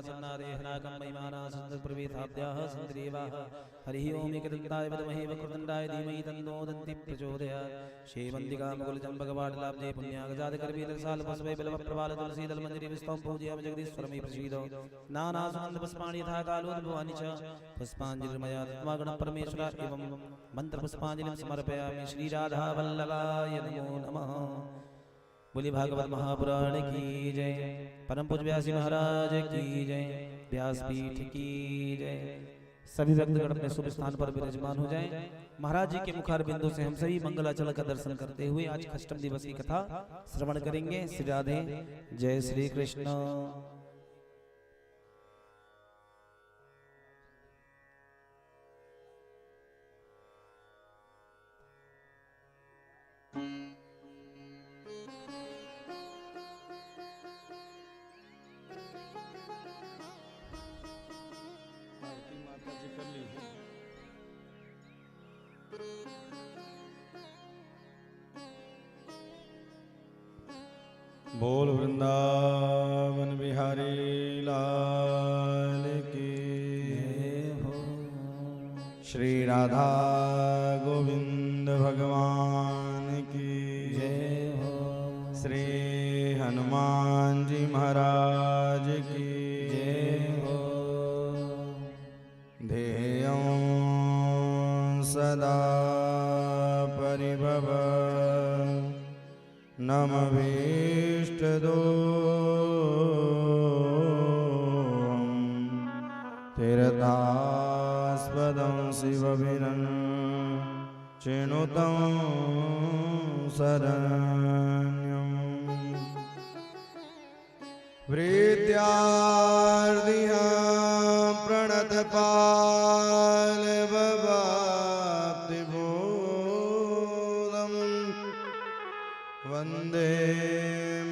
सन्नादेहनाकं महिमाना सन्दप्रवेशाब्द्याः सन्द्रेवाः हरिः ओम् एकदन्ताय विद्महे वक्रतुण्डाय धीमहि तन्नो दन्ति प्रचोदयात् श्रीवन्दिकामुकुलचम्पकवाटलाब्धे पुण्यागजातकर्वीलरसालपुष्पै बिल्वप्रवालतुलसीदलमञ्जरी विस्तौं पूजयामि जगदीश्वरमयि प्रसीदो नानासुगन्धपुष्पाणि यथा कालोद्भवानि च पुष्पाञ्जलिर्मया दत्त्वा गणपरमेश्वर एवं मन्त्रपुष्पाञ्जलिं समर्पयामि श्रीराधावल्लभाय नमो नमः। बोली भागवत महापुराण की जय। परम पूज्य व्यासी महाराज की जय। व्यासपीठ की जय। सभी भक्तगण अपने शुभ स्थान पर विराजमान हो जाएं। महाराज जी के मुखार बिंदु से हम सभी मंगलाचरण का दर्शन करते हुए आज अष्टम दिवस की कथा श्रवण करेंगे। श्री राधे जय श्री कृष्ण। बोल वृंदावन बिहारी लाल की हो। श्री राधा गोविंद भगवान की जय हो। श्री हनुमान जी महाराज की जय हो। ध्येयं सदा परिभव नमभीष्टदोषं तीर्थास्पदं शिवभिरन् चिनुतं शरण्यम् प्रीत्यार्दिहां प्रणतपालभवाप्तिबोधं वन्दे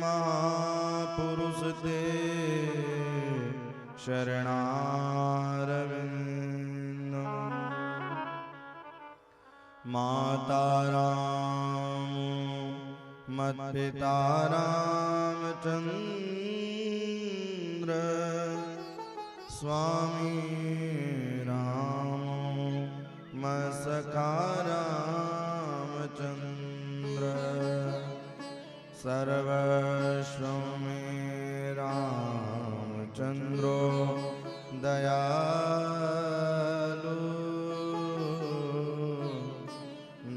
महापुरुष ते शरणारविन्दम्। माता राम मत्पिता रामचन्द्र स्वामी राम मसखा रामचन्द्र सर्वस्वं मे रामचन्द्रो दयालु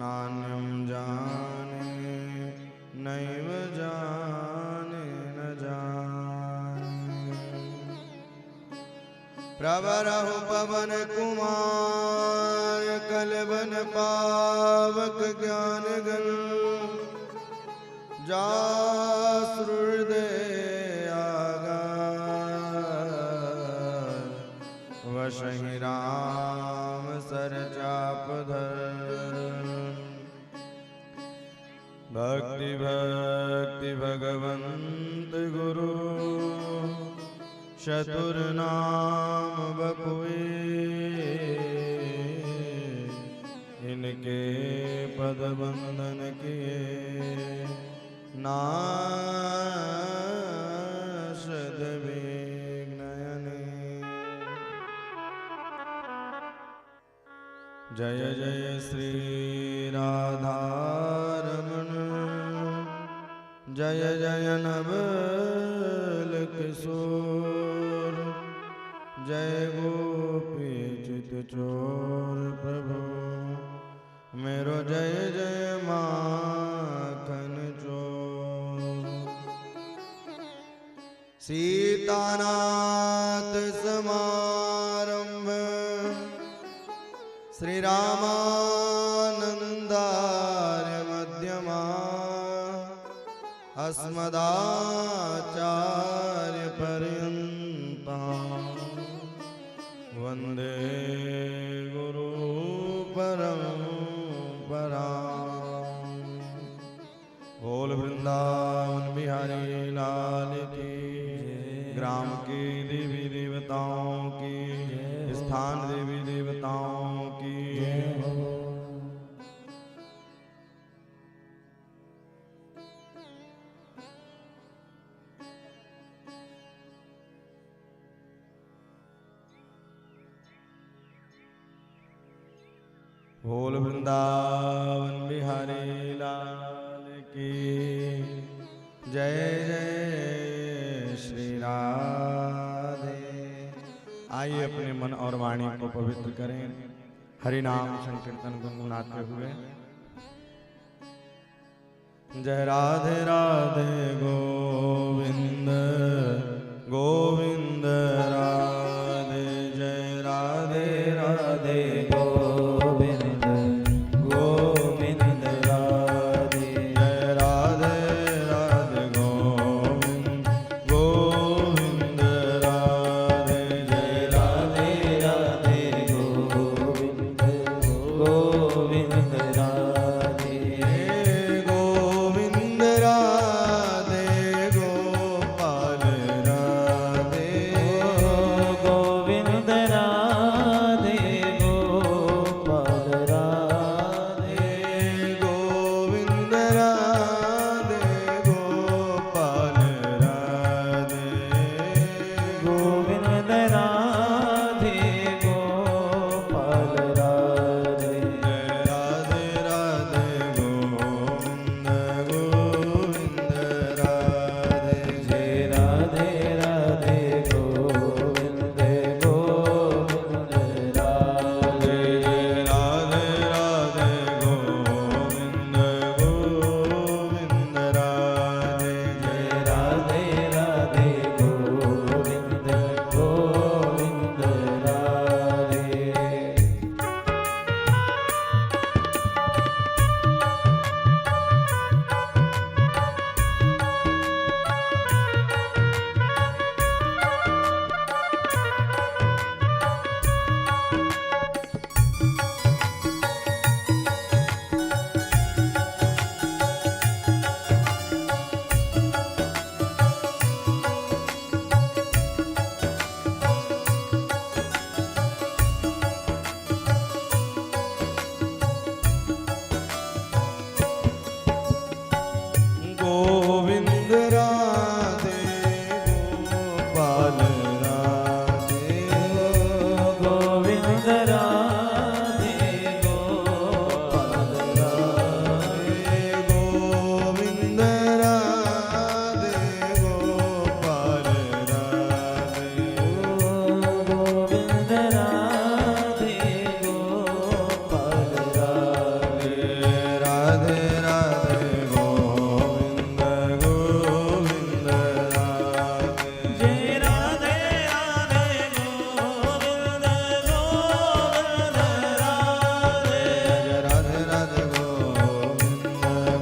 नान्यं जाने नैव जाने न जाने। प्रवरहु पवन कुमार कलवन पावक ज्ञान गण जासृदय आगार वशहि राम सरचापधर। भक्ति भक्ति भगवंत गुरु चतुर नाम बपुए इनके पद बंदन किए नाशद विघ्नयने। जय जय श्री राधारमण जय जय नवल किशोर जय गोपी चित चोर प्रभु मेरो जय जय माखन चोर। सीतानाथ समारंभ श्री रामानंदार्य मध्यमा अस्मदाचार्य पर्यन्ता वंदे गुरु परंपरा। बोल वृंदावन बिहारी लाल की ग्राम की देवी देवताओं की स्थान देवी देवताओं की बोल वृंदावन बिहारी लाल की जय जय श्री राधे। आइए अपने मन और वाणी को पवित्र करें, हरि नाम संकीर्तन गुनगुनाते हुए। जय राधे राधे गोविंद गोविंद राधे, जय राधे राधे गोविंद गोविंद राधे, जय राधे राधे गोविंद गोविंद राधे, जय राधे राधे गोविंद गोविंद राधे, गोविंद राधे गोपाल राधे, गोविंद राधे गोपाल राधे, गोविंद राधे गोपाल राधे, गोविंद राधे गोपाल राधे, राधे राधे गोविंद गोविंद राधे, जय राधे राधे गोविंद गोविंद राधे, जय राधे राधे गोविंद गोविंद राधे, जय राधे राधे गोविंद गोविंद राधे। गोविंद राधे गोपाल राधे, गोविंद राधे गोपाल राधे, गोविंद राधे गोपाल राधे, गोविंद राधे गोपाल राधे, राधे राधे गोविंद गोविंद राधे, जय राधे राधे गोविंद गोविंद राधे, जय राधे राधे गोविंद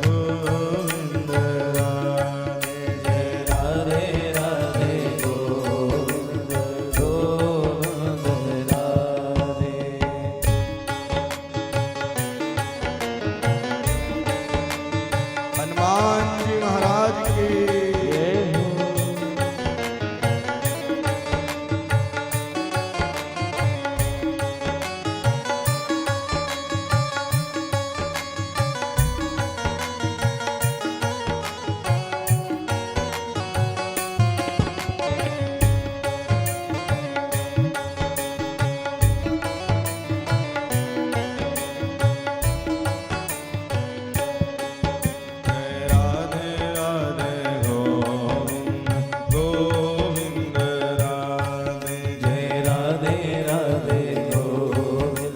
गोविंद राधे, जय राधे राधे गोविंद गोविंद राधे। हनुमान जी महाराज की जय हो। जय राधे राधे गोविंद गोविंद राधे, जय राधे राधे गोविंद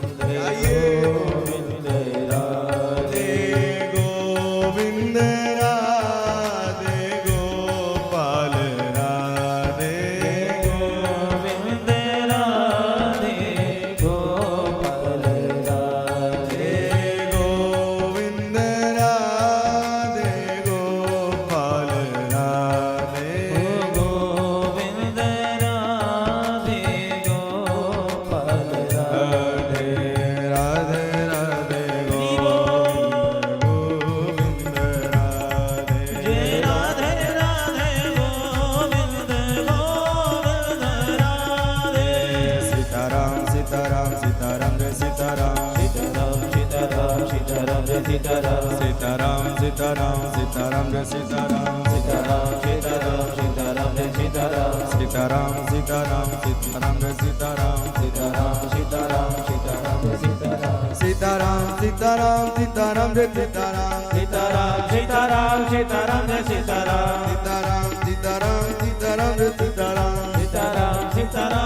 गोविंद राधे, गोविंद राधे गोपाल राधे, गोविंद राधे गोपाल राधे, गोविंद राधे गोपाल राधे, गोविंद राधे गोपाल राधे, राधे राधे गोविंद गोविंद राधे, जय राधे राधे गोविंद गोविंद राधे, सीताराम सीताराम सीताराम जय सीताराम, सीताराम सीताराम सीताराम जय सीताराम, सीताराम सीताराम सीताराम जय सीताराम, सीताराम सीताराम सीताराम जय सीताराम, सीताराम सीताराम सीताराम जय सीताराम, सीताराम सीताराम सीताराम जय सीताराम, सीताराम सीताराम सीताराम जय सीताराम सीताराम सीताराम सीताराम जय सीताराम सीताराम सीताराम सीताराम जय सीताराम सीताराम सीताराम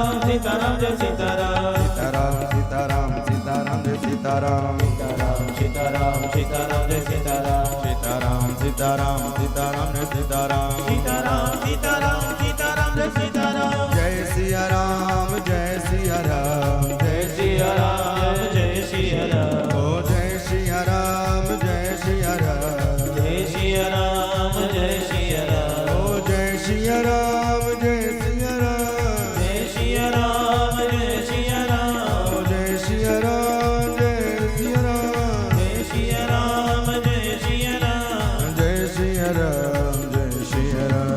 सीताराम जय सीताराम सीताराम सीताराम सीताराम जय सीताराम सीताराम सीताराम जय सीताराम सीताराम सीताराम सीताराम जय सीताराम सीताराम सीताराम सीताराम जय सीताराम जय सिया राम जय सिया राम जय सिया राम जय सिया राम ओ जय सिया राम जय सिया राम जय सिया राम जय सिया राम ओ जय सिया राम जय सिया राम जय सिया राम जय सिया राम ओ जय सिया राम जय सिया राम जय सिया राम जय सिया राम जय सिया राम जय सिया राम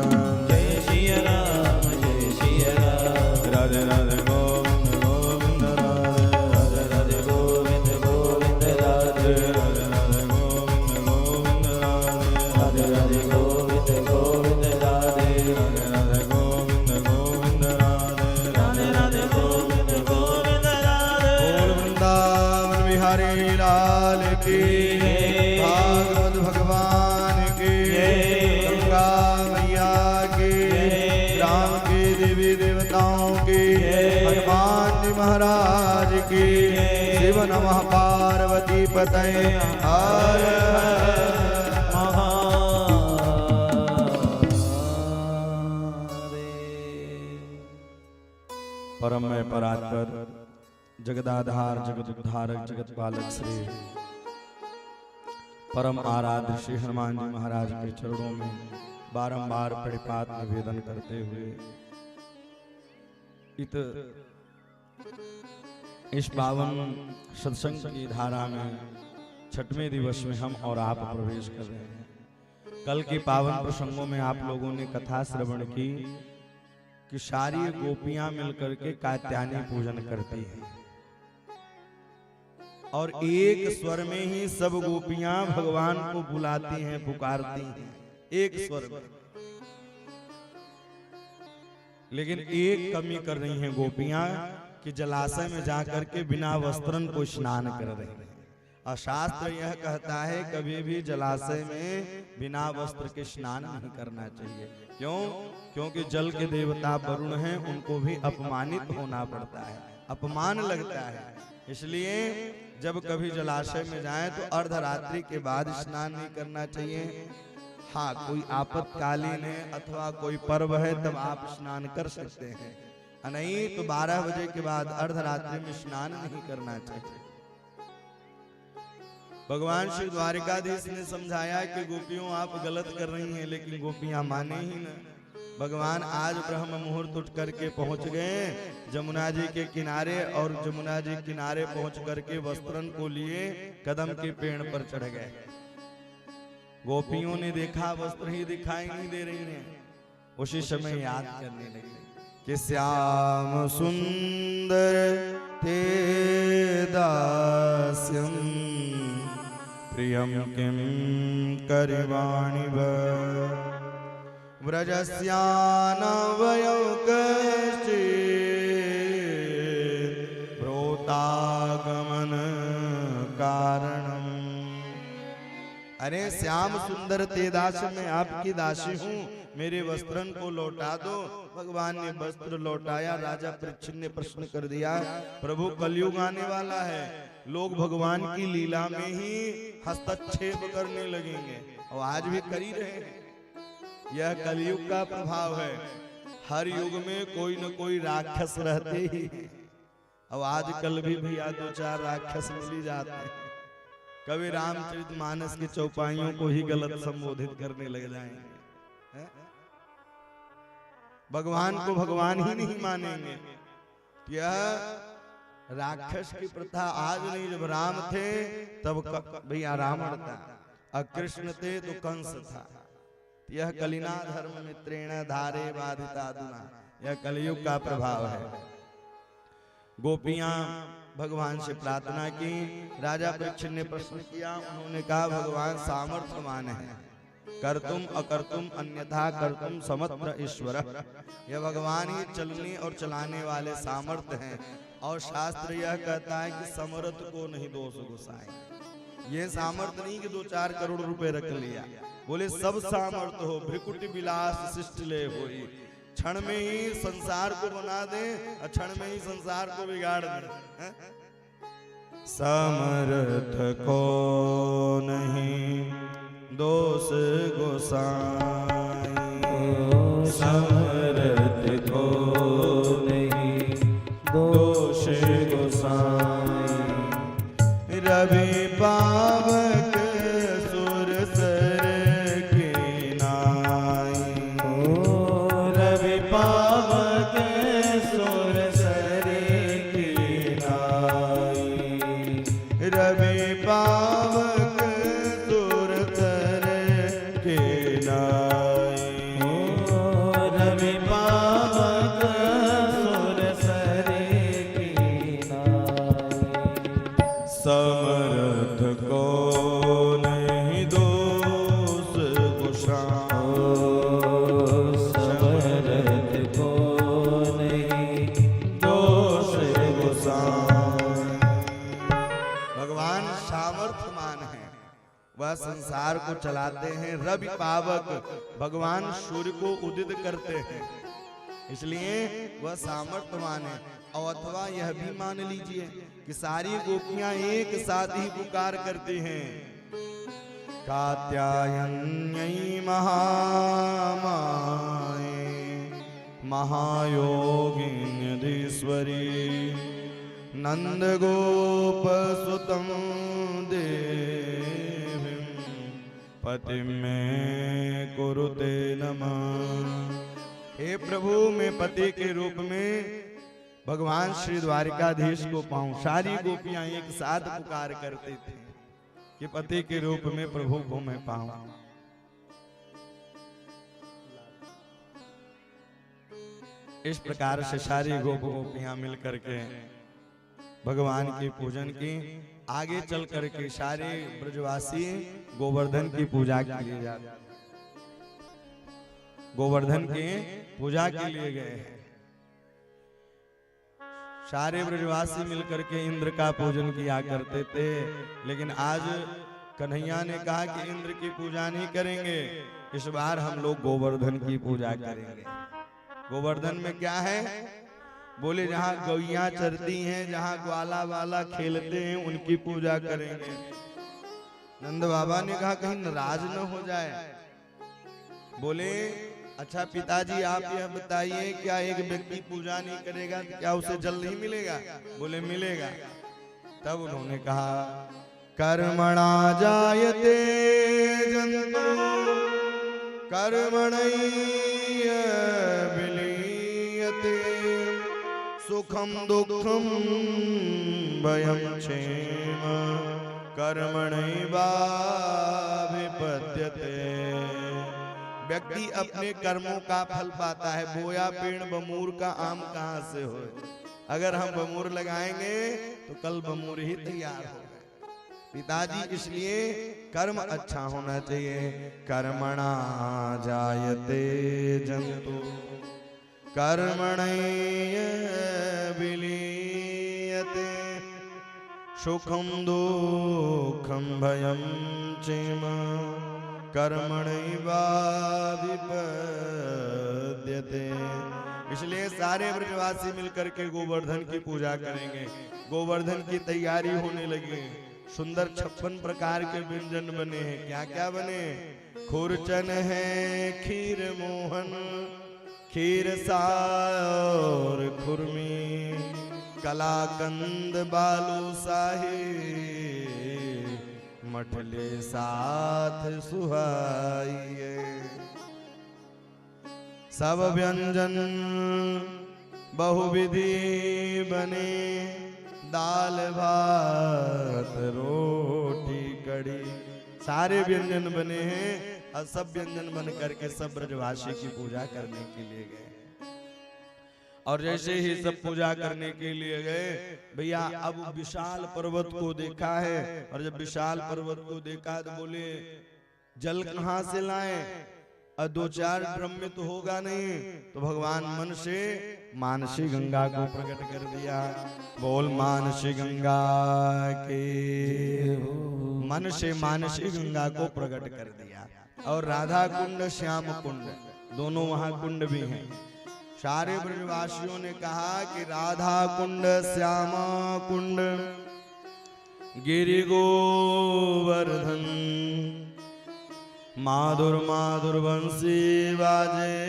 जय सिया राम जय सिया राम राधे राधे गोविंद गोविंद राधे राधे राधे गोविंद गोविंद राधे राधे राधे गोविंद गोविंद राधे राधे राधे गोविंद गोविंद राधे राधे राधे गोविंद गोविंद राधे राधे राधे गोविंद गोविंद राधे बोल वृंदावन बिहारी लाल की भागवत भगवान की गंगा मैया की राम की देवी देवताओं की हनुमान जी महाराज की शिव नमः पार्वती पतये हर परम में परात्पर जगदाधार जगत उद्धारक जगत पालक श्री परम आराध्य श्री हनुमान जी महाराज के चरणों में बारंबार प्रणिपात निवेदन करते हुए इस पावन सत्संग की धारा में छठवें दिवस में हम और आप प्रवेश कर रहे हैं। कल के पावन प्रसंगों में आप लोगों ने कथा श्रवण की कि सारी गोपियां मिलकर के कात्यायनी पूजन करती हैं और एक स्वर में ही सब गोपियां भगवान को बुलाती हैं, पुकारती हैं, एक स्वर में। लेकिन एक कमी कर रही हैं गोपियां कि जलाशय में जाकर के बिना वस्त्रन को स्नान कर रही हैं। और शास्त्र यह कहता है कभी भी जलाशय में बिना वस्त्र के स्नान नहीं करना चाहिए। क्यों? क्योंकि जल के देवता वरुण हैं, उनको भी अपमानित होना पड़ता है, अपमान लगता है। इसलिए जब कभी जलाशय में जाएं तो अर्धरात्रि के बाद स्नान नहीं करना चाहिए। हाँ, कोई आपातकालीन है अथवा कोई पर्व है तब आप स्नान कर सकते हैं, नहीं तो 12 बजे के बाद अर्धरात्रि में स्नान नहीं करना चाहिए। भगवान श्री द्वारिकाधीश ने समझाया कि गोपियों आप गलत कर रही हैं, लेकिन गोपियां माने ही न। भगवान आज ब्रह्म मुहूर्त उठ करके पहुंच गए जमुना जी के किनारे, और जमुना जी किनारे पहुंच करके वस्त्रन को लिए कदम के पेड़ पर चढ़ गए। गोपियों ने देखा वस्त्र ही दिखाई नहीं दे रही हैं। उसी समय याद करने लगे कि श्याम सुंदर ते दास्यम प्रियम किम करिवाणि व्रजस्यानवयौ कश्चित् प्रोतागमन कारणम। अरे श्याम सुंदर ते दास, मैं आपकी दासी हूँ, मेरे वस्त्रन को लौटा दो। भगवान ने वस्त्र लौटाया। राजा परीक्षित ने प्रश्न कर दिया, प्रभु कलयुग आने वाला है, लोग भगवान की लीला में ही हस्तक्षेप करने लगेंगे, और आज भी कर ही रहे हैं। यह कलयुग का प्रभाव है। हर युग में कोई न कोई राक्षस रहते ही, और आजकल भी भैया 2-4 राक्षस मिल ही जाते हैं। कभी रामचरितमानस की चौपाइयों को ही गलत संबोधित करने लग जाएंगे, भगवान को भगवान ही नहीं मानेंगे। यह राक्षस की प्रथा आज नहीं, जब राम थे तब भैया रावण था, और कृष्ण थे तो कंस था। यह कलिना धर्म मित्रेण धारे बाधिता दुना, यह कलयुग का प्रभाव है। गोपियां भगवान से प्रार्थना की। राजा परीक्षित ने प्रश्न किया, उन्होंने कहा भगवान सामर्थ्यवान है, कर्तुम अकर्तुम अन्यथा कर्तुम समत्र ईश्वर। यह भगवान ही चलने और चलाने वाले सामर्थ्य हैं, और शास्त्र यह कहता है कि समर्थ को नहीं दोष गुसाए। ये सामर्थ्य नहीं कि 2-4 करोड़ रुपए रख लिया, बोले सब सामर्थ्य हो भ्रिकुटी विलास शिष्ट ले होई, क्षण में ही संसार को बना दे और क्षण में ही संसार को बिगाड़ दे। समर्थ को नहीं दोष गोसाई, समर्थ को नहीं दोष गोसाई, रवि पावक सुर सर की नाई, रवि पावक सुर सर की नाई, रवि पावक सुर सर की नाई, रवि पावक सुर सर की नाई, समर्थ को नहीं दोष गुसाई, समर्थ को नहीं दोष गोसाई। भगवान सामर्थ्यमान है, वह संसार को चलाते हैं। रवि पावक, भगवान सूर्य को उदित करते हैं, इसलिए वह सामर्थ्यमान है। और अथवा यह भी मान लीजिए कि सारी गोपियां एक साथ ही पुकार करती हैं, कात्यायन्यै महामाये महायोगिन्यधीश्वरी नंद गोप सुतम देवीं पतिं मे कुरुते नमः। हे प्रभु, मैं पति के रूप में भगवान श्री द्वारिकाधीश को पाऊं। सारी गोपियां एक साथ पुकार करते थे कि पति के रूप में प्रभु को मैं पाऊं। इस प्रकार से सारी गोपियां मिल करके भगवान की पूजन की। आगे चल करके सारे ब्रजवासी गोवर्धन की पूजा के लिए जाते, गोवर्धन की पूजा के लिए गए हैं। सारे ब्रजवासी मिलकर के इंद्र का पूजन किया करते थे, लेकिन आज कन्हैया ने कहा कि इंद्र की पूजा नहीं करेंगे, इस बार हम लोग गोवर्धन की पूजा करेंगे। गोवर्धन में क्या है? बोले जहाँ गौइयां चरती हैं, जहाँ ग्वाला वाला खेलते हैं, उनकी पूजा करेंगे। नंद बाबा ने कहा कहीं नाराज न हो जाए। बोले अच्छा पिताजी, आप यह बताइए, क्या एक व्यक्ति पूजा नहीं करेगा तो क्या उसे जल नहीं मिलेगा? बोले मिलेगा। तब उन्होंने कहा कर्मणा जायते जंतो कर्मणैव विलीयते सुखम दुखम भयं क्षेम कर्मणैवाभिपद्यते। व्यक्ति अपने कर्मों का फल पाता है। बोया पेड़ बमूर का आम कहाँ से हो? अगर हम बमूर लगाएंगे तो कल बमूर ही तैयार होगा। पिताजी, इसलिए कर्म अच्छा होना चाहिए। कर्मणा जायते जंतु कर्मणैव विलीयते सुखम दुखम भयं चेम कर्मणैवाभिपद्यते। इसलिए सारे ब्रजवासी मिलकर के गोवर्धन की पूजा करेंगे। गोवर्धन की तैयारी होने लगी। सुंदर 56 प्रकार के व्यंजन बने हैं। क्या क्या बने? खुरचन है, खीर मोहन, खीर सार खुरमी, कलाकंद बालूशाही, मठले साथ सुहाइए। सब व्यंजन बहुविधि बने, दाल भात रोटी कड़ी, सारे व्यंजन बने हैं। और सब व्यंजन बन करके सब ब्रजवासी की पूजा करने के लिए गए। और जैसे ही सब पूजा करने के लिए गए, भैया अब विशाल पर्वत को देखा है। और जब विशाल पर्वत को देखा तो बोले जल कहाँ से लाएं? और 2-4 ड्रम में तो होगा नहीं। तो भगवान मन से मानसी गंगा को प्रकट कर दिया। बोल मानसी गंगा के, मन से मानसी गंगा को प्रकट कर दिया। और राधा कुंड श्याम कुंड दोनों वहां कुंड भी हैं। सारे ब्रजवासियों ने कहा कि राधा कुंड श्याम कुंड गिरि गोवर्धन माधुर माधुर बंसी बाजे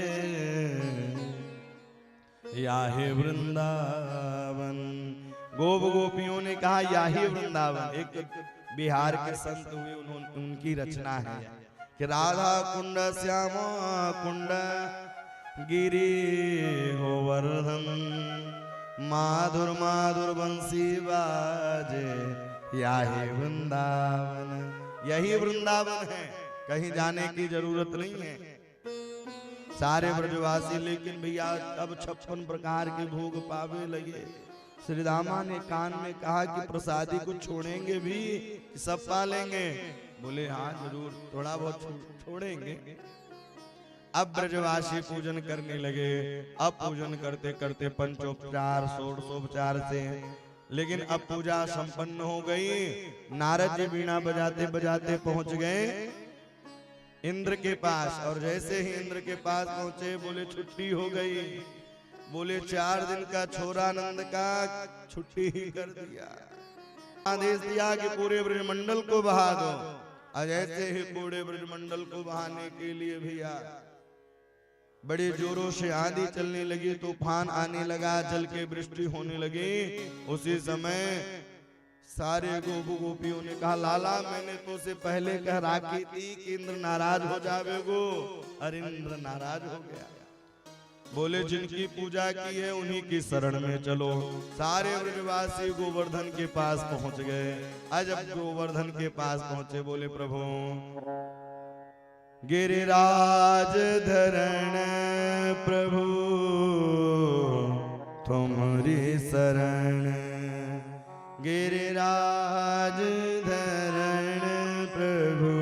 याहे वृंदावन। गोप गोपियों ने कहा याही वृंदावन। एक बिहार के संत हुए, उनकी रचना है कि राधा कुंड श्याम कुंड गिरि गोवर्धन माधुर माधुर बंसी बाजे याही वृंदावन। यही वृंदावन है, कहीं जाने की जरूरत नहीं है। सारे ब्रजवासी लेकिन भैया अब 56 प्रकार के भोग पावे लगे। श्री रामा ने कान में कहा कि प्रसादी को छोड़ेंगे भी, सब पालेंगे। बोले हाँ जरूर, थोड़ा बहुत छोड़ेंगे। अब ब्रजवासी पूजन करने लगे। अब पूजन करते करते पंचोपचार षोडशोपचार से, लेकिन अब पूजा संपन्न हो गई। नारद जी वीणा बजाते बजाते पहुंच गए इंद्र के पास। और जैसे ही इंद्र के पास पहुंचे बोले छुट्टी हो गई। बोले 4 दिन का छोरानंद का छुट्टी ही कर दिया। आदेश दिया कि पूरे ब्रजमंडल को बहा दो। और जैसे ही पूरे ब्रजमंडल को बहाने के लिए भैया बड़े जोरों से आंधी चलने लगी, तूफान आने लगा, जल के वृष्टि होने लगी। उसी समय सारे गोप गोपियों ने कहा लाला मैंने तो से पहले कह राखी थी कि इंद्र नाराज हो जावेगो। अरे इंद्र नाराज हो गया। बोले जिनकी पूजा की है उन्हीं की शरण में चलो। सारे ब्रजवासी गोवर्धन के पास पहुंच गए। आज जब गोवर्धन के पास पहुंचे बोले प्रभु गिरिराज धरण प्रभु तुम्हारी शरण। गिरिराज धरण प्रभु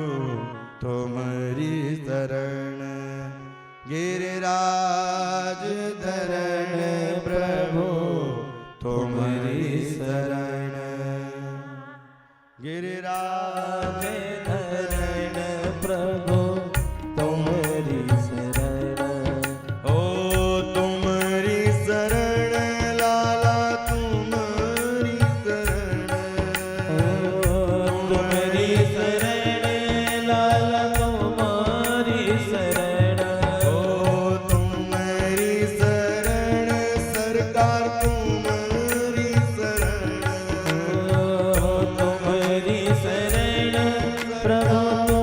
तुम्हारी शरण। गिरिराज धरण प्रभु तुम्हारी शरण। गिरिराज धरण प्रभु तुम्हारी शरण। ओ तुम्हारी शरण लाला तुम्हारी शरण। तुम्हारी शरण लाला तुम्हारी शरण। ओ तुम्हारी शरण सरकार तुम्हारी शरण। तुम्हारी शरण प्रभु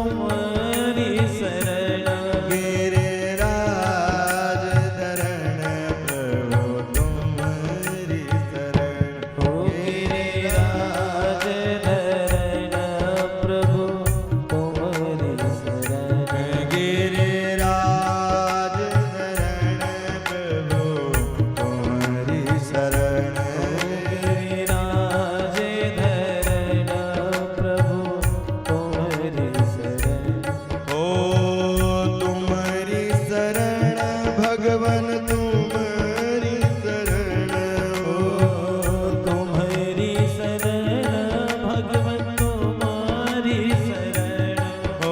तुम्हारी शरण। गिरिराज धरण प्रभु तुम्हारी शरण। गिरिराज धरण प्रभु तुम्हारी शरण। गिरिराज धरण प्रभु तुम्हारी शरण। गिरिराज धरण प्रभु तुम्हारी शरण। ओ तुम्हारी शरण भगवन तुम्हारी शरण। ओ तुम्हारी शरण भगवन तुम्हारी शरण। ओ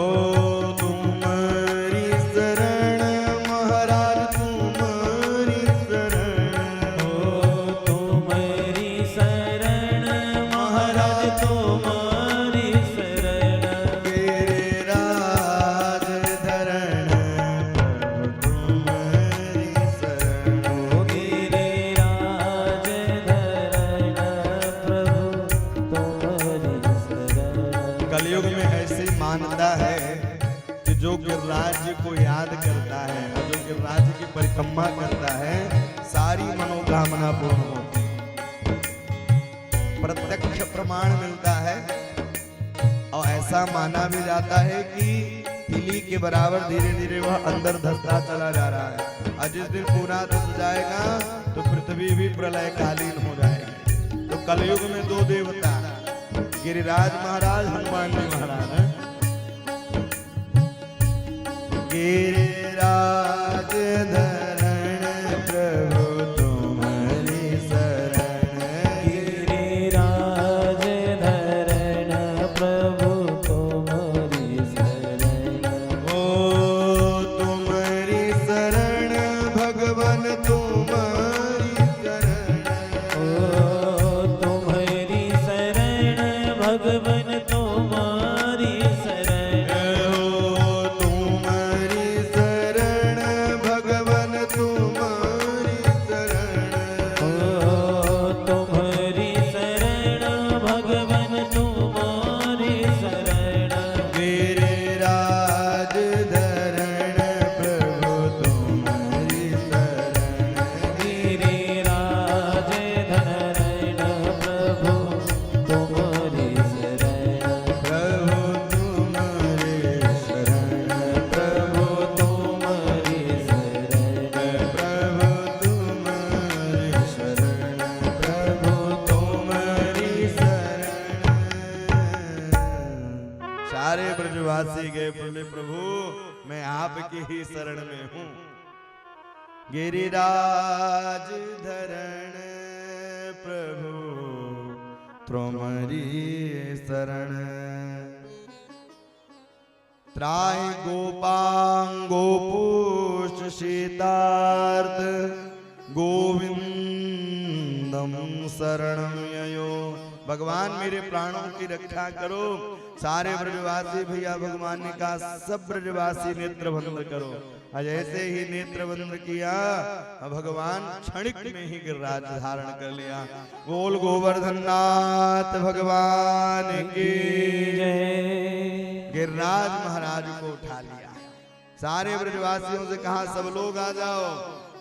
तुम्हारी शरण महाराज तुम्हारी शरण। ओ तुम्हारी शरण महाराज तुम्हारी शरण। गिरिराज धरण प्रभु तुम्हारी शरण। ओ गिरिराज धरण प्रभु तुम्हारी शरण। कलयुग में ऐसी मान्यता है कि जो गिरिराज जी को याद करता है और जो गिरिराज जी की परिक्रमा करता है सारी मनोकामना पूर्ण होती है। प्रत्यक्ष प्रमाण मिलता है। और ऐसा माना भी जाता है कि तिली के बराबर धीरे धीरे वह अंदर धसता चला जा रहा है। और जिस दिन पूरा धस जाएगा तो पृथ्वी भी प्रलय कालीन हो जाएगी। तो कलयुग में 2 देवता गिरिराज महाराज हनुमान जी महाराज हैं। गिरिराज धरण प्रभु तुम ब्रजवासी गए, बोले प्रभु मैं आपके ही शरण में हूं। गिरिराज धरण प्रभु त्रोमरी शरण, त्राहि गोपांगोपुष्ट शीतार्थ गोविंदम शरणं ययो। भगवान मेरे प्राणों की रक्षा करो। सारे ब्रजवासी भैया भगवान ने कहा सब ब्रजवासी नेत्र बंद करो। जैसे ही नेत्र बंद किया भगवान क्षणिक में ही गिरिराज धारण कर लिया। बोल गोवर्धन नाथ भगवान की जय। गिरिराज महाराज को उठा लिया। सारे ब्रजवासियों से कहा सब लोग आ जाओ,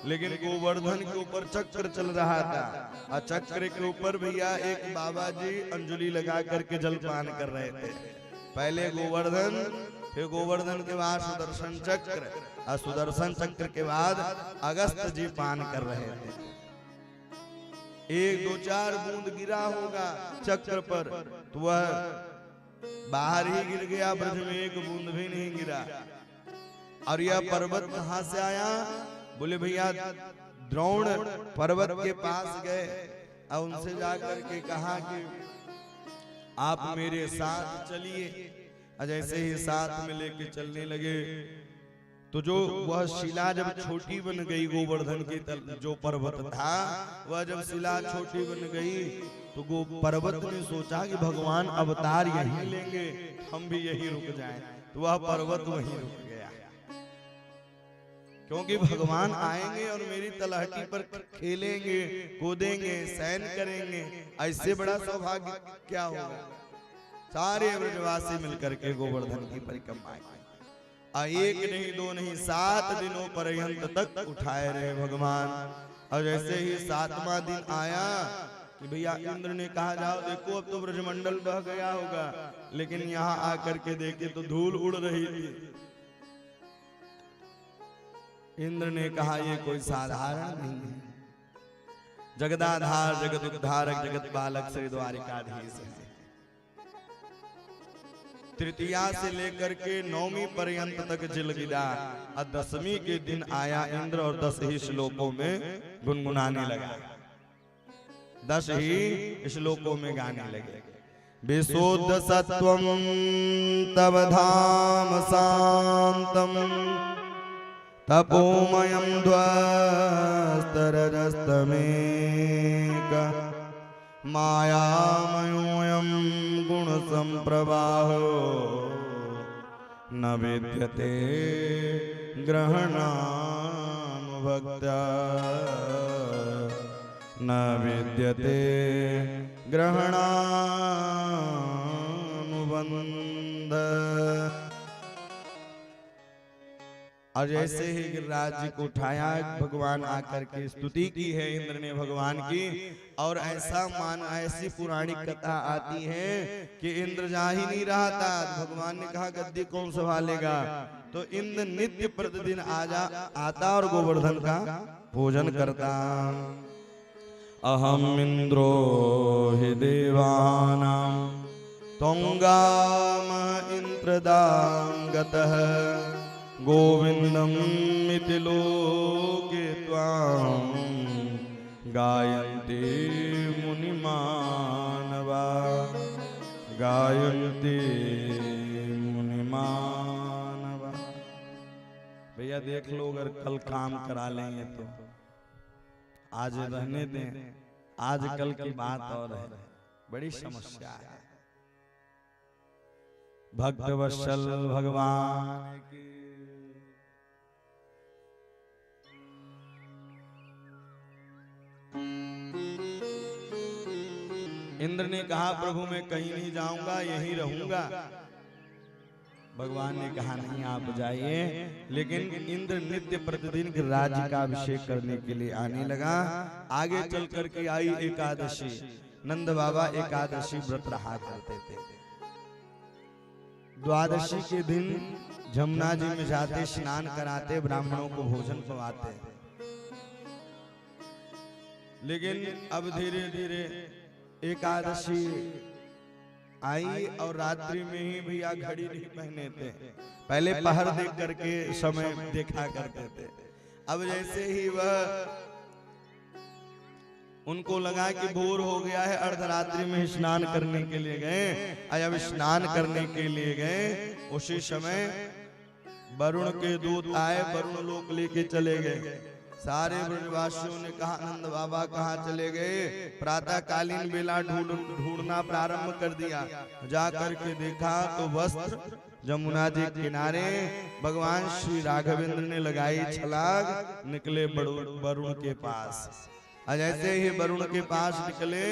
लेकिन गोवर्धन के ऊपर चक्र चल रहा था और चक्र के ऊपर भैया एक बाबा जी अंजलि लगा करके जलपान कर रहे थे। पहले गोवर्धन, फिर गोवर्धन के बाद सुदर्शन चक्र और सुदर्शन चक्र के बाद अगस्त जी पान कर रहे थे। एक दो चार बूंद गिरा होगा चक्र पर तो वह बाहर ही गिर गया, ब्रज में एक बूंद भी नहीं गिरा। और यह पर्वत कहां से आया? बोले भैया द्रोण पर्वत के पास गए और उनसे जाकर के कहा कि आप मेरे साथ चलिए। जैसे ही साथ में लेके चलने लगे तो जो वह शिला जब छोटी बन गई, गोवर्धन की जो पर्वत था वह जब शिला छोटी बन गई तो पर्वत ने सोचा कि भगवान अवतार यहीं लेंगे, हम भी यहीं रुक जाएं। तो वह पर्वत वहीं रुक गया, क्योंकि भगवान आएंगे और मेरी तलहटी पर खेलेंगे, कूदेंगे, शयन करेंगे, ऐसे बड़ा सौभाग्य क्या होगा। सारे ब्रजवासी मिलकर के गोवर्धन की परिक्रमा की। एक नहीं दो नहीं 7 दिनों पर्यंत तक उठाए रहे भगवान। और जैसे ही 7वां दिन आया कि भैया इंद्र ने कहा जाओ देखो अब तो ब्रजमंडल बह गया होगा, लेकिन यहाँ आकर के देखे तो धूल उड़ रही थी। इंद्र ने कहा ये कोई साधारण नहीं है, जगदाधार जगत उद्धारक जगत बालक श्री द्वारिकाधीश है। तृतीया से लेकर के 9वीं पर्यंत तक जल गिरा और 10वीं के दिन आया इंद्र और 10 ही श्लोकों में गुनगुनाने लगा, 10 ही श्लोकों में गाने लगे। विशुद्ध सत्वं तव धाम शांतम तपोमयं ध्वस्तरस्तमेक मायामयोऽयं गुण संप्रवाहो न विद्यते ग्रहणानुभक्त्या न विद्यते ग्रहणानुबंध। और जैसे ही गिरिराज जी को उठाया भगवान आकर के स्तुति की है इंद्र ने भगवान की। और ऐसी पुराणिक कथा आती है कि इंद्र जा ही नहीं रहा था, भगवान ने कहा गद्दी कौन संभालेगा, तो इंद्र नित्य प्रतिदिन आता और गोवर्धन का पूजन करता। अहम इंद्रो हि देवानां त्वंगाम इंद्रदां गतः गोविंदम इति लोके त्वां गायन्ति मुनिमानवा गायन्ति मुनिमानवा। भैया देख लो अगर कल काम करा लेंगे तो आज रहने दें, आज कल की बात और है, बड़ी समस्या है। भक्त वत्सल भगवान की इंद्र ने कहा प्रभु मैं कहीं नहीं जाऊंगा, यहीं रहूंगा। भगवान ने कहा नहीं आप जाइए। लेकिन इंद्र नित्य प्रतिदिन गिरिराज का अभिषेक करने के लिए आने लगा। आगे चल करके आई एकादशी, नंद बाबा एकादशी व्रत रहा करते थे। द्वादशी के दिन जमुना जी में जाते, स्नान कराते, ब्राह्मणों को भोजन खवाते। लेकिन अब धीरे धीरे एकादशी आई और रात्रि में ही भैया घड़ी नहीं पहने थे, पहले पहर देख करके समय देखा करते थे। अब जैसे ही वह उनको लगा कि भोर हो गया है, अर्धरात्रि में स्नान करने के लिए गए, और जब स्नान करने के लिए गए उसी समय वरुण के दूत आए, वरुण लोक लेके चले गए। सारे ब्रजवासियों ने कहा नंद बाबा कहाँ चले गए? प्रातः कालीन बेला ढूंढना प्रारंभ कर दिया, जा करके देखा तो वस्त्र जमुना जी किनारे भगवान श्री राघवेंद्र ने लगाई छलांग, निकले वरुण के पास। जैसे ही वरुण के पास निकले,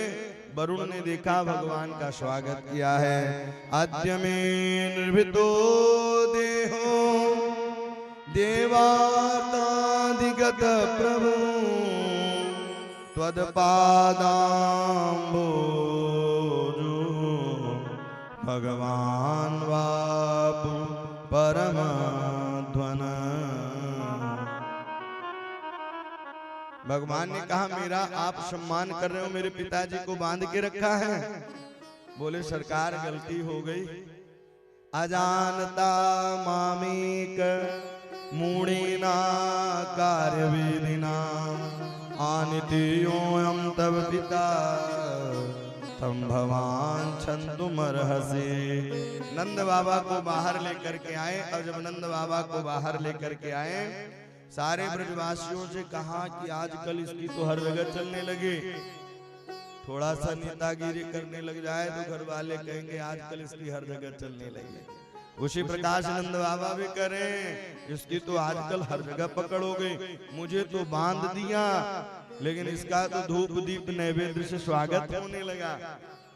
वरुण ने देखा भगवान का स्वागत किया है। अद्य में निर्भितो देहो देवादिगत प्रभु त्वद पादाम्भोजो भगवान वापु परमध्वन। भगवान ने कहा मेरा आप सम्मान कर रहे हो, मेरे पिताजी को बांध के रखा है। बोले सरकार गलती हो गई, अजानता मामेक मूढ़ेना कार्य वेदिना आनित्योऽयं तव पिता तम भवान छंदुमर्हसे। नंद बाबा को बाहर लेकर के आए, और जब नंद बाबा को बाहर लेकर के आए, सारे ब्रजवासियों से कहा कि आजकल इसकी तो हर जगह चलने लगे, थोड़ा सा नेतागिरी करने लग जाए तो घर वाले कहेंगे आजकल इसकी हर जगह चलने लगी। उसी प्रकार से नंद बाबा भी करें, इसकी तो आजकल हर जगह पकड़ हो गई, मुझे तो बांध दिया लेकिन इसका तो धूप दीप नैवेद्य से स्वागत होने लगा।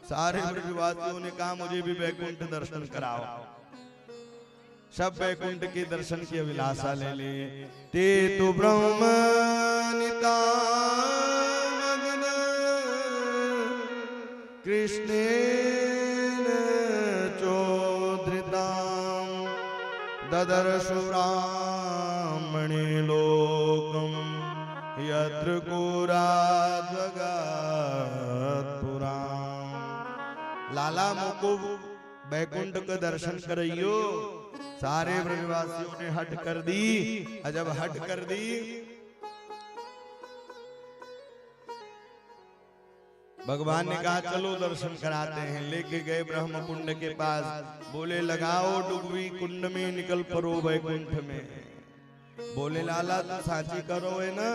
सारे ब्रजवासियों ने कहा मुझे भी वैकुंठ दर्शन कराओ। सब वैकुंठ के दर्शन की अभिलाषा ले लिए। ते तु ब्रह्म नितामग्न कृष्णेन चोद्धृतां ददर्शु ब्राह्मणे लोकं यत्र कुराद्वगात्पुरां। लाला मुको वैकुंठ का दर्शन करइयो। सारे ब्रजवासियों ने हट कर दी, और जब हट कर दी भगवान ने कहा चलो दर्शन कराते हैं। लेके गए ब्रह्म कुंड के पास, बोले लगाओ डुबकी कुंड में, निकल पड़ो वैकुंठ में। बोले लाला तुम साची करो है ना?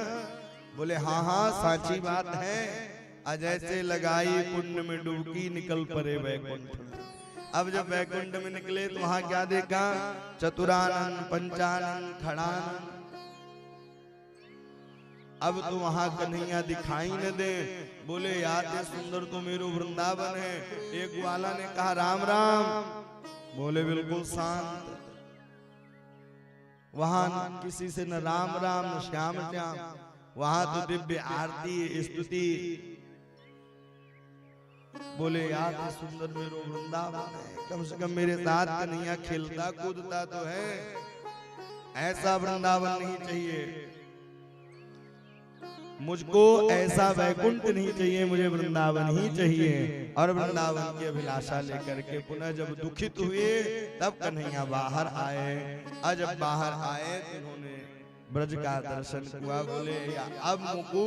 बोले हाँ हाँ साची बात है। जैसे लगाई कुंड में डुबकी, निकल पड़े वैकुंठ में। अब जब वैकुंठ में निकले तो वहां क्या देखा? चतुरानन पंचानन खड़ानन। अब तो वहां कन्हैया दिखाई न दे। बोले याद है सुंदर तो मेरो वृंदावन है। एक वाला ने कहा राम राम। बोले बिल्कुल शांत, वहां किसी से न राम राम न श्याम श्याम, वहां तो दिव्य आरती स्तुति। बोले याद है सुंदर मेरो वृंदावन है, कम से कम मेरे साथ कन्हैया खेलता कूदता तो है। ऐसा वृंदावन नहीं चाहिए मुझको, ऐसा वैकुंठ नहीं चाहिए, मुझे वृंदावन ही चाहिए। और वृंदावन की अभिलाषा लेकर के पुनः जब दुखित हुए तब कन्हैया बाहर आए। और जब बाहर आए तो उन्होंने ब्रज का दर्शन हुआ। बोले अब मुझको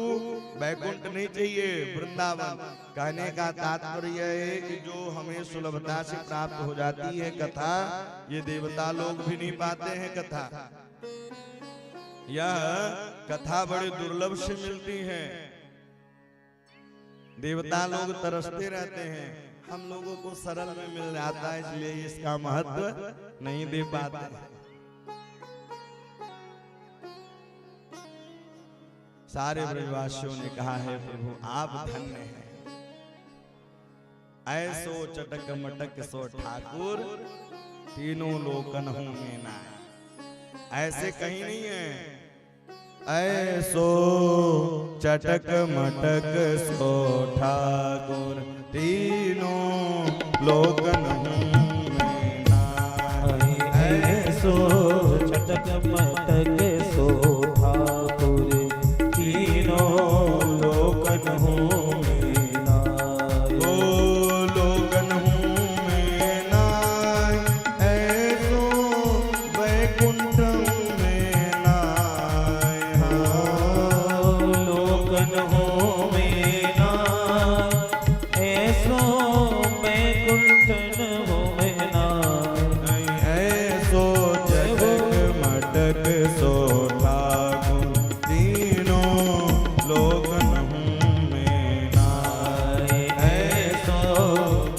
वैकुंठ नहीं चाहिए, वृंदावन। कहने का तात्पर्य है कि जो हमें सुलभता से प्राप्त हो जाती है कथा, ये देवता लोग भी नहीं पाते हैं कथा। यह कथा बड़े दुर्लभ से मिलती है। देवता लोग तरसते रहते हैं, हम लोगों को सरल में मिल जाता है, इसलिए इसका महत्व नहीं दे पाते। सारे ब्रजवासियों ने कहा है प्रभु आप धन्य हैं, ऐसो चटक मटक सो ठाकुर तीनों लोकन हूं में ना। ऐसे कहीं नहीं है। ऐसो चटक मटक सो ठाकुर तीनों लोकन हूं में ना। ऐसो चटक मटक सो ठाकुर तीनों लोकन हूं में ना। ओ लोकन हूं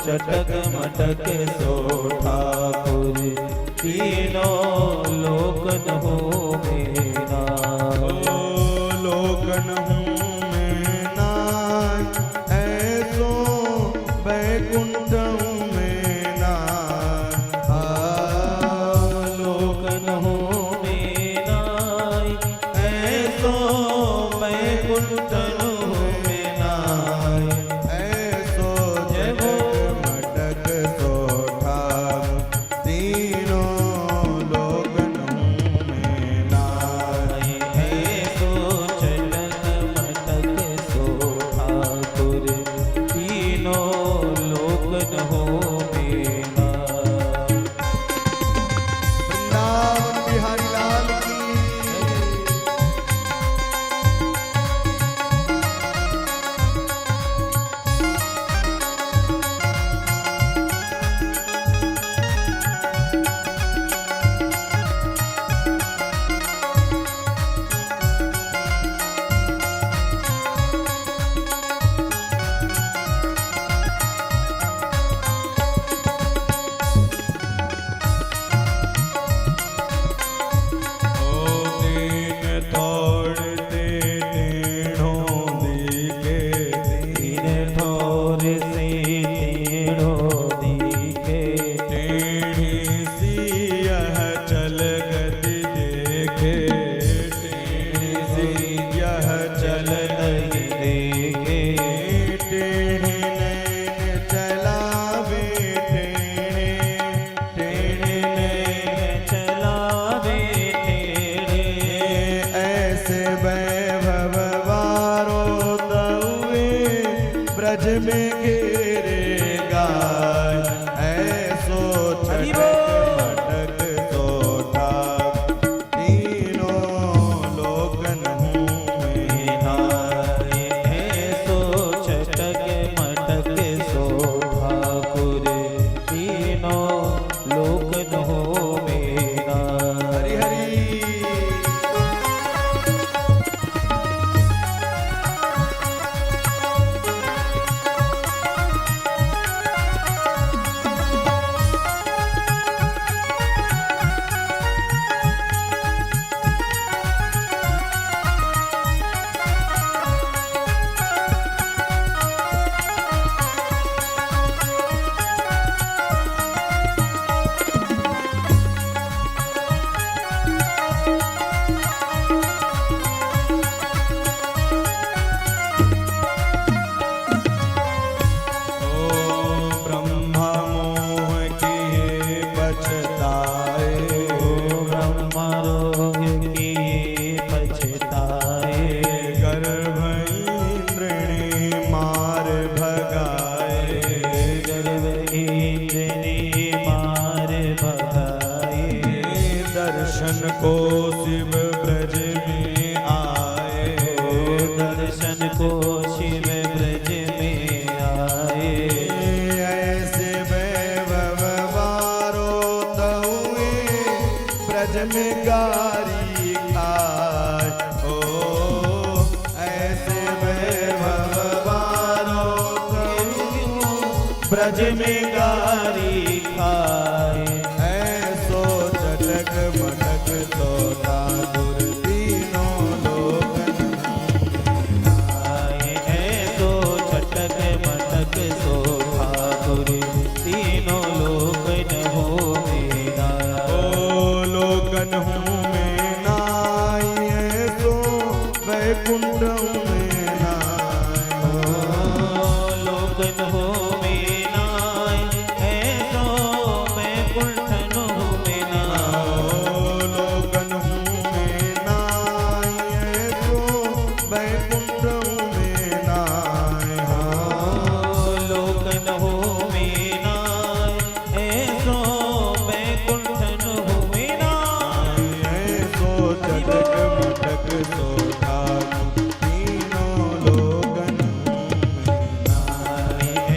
चटक मटक सो ठाकुर तीनों लोकन हो मेरा लोकन हूँ मैं नाय ऐसो बैकुंठ हूँ मैं नाय लोकन हो मेरा ऐसो बैकुंठ ब्रज में घेरे गाय ऐसो चटक मटक सोठा तीनों लोकन हूँ मैं नाय ऐसो चटक मटक सो ठाकुर तीनों लोकन हो मेरा हरि हरि दर्शन को शिव ब्रज में आए दर्शन को शिव ब्रज में आए ऐसे वैभव वारो तहुए ब्रज में गारी खाए ओ ऐसे वैभव वारो तहुए ब्रज में गारी खाए ऐसो चटक मटक तो ठाकुर तीनों लोकन आए ऐसो चटक मटक सो ठाकुर तीनों लोकन हो मेरा ओ लोकन हूँ मैं नाय ऐसो बैकुंठ हूँ मैं नाय लोकन हो मेरा ऐसो मैं कुंठन हो मेरा लोकन हूँ मैं नाय ऐसो बैकुंठ हूँ मैं नाय लोकन हो मेरा ऐसो मैं कुंठन हो मेरा ऐसो चटक मटक सो ठाकुर तीनों लोकन हूँ मैं नाय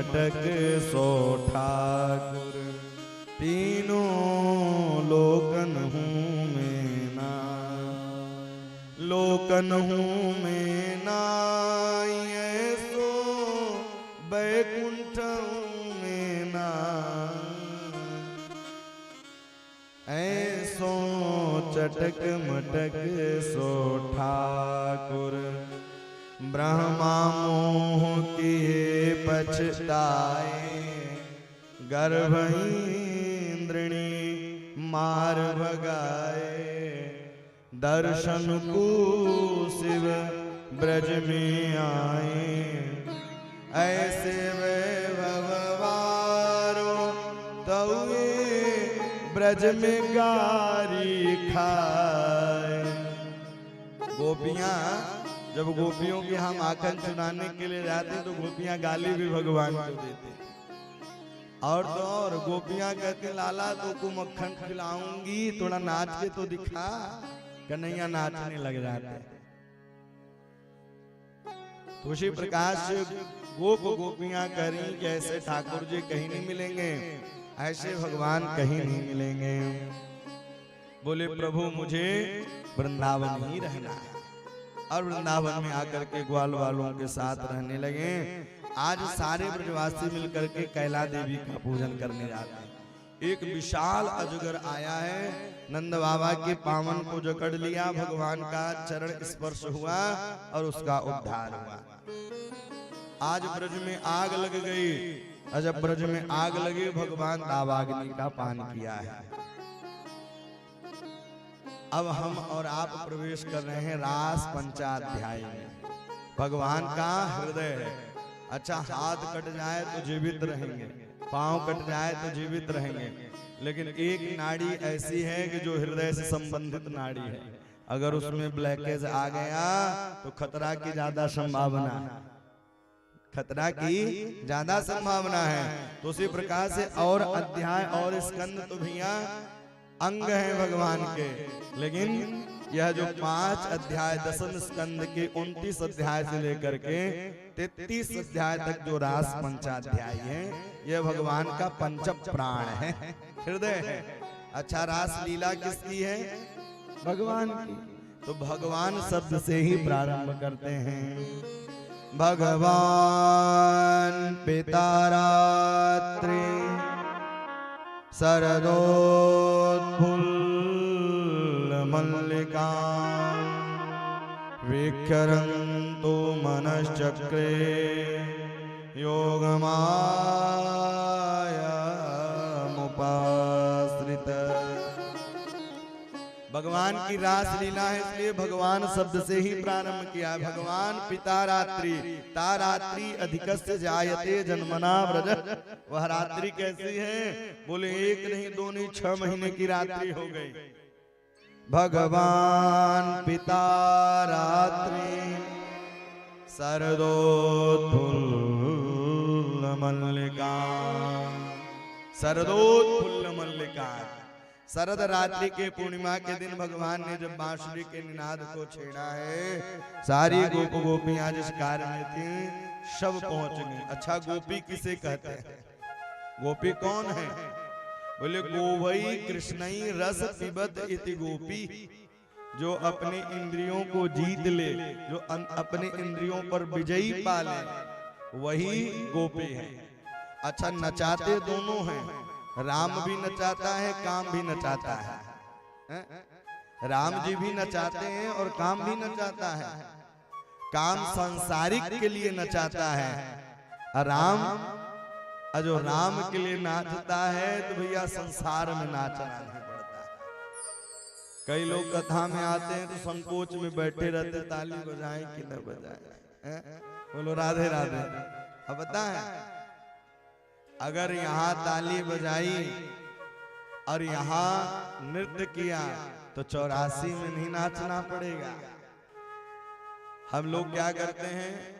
मटक सो ठाकुर, तीनों लोकन हूँ मैं ना, लोकन हूँ मैं ना, ऐसो बैकुंठ हूँ मैं ना, ऐसो चटक मटक सो ठाकुर, ब्रह्मा मोह किए पछताए, गर्भ इंद्रिणी मार भगाए, दर्शन को शिव ब्रज में आए, ऐसे वैभवारो तवे ब्रज में गारी खाए। गोपियां, जब गोपियों के हम आखन चुनाने के लिए जाते तो गोपियां गाली भी भगवान को देते, और तो और गोपियां कहते लाला तो को मक्खन खिलाऊंगी, थोड़ा नाच के तो दिखा, कन्हैया नाचने लग जाते। तो उसी प्रकार से गोपियां कह रही कि ऐसे ठाकुर जी कहीं नहीं मिलेंगे, ऐसे भगवान कहीं नहीं मिलेंगे। बोले प्रभु मुझे वृंदावन ही रहना है, और वृंदावन में आकर के ग्वाल वालों के साथ रहने लगे। आज सारे ब्रजवासी मिलकर के कैला देवी का पूजन करने जाते हैं। एक विशाल अजगर आया है, नंद बाबा के पावन को जकड़ लिया, भगवान का चरण स्पर्श हुआ और उसका उद्धार हुआ। आज ब्रज में आग लग गई, जब ब्रज में आग लगी भगवान दावाग्नि का पान किया है। अब हम और आप प्रवेश कर रहे हैं रास पंचाध्याय में। भगवान का हृदय है, अच्छा हाथ कट जाए तो जीवित रहेंगे, पांव कट जाए तो जीवित रहेंगे, लेकिन एक नाड़ी ऐसी है कि जो हृदय से संबंधित नाड़ी है, अगर उसमें ब्लैकेज आ गया तो खतरा की ज्यादा संभावना है, खतरा की ज्यादा संभावना है। तो उसी प्रकार से और अध्याय और स्कंद तो भैया अंग हैं भगवान के, लेकिन यह जो 5 अध्याय दशम स्कंद के 29 अध्याय से लेकर के 33 अध्याय तक जो रास पंचाध्याय है, यह भगवान का पंच प्राण है, हृदय है। अच्छा रास लीला किसकी है? भगवान की। तो भगवान शब्द से ही प्रारंभ करते हैं। भगवान पितारात्रि शरदोत्फुल्ल मल्लिका विक्षरन्तो मनश्चक्रे योगमायामुपाश्रित। भगवान की रास लीला है, इसलिए भगवान शब्द से ही प्रारंभ किया। भगवान पिता रात्रि, तारात्रि अधिकस्य जायते जन्मना व्रज। वह रात्रि कैसी है? बोले 1 नहीं 2 नहीं 6 महीने की रात्रि हो गई। भगवान पिता रात्रि शरदोत्फुल्ल मल्लिका, शरदोत्फुल्ल मल्लिका। शरद रात्रि के पूर्णिमा के दिन भगवान ने जब बांसुरी के निनाद को छेड़ा है, सारी गोप गोपियां जिस कार्य में थी सब पहुंच गई। अच्छा गोपी किसे कहते हैं? गोपी कौन है? बोले गोवई कृष्णई रस पिबत इति गोपी। जो अपने इंद्रियों को जीत ले, जो अपने इंद्रियों पर विजयी पा ले, वही गोपी है। अच्छा नचाते दोनों हैं, राम भी नचाता है, काम भी नचाता है। राम जी भी नचाते हैं और काम भी नचाता है। काम सांसारिक के लिए नचाता है, राम जो राम के लिए नाचता है तो भैया संसार में नाचना नहीं पड़ता। कई लोग कथा में आते हैं तो संकोच में बैठे रहते, ताली बजाएं कि न बजाएं। बोलो राधे राधे। अब पता है अगर यहाँ ताली बजाई और यहाँ नृत्य किया तो 84 में नहीं नाचना पड़ेगा। हम लोग क्या करते हैं,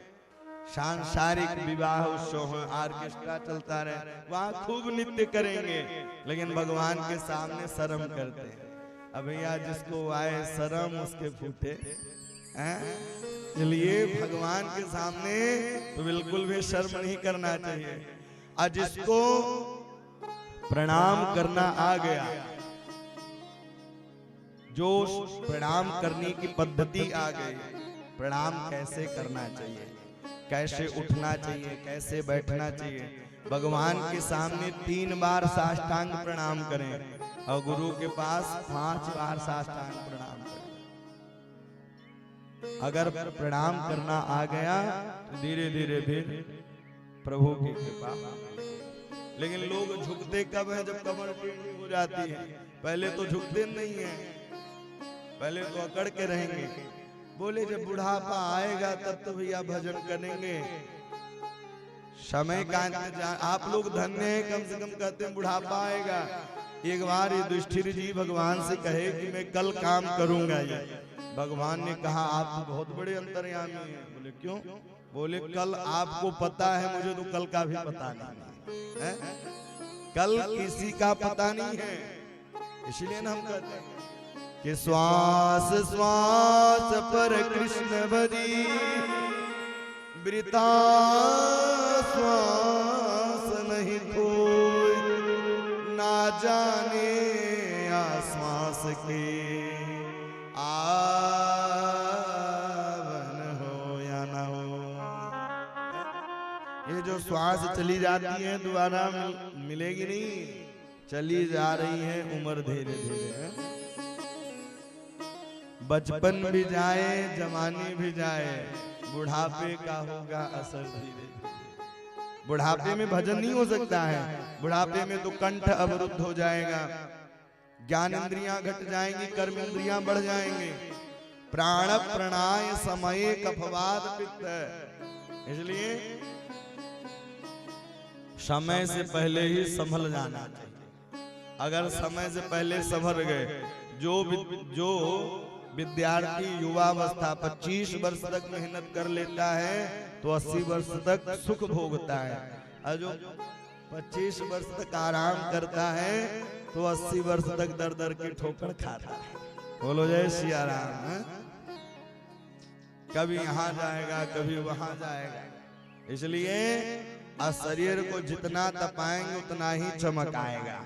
सांसारिक विवाह उत्सव में ऑर्केस्ट्रा चलता रहे, वहां खूब नृत्य करेंगे, लेकिन भगवान के सामने शर्म करते हैं। अब भैया जिसको आए शर्म उसके फूटे हैं। इसलिए भगवान के सामने तो बिल्कुल भी शर्म नहीं करना चाहिए। आज जिसको प्रणाम करना आ गया, जो प्रणाम करने की पद्धति आ गई, प्रणाम कैसे करना चाहिए, कैसे उठना चाहिए, कैसे बैठना चाहिए, भगवान के सामने 3 बार साष्टांग प्रणाम करें और गुरु के पास 5 बार साष्टांग प्रणाम करें। अगर प्रणाम करना आ गया तो धीरे धीरे फिर प्रभु की कृपा। लेकिन लोग झुकते कब है? जब कमर टेढ़ी हो जाती है। पहले तो झुकते नहीं है, पहले तो अकड़ के रहेंगे। बोले जब बुढ़ापा आएगा तब तो भैया भजन करेंगे। समय का इंतजार। आप लोग धन्य हैं, कम से कम कहते हैं बुढ़ापा आएगा। एक बार युधिष्ठिर जी भगवान से कहे कि मैं कल काम करूंगा। ये भगवान ने कहा आप तो बहुत बड़े अंतर्यामी हैं। बोले क्यों? बोले कल आपको पता है, मुझे तो कल का भी पता नहीं है। कल किसी का पता नहीं है। इसलिए हम कहते हैं कि श्वास श्वास पर कृष्ण भजी, वृथा श्वास नहीं कोई, ना जाने आश्वास के आवन हो या ना हो। ये जो श्वास चली जाती है दोबारा मिलेगी नहीं, चली जा रही है उम्र धीरे धीरे। बचपन भी जाए, जवानी भी जाए, बुढ़ापे का होगा असर धीरे धीरे। बुढ़ापे में भजन नहीं हो सकता है। बुढ़ापे में तो कंठ अवरुद्ध हो जाएगा, ज्ञान इंद्रियां घट जाएंगी, कर्म इंद्रियां बढ़ जाएंगे। प्राण प्रणाय समय कफवाद पित्त। इसलिए समय से पहले ही संभल जाना चाहिए। अगर समय से पहले संभल गए, जो विद्यार्थी युवावस्था 25 वर्ष तक मेहनत कर लेता है तो 80 वर्ष तक सुख भोगता है, और जो 25 वर्ष तक आराम करता है तो 80 वर्ष तक दर दर की ठोकर खाता है। बोलो जय सिया राम। कभी यहाँ जाएगा, कभी वहां जाएगा। इसलिए शरीर को जितना तपाएंगे उतना ही चमक आएगा।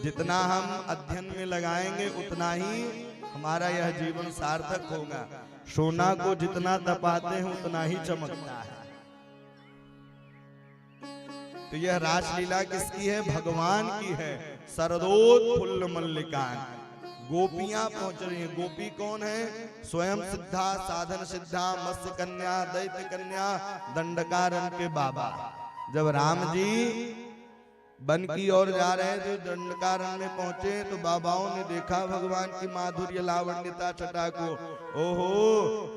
जितना हम अध्ययन में लगाएंगे उतना ही हमारा यह जीवन सार्थक होगा। सोना को जितना तपाते हैं उतना ही चमकता है। तो यह रासलीला किसकी है? भगवान की है। सरदोत्फुल्ल मल्लिकान। गोपियां पहुंच रही हैं। गोपी कौन है? स्वयं सिद्धा, साधन सिद्धा, मत्स्य कन्या, दैत्य कन्या, दंडकारण्य के बाबा। जब राम जी वन की ओर जा रहे थे, दंडकारण्य में पहुंचे तो बाबाओं ने देखा भगवान की माधुर्य लावण्यता छटा को। ओहो,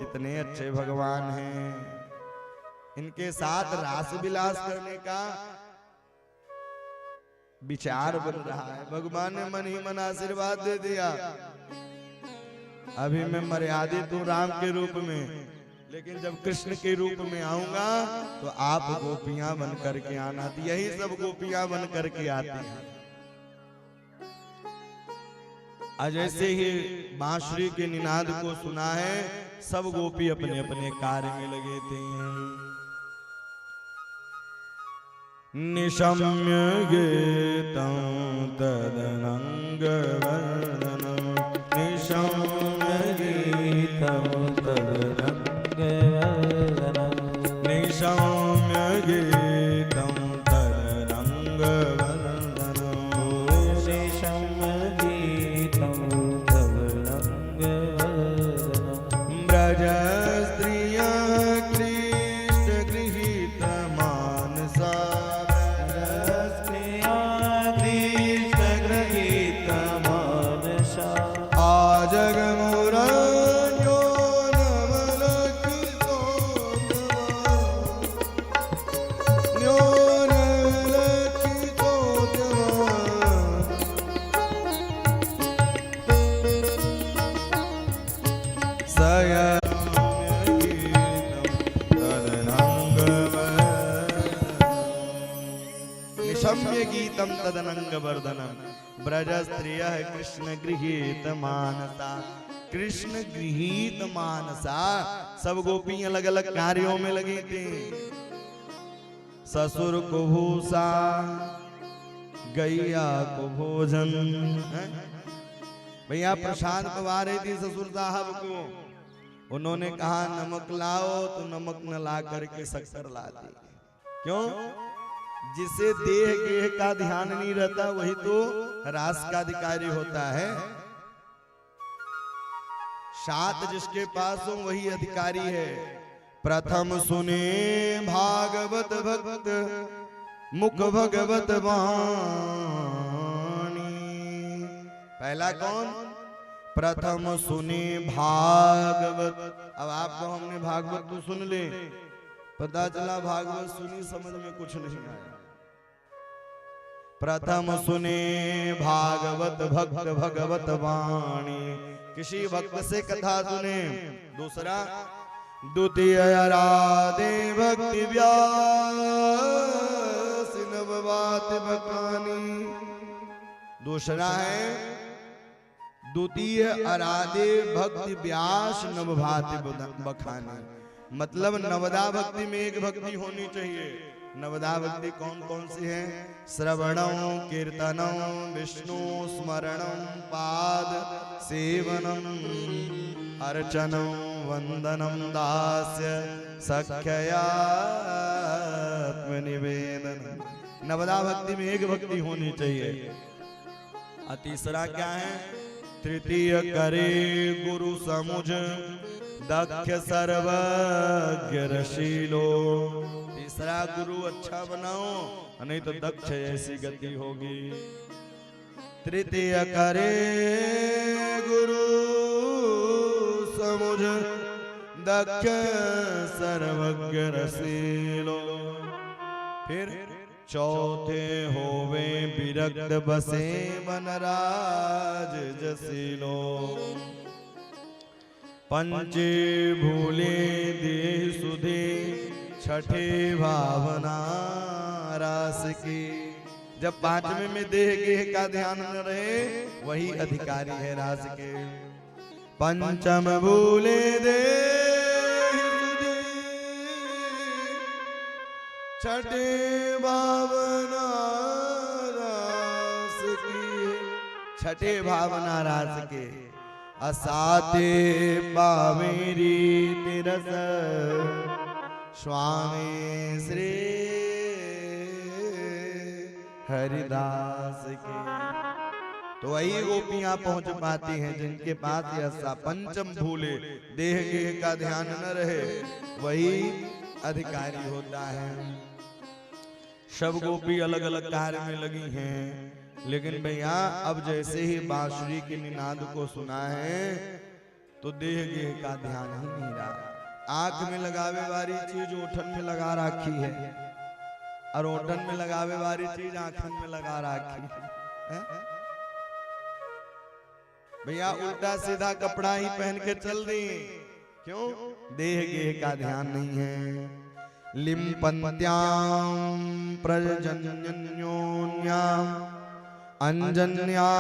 इतने अच्छे भगवान हैं, इनके साथ रास विलास करने का विचार बन रहा है। भगवान ने मन ही मन आशीर्वाद दे दिया। अभी मैं मर्यादित हूं राम के रूप में, लेकिन जब कृष्ण के रूप में आऊंगा तो आप गोपियां बन करके आना। यही सब गोपियां बन करके आती हैं। जैसे ही बांसुरी के निनाद को सुना है, सब गोपी अपने अपने कार्य में लगे थे। निशम्य गीतं तदनंग वर्णनम, निशम्य गीतं तदनंग वर्णनम, निशम्य गीतं तदनंग वर्णनम, निशम्य गीतं तदनंग वर्णनम। ब्रज स्त्रिया कृष्ण गृहीत मानसा, गीतम तदनंग वर्धनम। ब्रज स्त्रियः कृष्ण गृहीत मानसा। कृष्ण गृहीत मानसा। सब गोपी अलग अलग कार्यों में लगी थी। ससुर को भूसा, गैया को भोजन। भैया प्रसाद पवा रही थी ससुर साहब को। उन्होंने कहा नमक लाओ, तो नमक न ला करके शक्कर ला दी। क्यों? जिसे देह गेह का ध्यान नहीं रहता वही तो रास का अधिकारी होता है। सात जिसके पास हो वही अधिकारी है। प्रथम सुने भागवत भक्त, मुख भगवत वाणी। पहला कौन? प्रथम सुने भागवत। अब आपको हमने भागवत तो सुन ले, पता चला भागवत सुनी समझ में कुछ नहीं आया। प्रथम सुने भागवत भक्त भगवत वाणी, किसी भक्त से कथा सुने। दूसरा द्वितीय राधे भक्ति व्यास नववात बखानी। दूसरा है द्वितीय आराधे भक्ति व्यास नवभाति बखानी। मतलब नवदा भक्ति में एक भक्ति होनी चाहिए। नवदा भक्ति कौन कौन सी है? श्रवणं कीर्तनं विष्णु स्मरणं पाद सेवनम अर्चनं वंदनम दास्य सख्यया आत्मनिवेदन। नवदा भक्ति में एक भक्ति होनी चाहिए। और तीसरा क्या है? तृतीय करे गुरु समुझ दक्ष सर्वज्ञ रशीलो। तीसरा गुरु अच्छा बनाओ, नहीं तो दक्ष ऐसी गति होगी। तृतीय करे गुरु समुझ दक्ष सर्वज्ञ रसीलो। फिर चौथे होवे विरक्त बसे वनराज जसीलो। पंचे भूले देह सुधे, छठे भावना रास की। जब पांचवें में देह गेह का ध्यान न रहे वही अधिकारी है रास के। पंचम भूले देह सुधे, छठे भावना रास की। छठे भावना रास के। असाते पावेरी तिरस स्वामी श्री हरिदास के। तो वही गोपियां पहुंच पाती हैं जिनके पास ऐसा पंचम भूले देह गेह का ध्यान न रहे वही अधिकारी होता है। सब गोपी अलग अलग कार्य में लगी हैं, लेकिन भैया अब जैसे ही बांसुरी के निनाद को सुना है तो देह गेह का ध्यान ही नहीं रहा। आंख में लगावे वाली चीज ओठन में लगा रखी है, और ओठन में लगावे वाली चीज आंखन में लगा रखी है। भैया उल्टा सीधा कपड़ा ही पहन के चल दी, क्यों? देह गेह का ध्यान नहीं है। लिम्पन्त्याम प्रजन्योन्याम अंजन्या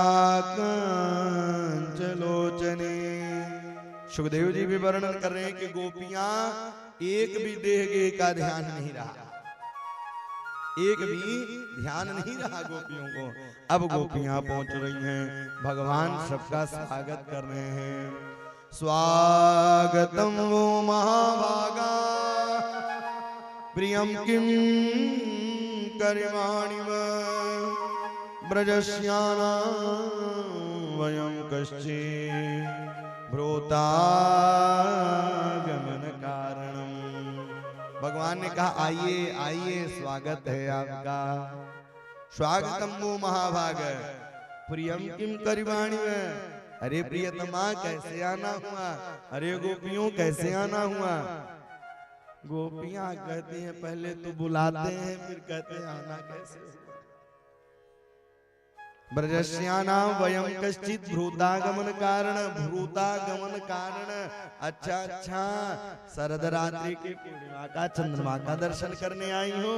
कंचलोचने। सुखदेव जी भी वर्णन कर रहे हैं कि गोपियां एक भी देह गेह का ध्यान नहीं रहा, एक भी ध्यान नहीं रहा गोपियों को। अब गोपियां पहुंच रही हैं, भगवान सबका स्वागत कर रहे हैं। स्वागतम वो महाभागा प्रियम किम करिवाणि ब्रजस्याना वयं कश्चित् भ्रूता गमन कारणम। भगवान ने कहा आइए आइए, स्वागत है आपका। स्वागतम वो महाभाग प्रियम किम करिवाणि। अरे प्रियतमा कैसे आना हुआ? अरे गोपियों कैसे आना हुआ? गोपियां कहती हैं पहले तो बुलाते हैं फिर कहते हैं आना कैसे। ब्रजस्यानां वयं कश्चित् भ्रूतागमन कारण। भ्रूतागमन कारण, अच्छा अच्छा, शरद रात्रि की पूर्णिमा का चंद्रमा का दर्शन करने आई हो।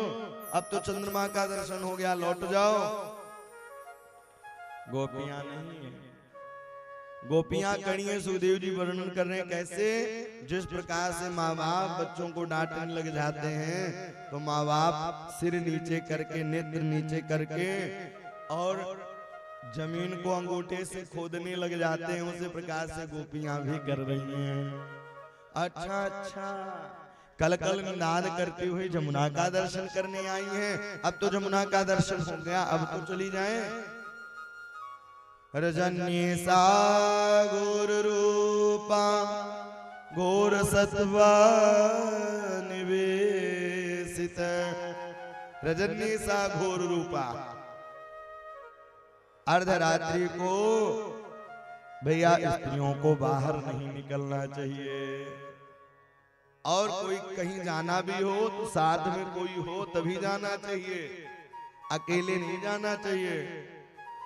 अब तो चंद्रमा का दर्शन हो गया, लौट जाओ। गोपियां नहीं, गोपियां कणिये सुखदेव जी वर्णन कर रहे हैं कैसे, जिस प्रकार से माँ बाप बच्चों को डांटने लग जाते हैं तो माँ बाप सिर नीचे करके, नेत्र नीचे करके और जमीन को अंगूठे से खोदने लग जाते हैं, उसी प्रकार से गोपियां भी कर रही हैं। अच्छा अच्छा, कल कल निनाद करती हुई जमुना का दर्शन करने आई हैं। अब तो जमुना का दर्शन हो गया, अब तो चली जाएं। रजनी सा घोर रूपा घोर सत्वा निवेशित, रजनी सा घोर रूपा। अर्धरात्रि को भैया स्त्रियों को बाहर नहीं निकलना चाहिए, और कोई कहीं जाना भी हो तो साथ में कोई हो तभी जाना चाहिए, अकेले नहीं जाना चाहिए।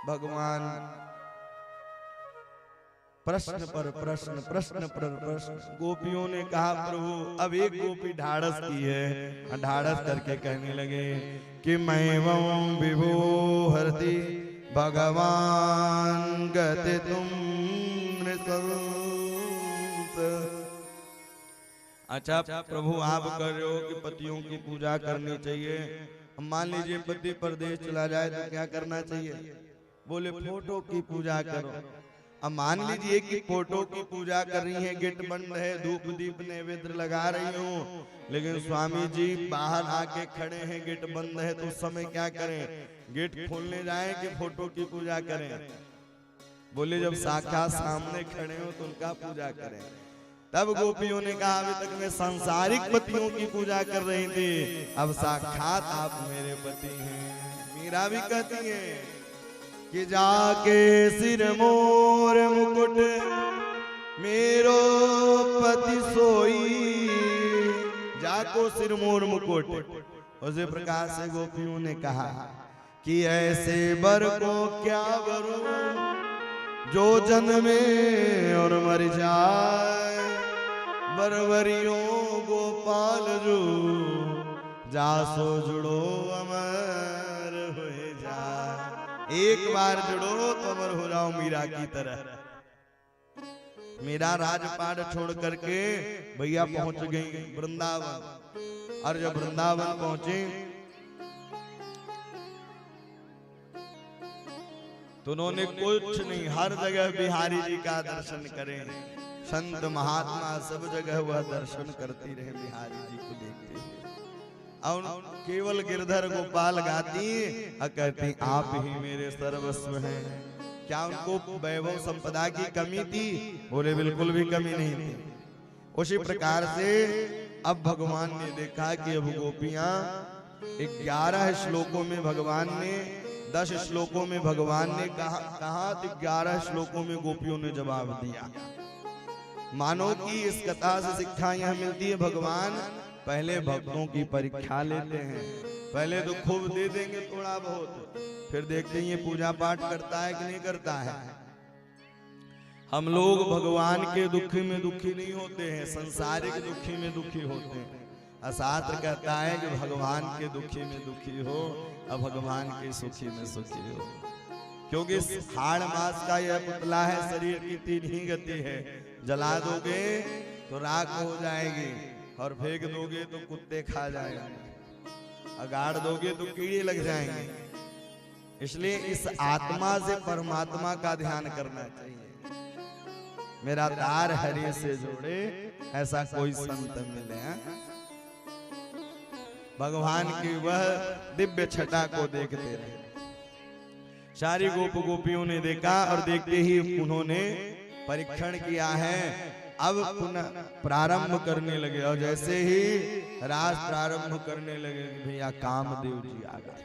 भगवान प्रश्न पर प्रश्न, प्रश्न पर प्रश्न। गोपियों ने कहा प्रभु, अब एक गोपी ढाढ़स की है, ढाढ़स करके कहने लगे कि मैं वं विभो हरति भगवान गति तुम नृशंस। अच्छा प्रभु, आप कर रहे हो कि पतियों की पूजा करनी चाहिए, मान लीजिए पति परदेश चला जाए तो क्या करना चाहिए? बोले फोटो की पूजा करो। अब मान लीजिए कि फोटो की पूजा कर रही है, गेट बंद है, धूप दीप नैवेद्य लगा रही हूँ, लेकिन स्वामी जी बाहर आके खड़े हैं, गेट बंद है, तो उस समय क्या करें? गेट खोलने जाएं कि फोटो की पूजा करें? बोले जब साक्षात सामने खड़े हो तो उनका पूजा करें। तब गोपियों ने कहा अभी तक मैं सांसारिक पतियों की पूजा कर रही थी, अब साक्षात आप मेरे पति हैं। मीरा भी कहती है कि जाके सिर मोर मुकुट मेरो पति सोई, जाको सिर मोर मुकुट। उसी प्रकार से गोपियों ने कहा कि ऐसे बर को क्या वरूं जो जन्मे और मर जाए, बरवरियों गोपाल जो जासो जुड़ो अमर हो जाए। एक बार जुड़ो तो अमर हो जाओ मीरा की तरह। मीरा राजपाट छोड़ करके भैया पहुंच गई वृंदावन, और जब वृंदावन पहुंचे तो उन्होंने कुछ नहीं, हर जगह बिहारी जी का दर्शन करें। संत महात्मा सब जगह वह दर्शन करती रहे, बिहारी जी को देखते हुए। और केवल गिरधर गोपाल गाती और कहती आप ही मेरे सर्वस्व हैं। क्या उनको वैभव संपदा की कमी थी? बोले बिल्कुल भी कमी नहीं थी। उसी प्रकार से अब भगवान ने देखा कि अब गोपियां 11 श्लोकों में भगवान ने 10 श्लोकों में भगवान ने कहा तो 11 श्लोकों में गोपियों ने जवाब दिया। मानो कि इस कथा से शिक्षा यह मिलती है, भगवान पहले भक्तों की परीक्षा लेते हैं। पहले तो खूब दे देंगे थोड़ा बहुत, फिर देखते हैं ये पूजा पाठ करता है कि नहीं करता है। हम लोग भगवान के दुखी में दुखी नहीं होते हैं, संसारिक दुखी में दुखी होते हैं। शास्त्र कहता है कि भगवान के दुखी में दुखी हो और भगवान के सुखी में सुखी हो, क्योंकि हाड़ मास का यह पुतला है, शरीर की 3 ही गति है। जला दोगे तो राख हो जाएगी, और फेंक दोगे तो कुत्ते खा जाएंगे, अगाड़ दोगे तो कीड़े लग जाएंगे। इसलिए इस आत्मा से परमात्मा का ध्यान करना चाहिए। मेरा तार हरि से जोड़े, ऐसा कोई संत मिले हैं। भगवान की वह दिव्य छटा को देखते रहे। सारी गोपियों ने देखा, और देखते ही उन्होंने परीक्षण किया है। अब पुनः प्रारंभ करने लगे, और जैसे ही रास प्रारंभ करने लगे भैया कामदेव जी आ गए।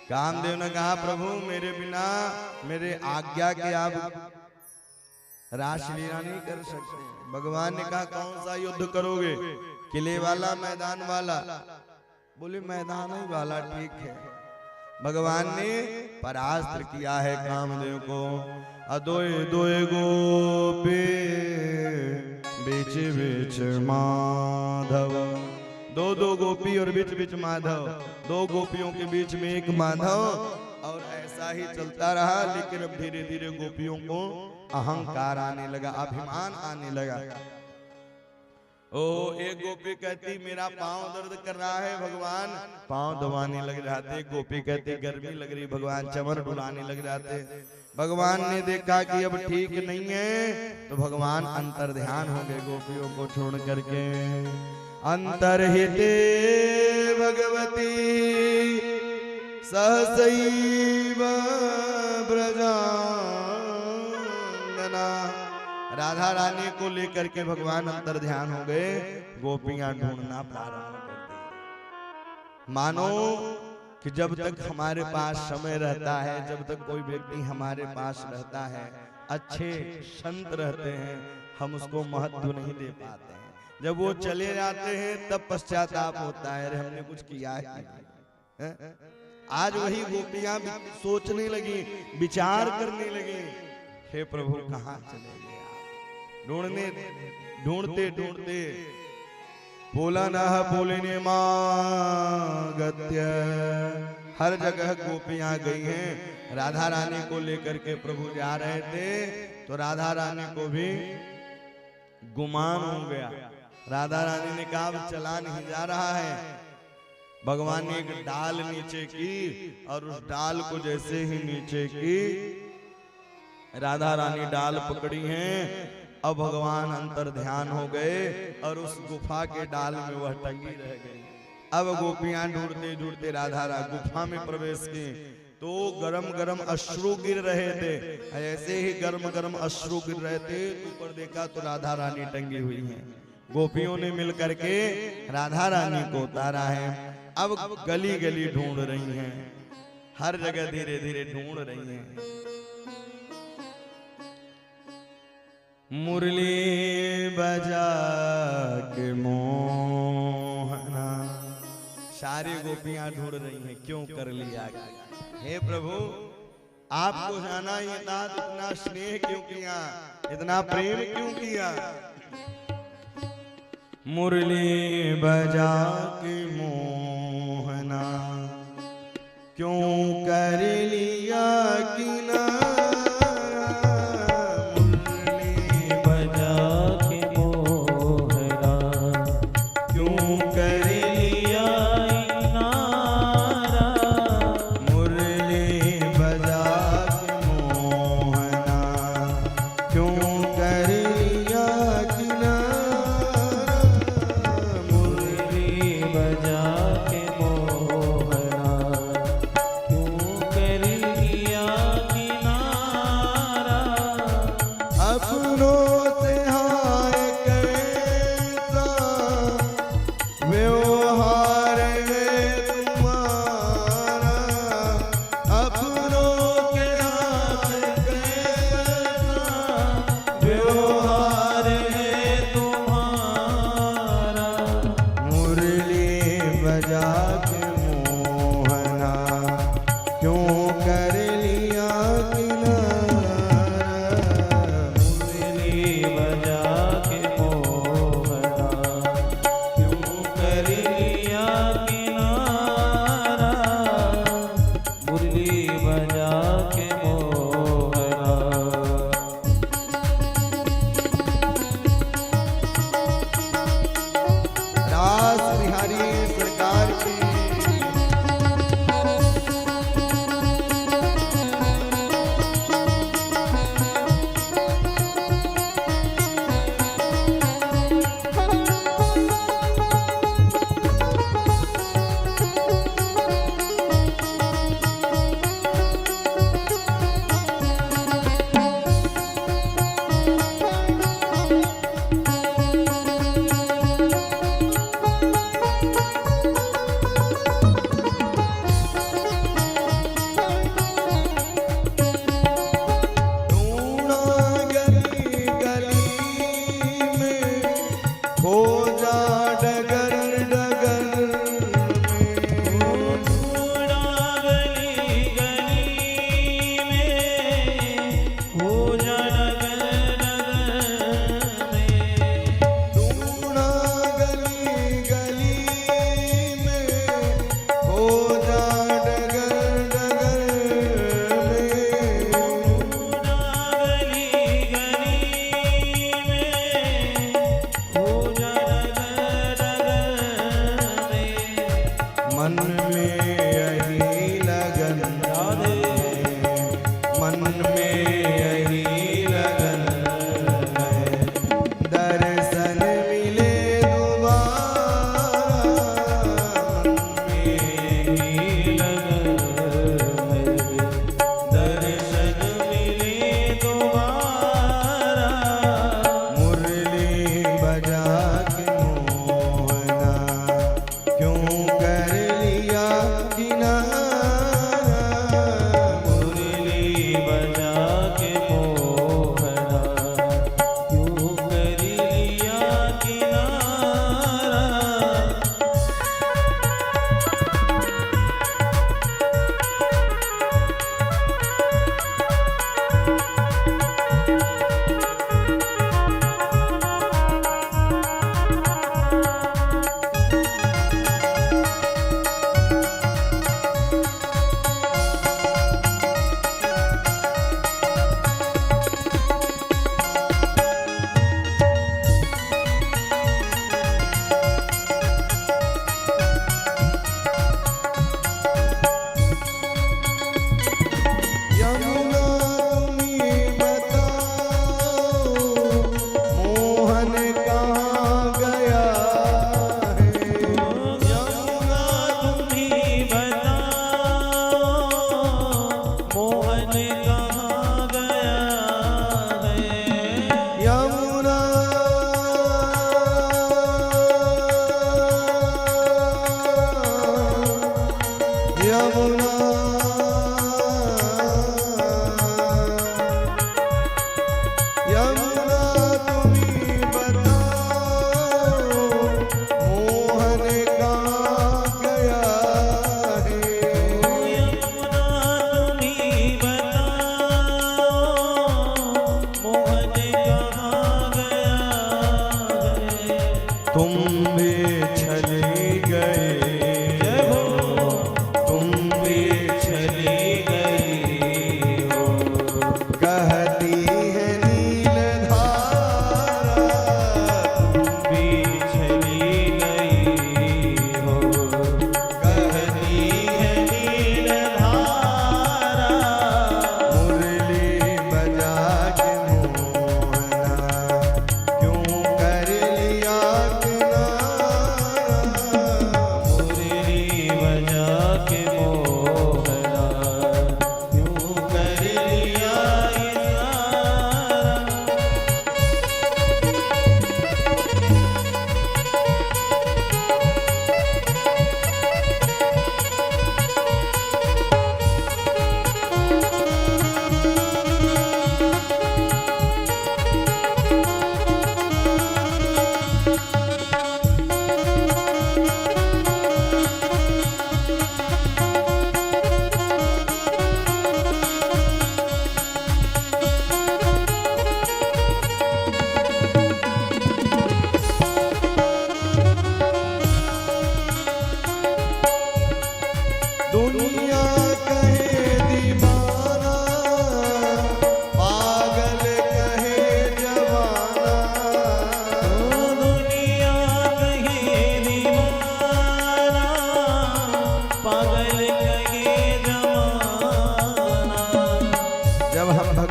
कामदेव ने कहा प्रभु मेरे बिना, मेरे आज्ञा के आप रासलीला नहीं कर सकते। भगवान ने कहा कौन सा युद्ध करोगे, किले वाला मैदान वाला? बोले मैदान ही वाला ठीक है। भगवान ने परास्त किया है कामदेव को। अदोए दोए गोपी बीच बीच माधव, 2 गोपी और बीच बीच माधव, 2 गोपियों के बीच में एक माधव। और ऐसा ही चलता रहा, लेकिन अब धीरे धीरे गोपियों को अहंकार आने लगा, अभिमान आने लगा। ओ एक गोपी कहती मेरा पांव दर्द कर रहा है भगवान, पांव दबाने लग जाते। गोपी कहती गर्मी लग रही भगवान, चमर डुलाने लग जाते। भगवान ने देखा कि अब ठीक नहीं है, तो भगवान अंतर ध्यान हो गए गोपियों को छोड़ करके। अंतर्हिते भगवती सहसैव ब्रजांगना। राधा रानी को लेकर के भगवान अंतर ध्यान हो गए, गोपियां ढूंढना प्रारंभ कर दी। मानो कि जब तक हमारे पास समय रहता है, जब तक कोई व्यक्ति हमारे पास रहता है, अच्छे संत रहते हैं, हम उसको महत्व नहीं दे पाते हैं। जब वो चले जाते हैं तब पश्चाताप होता है, अरे हमने कुछ किया है। आज वही गोपियां सोचने लगी, विचार करने लगी, हे प्रभु कहाँ चले गए। ढूंढते ढूंढते बोला ना बोलने मागत्य, हर जगह गोपियां गई हैं। राधा रानी को लेकर के प्रभु जा रहे थे, तो राधा रानी को भी गुमान हो गया। राधा रानी ने कहा अब चला नहीं जा रहा है। भगवान ने एक डाल नीचे की, और उस डाल को जैसे ही नीचे की, राधा रानी डाल पकड़ी हैं। अब भगवान अंतर ध्यान हो गए और उस गुफा के डाल में वह टंगी रह गई। अब गोपियां ढूंढते ढूंढते राधा गुफा में प्रवेश की, तो गरम गरम अश्रु गिर रहे थे। ऐसे ही गरम गरम अश्रु गिर रहे थे, ऊपर देखा तो राधा रानी टंगी हुई हैं। गोपियों ने मिलकर के राधा रानी को उतारा है। अब गली गली ढूंढ रही हैं, हर जगह धीरे धीरे ढूंढ रही हैं। मुरली बजा के मोहना, सारी गोपियां ढूंढ रही हैं, क्यों कर लिया। हे प्रभु आपको जाना ये था, इतना स्नेह क्यों किया, इतना प्रेम क्यों किया। मुरली बजा के मोहना, क्यों कर लिया किनारा।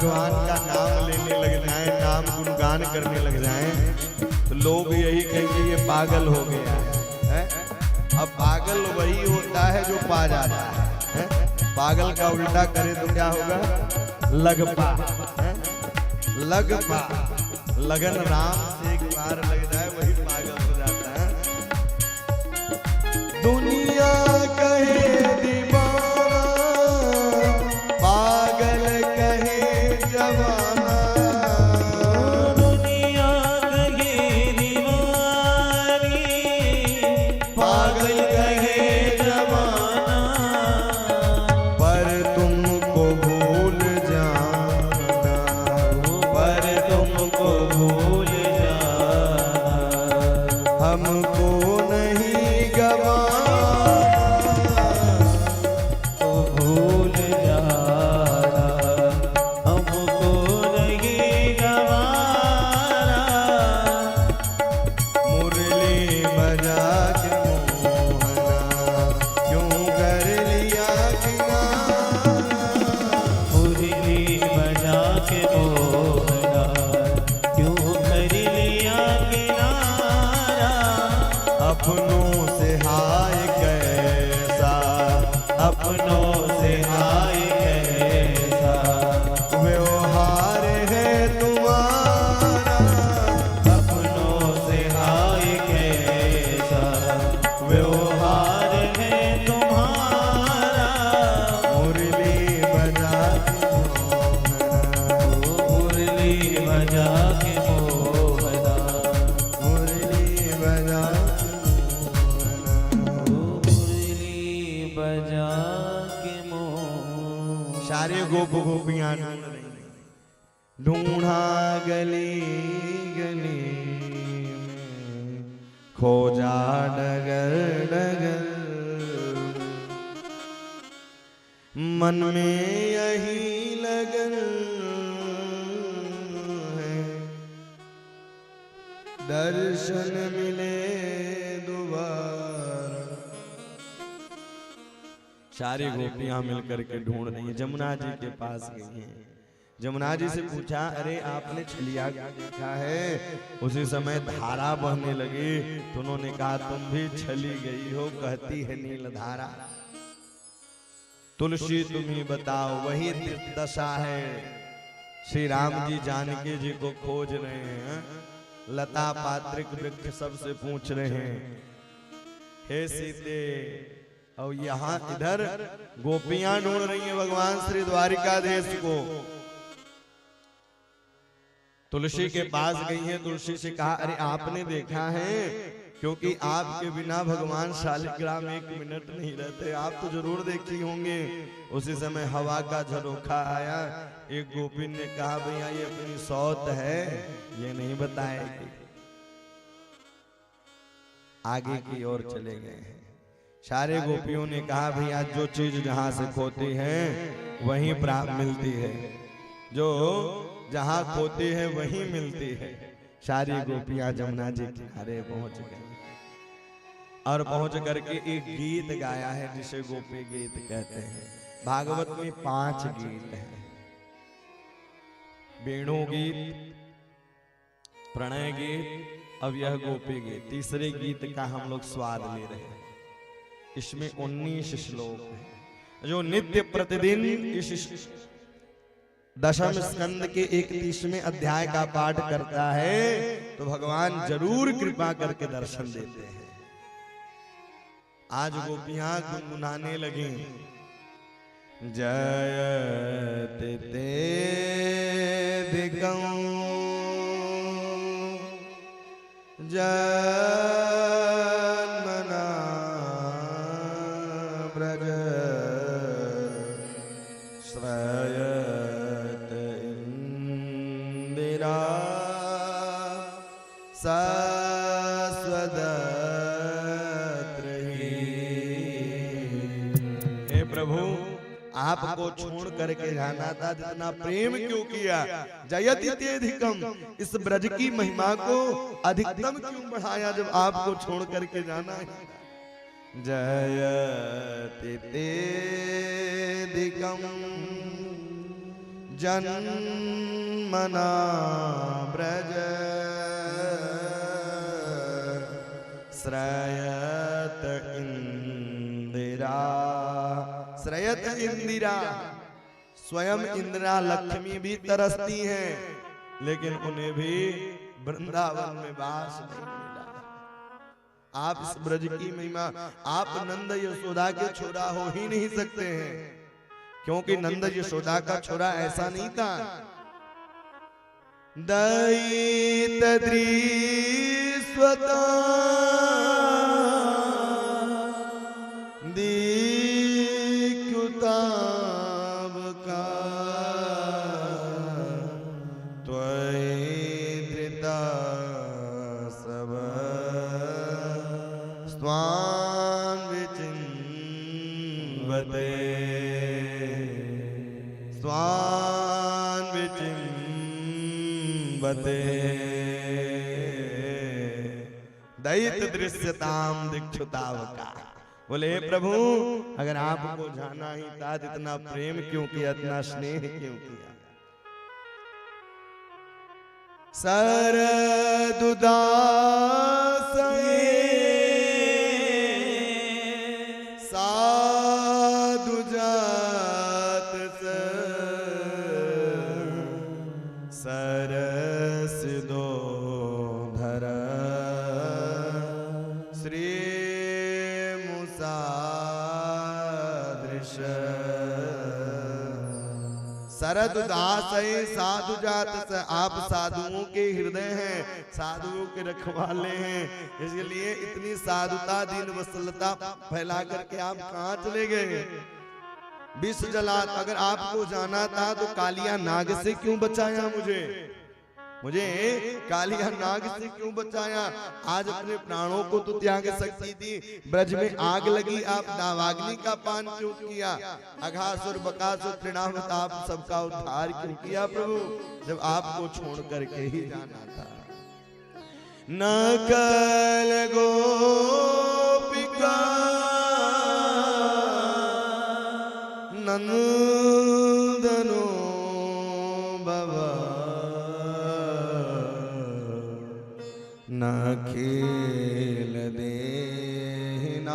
भगवान का नाम लेने लग जाएं, नाम गुणगान करने लग जाएं, तो लोग यही कहेंगे ये पागल हो गया है? अब पागल वही होता है जो पा जाता है? पागल का उल्टा करे तो क्या होगा? लगपा। लगपा, लगन राम से एक बार लग जाए वही पागल हो जाता है। दुनिया कहे दीवाना, पागल कहे जवाना। दुनिया कहे दीवानी, पागल कहे जवाना, पर तुमको भूल जाना, पर तुमको भूल जाना, हमको नहीं गवाना, तो भूल जाना, हमको नहीं गवाना। मुरली बजा के मोहना, क्यों कर लिया किनारा। मुरली बजा के मोहना, क्यों कर लिया किनारा। अपनों से हाय कैसा, अपनों से हाय कैसा, व्यवहार है तुम्हारा। अपनों से हाय कैसा, व्यवहार है तुम्हारा। मुरली बजा के मोहना, मुरली बजा के मोहना, मुरली बजा के मोहना। मुरली बजा के मोहना। सारे गोप गोपियां ढूंढा गली गली में, खोजा डगर डगर, मन में यही लगन है, दर्शन मिले दोबारा। सारी गोपियां मिलकर के ढूंढ रही हैं, जमुना जी के पास गई हैं। जमुना जी से पूछा, अरे आपने छलिया को देखा है? उसी समय धारा बहने लगी, तो उन्होंने कहा तुम भी छली गई हो, कहती है नील धारा। तुलसी तुम ही बताओ, वही दशा है। श्री राम जी जानकी जी को खोज रहे हैं, लता पात्रिक वृक्ष सबसे पूछ रहे हैं, हे सीते। और यहाँ इधर गोपियां ढूंढ रही हैं भगवान श्री द्वारिकाधीश को। तुलसी के पास गई है, तुलसी से कहा, अरे आपने देखा है? क्योंकि आपके बिना भगवान शालिग्राम एक मिनट नहीं रहते, आप तो जरूर देखी होंगे। उसी समय हवा का झरोखा आया, एक गोपी ने कहा, भैया ये अपनी सौत है, ये नहीं बताएगी। आगे की ओर चले गए हैं। सारे गोपियों ने कहा, भैया जो चीज जहां से खोती है वहीं प्राप्त मिलती है, जो जहां खोती है वहीं मिलती है। सारी गोपियां जमुना जी किनारे पहुंच गई और पहुंच करके एक गीत गाया है जिसे गोपी गीत कहते हैं। भागवत में 5 गीत हैं, वेणु गीत, प्रणय गीत, अब यह गोपी गीत। तीसरे गीत का हम लोग स्वाद ले रहे हैं। इसमें 19 श्लोक हैं, जो नित्य प्रतिदिन इस दशम स्कंद के 31वें अध्याय का पाठ करता है तो भगवान जरूर कृपा करके दर्शन देते हैं। आज गोपियां गुनगुनाने लगी, जयते तेदिकं जन्मना व्रज श्रयत इंदिरा सस्वदत्रहि। हे प्रभु, आपको छोड़ करके जाना था, जितना प्रेम क्यों किया। जयति तेधिकम, इस ब्रज की महिमा को अधिकतम क्यों बढ़ाया जब आपको छोड़ करके जाना है। जयति तेधिकम जन्मना ब्रज श्रयत इंदिरा। श्रयत इंदिरा, स्वयं इंदिरा लक्ष्मी भी तरसती हैं, लेकिन उन्हें भी वृंदावन में वास नहीं मिला। आप इस ब्रज की महिमा, आप नंद यशोदा के छोरा हो ही नहीं सकते हैं, क्योंकि नंद यशोदा का छोरा ऐसा नहीं था। दयित दृश्वता दीक्षुतावका त्वयिद्रिता सब स्वान् विचिन्वते स्वान् विचिन्वते। दयित दृश्यताम दीक्षुतावका। बोले हे प्रभु, अगर आपको जाना ही था इतना प्रेम क्यों किया, इतना स्नेह क्यों किया। सरदुदासये साधु जात सरस दो धर श्री सरदुदासये साधु जात से। आप साधुओं के हृदय हैं, साधुओं के रखवाले हैं, इसलिए इतनी साधुता दीन वत्सलता फैला करके आप कहाँ चले गए। विष जलात, अगर आपको जाना था तो कालिया नाग से क्यों बचाया मुझे कालिया नाग से क्यों बचाया। आज अपने प्राणों को तो त्याग सकती थी, ब्रज में आग लगी, आप दावाग्नि का पान क्यों किया। अघासुर बकासुर तृणावत, आप सबका उद्धार क्यों किया प्रभु, जब आपको छोड़ करके ही जाना था। नकल गोपिका नंदनो बाबा न खेल देहिनाम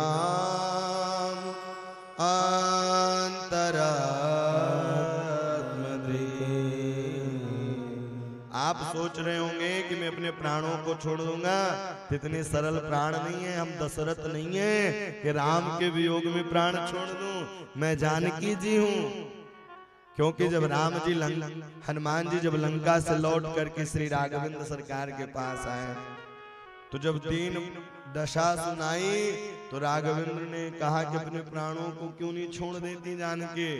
अंतरात्मधि। आप सोच रहे होंगे कि मैं अपने प्राणों को छोड़ दूंगा, इतने सरल प्राण नहीं है, हम दशरथ नहीं है कि राम के वियोग में प्राण छोड़ दूं। मैं जानकी जी हूं, क्योंकि जब राम जी हनुमान जी जब लंका से लौट करके श्री राघवेंद्र सरकार के पास आए, तो जब दीन दशा सुनाई तो राघवेंद्र ने कहा कि अपने प्राणों को क्यों नहीं छोड़ देती जानकी।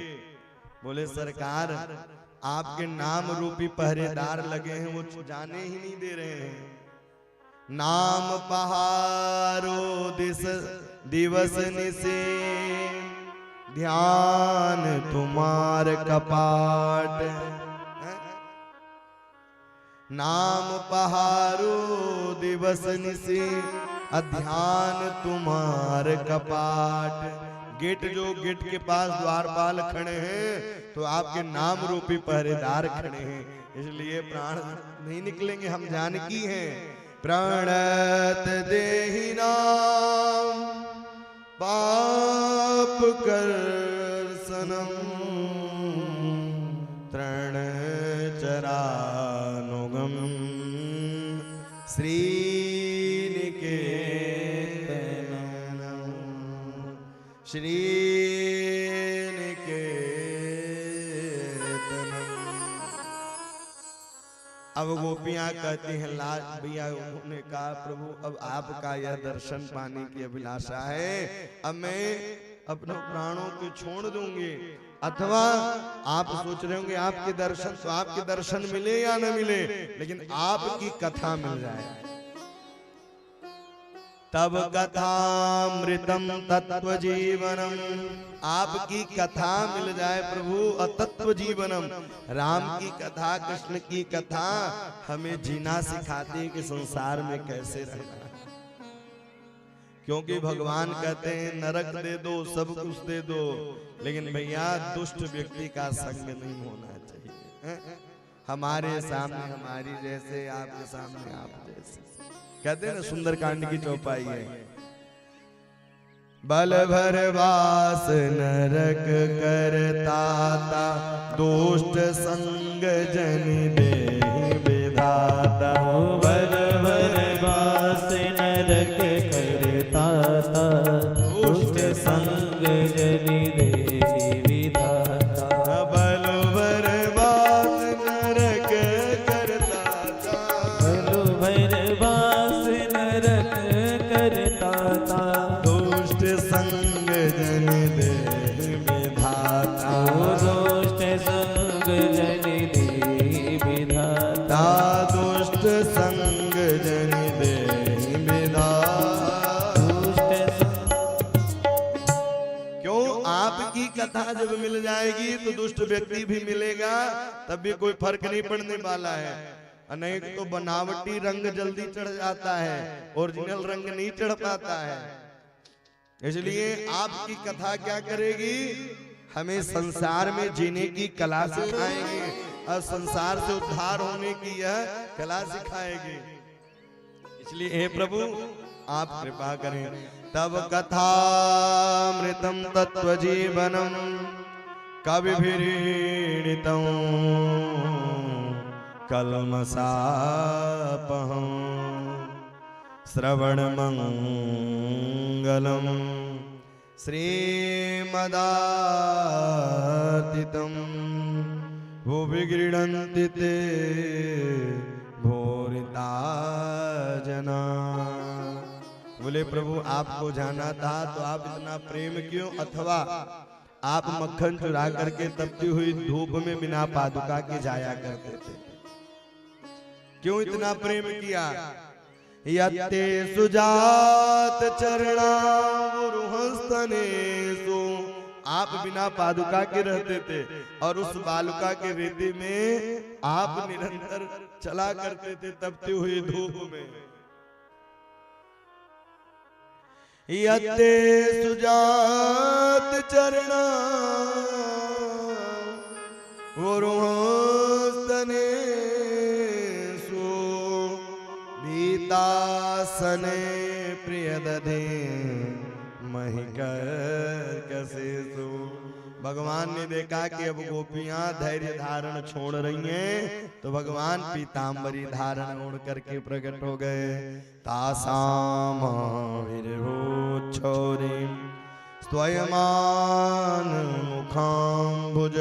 बोले सरकार, आपके नाम रूपी पहरेदार लगे हैं, वो जाने ही नहीं दे रहे हैं। नाम पहारो दिवस निसे ध्यान तुम्हार कपाट। नाम पहारो दिवस निसे अध्यान तुम्हार कपाट। गेट के पास द्वारपाल खड़े हैं, तो आपके नाम रूपी पहरेदार खड़े हैं, इसलिए प्राण नहीं निकलेंगे, हम जानकी हैं। प्रणत देहि नाम पाप कर सनम तृण चरानुगम श्रीनिकेतनम श्रीनिकेतनम। अब गोपियां कहती हैं, लाज भैया, उन्होंने कहा प्रभु अब आपका यह दर्शन पाने की अभिलाषा है, अब मैं अपने प्राणों को छोड़ दूंगी। अथवा आप सोच रहे होंगे आपके दर्शन, तो आपके दर्शन मिले या न मिले, लेकिन आपकी कथा मिल जाए। तब कथामृतम तत्व जीवनम, आपकी कथा मिल जाए प्रभु, अतत्व जीवनम। राम की कथा, कृष्ण की कथा हमें जीना सिखाती है कि संसार में कैसे रहना है। क्योंकि भगवान कहते हैं नरक दे दो, सब कुछ दे दो, लेकिन भैया दुष्ट व्यक्ति का संग नहीं होना चाहिए। हमारे सामने हमारी जैसे, आपके सामने आप जैसे। कहते हैं ना सुंदर कांड की चौपाई है, बल भर वास नरक करताता, दुष्ट संग जन देहि विधाता। बल भर वास नरक करताता, दुष्ट संग जन देहि विधाता। बल भर वास नरक करताता, बल भर वास नरक करताता, दुष्ट संग जन देहि विधाता। दुष्ट संग जन देहि विधाता। दुष्ट संग जन देहि विधाता। क्यों? आपकी कथा जब मिल जाएगी तो दुष्ट व्यक्ति भी मिलेगा, तब भी कोई फर्क नहीं पड़ने वाला है। अनेक तो बनावटी रंग जल्दी चढ़ जाता है, ओरिजिनल रंग नहीं चढ़ पाता है। इसलिए आपकी कथा क्या करेगी? हमें संसार में जीने की कला सिखाएगी और संसार से उद्धार होने की यह कला सिखाएगी। इसलिए हे प्रभु आप कृपा करें। तब कथामृतम तत्व जीवनम कविभिरीडितं कल्मषापहं श्रवणमंगलम श्रीमदार्तितं भुवि गृह्णन्ति ते भूरिता जना। बोले प्रभु आपको जाना था तो आप इतना प्रेम क्यों? अथवा आप मक्खन चुरा करके तपती हुई धूप में बिना पादुका के जाया करते थे, क्यों इतना प्रेम किया? यत्ते सुजात चरणावरुहस्तनेषु, आप बिना पादुका के रहते थे और उस बालुका के रेती में आप निरंतर चला करते थे तपती हुई धूप में। यत्ते सुजात चरणावरुहस्तनेषु भीतासने प्रियदधे महिकर्कशेषु। भगवान ने देखा कि अब गोपियां धैर्य धारण छोड़ रही हैं, तो भगवान पीतांबरी धारण ओढ़ करके प्रकट हो गए। तासाम विरभूच्छौरीं स्वयमान मुखाम्बुज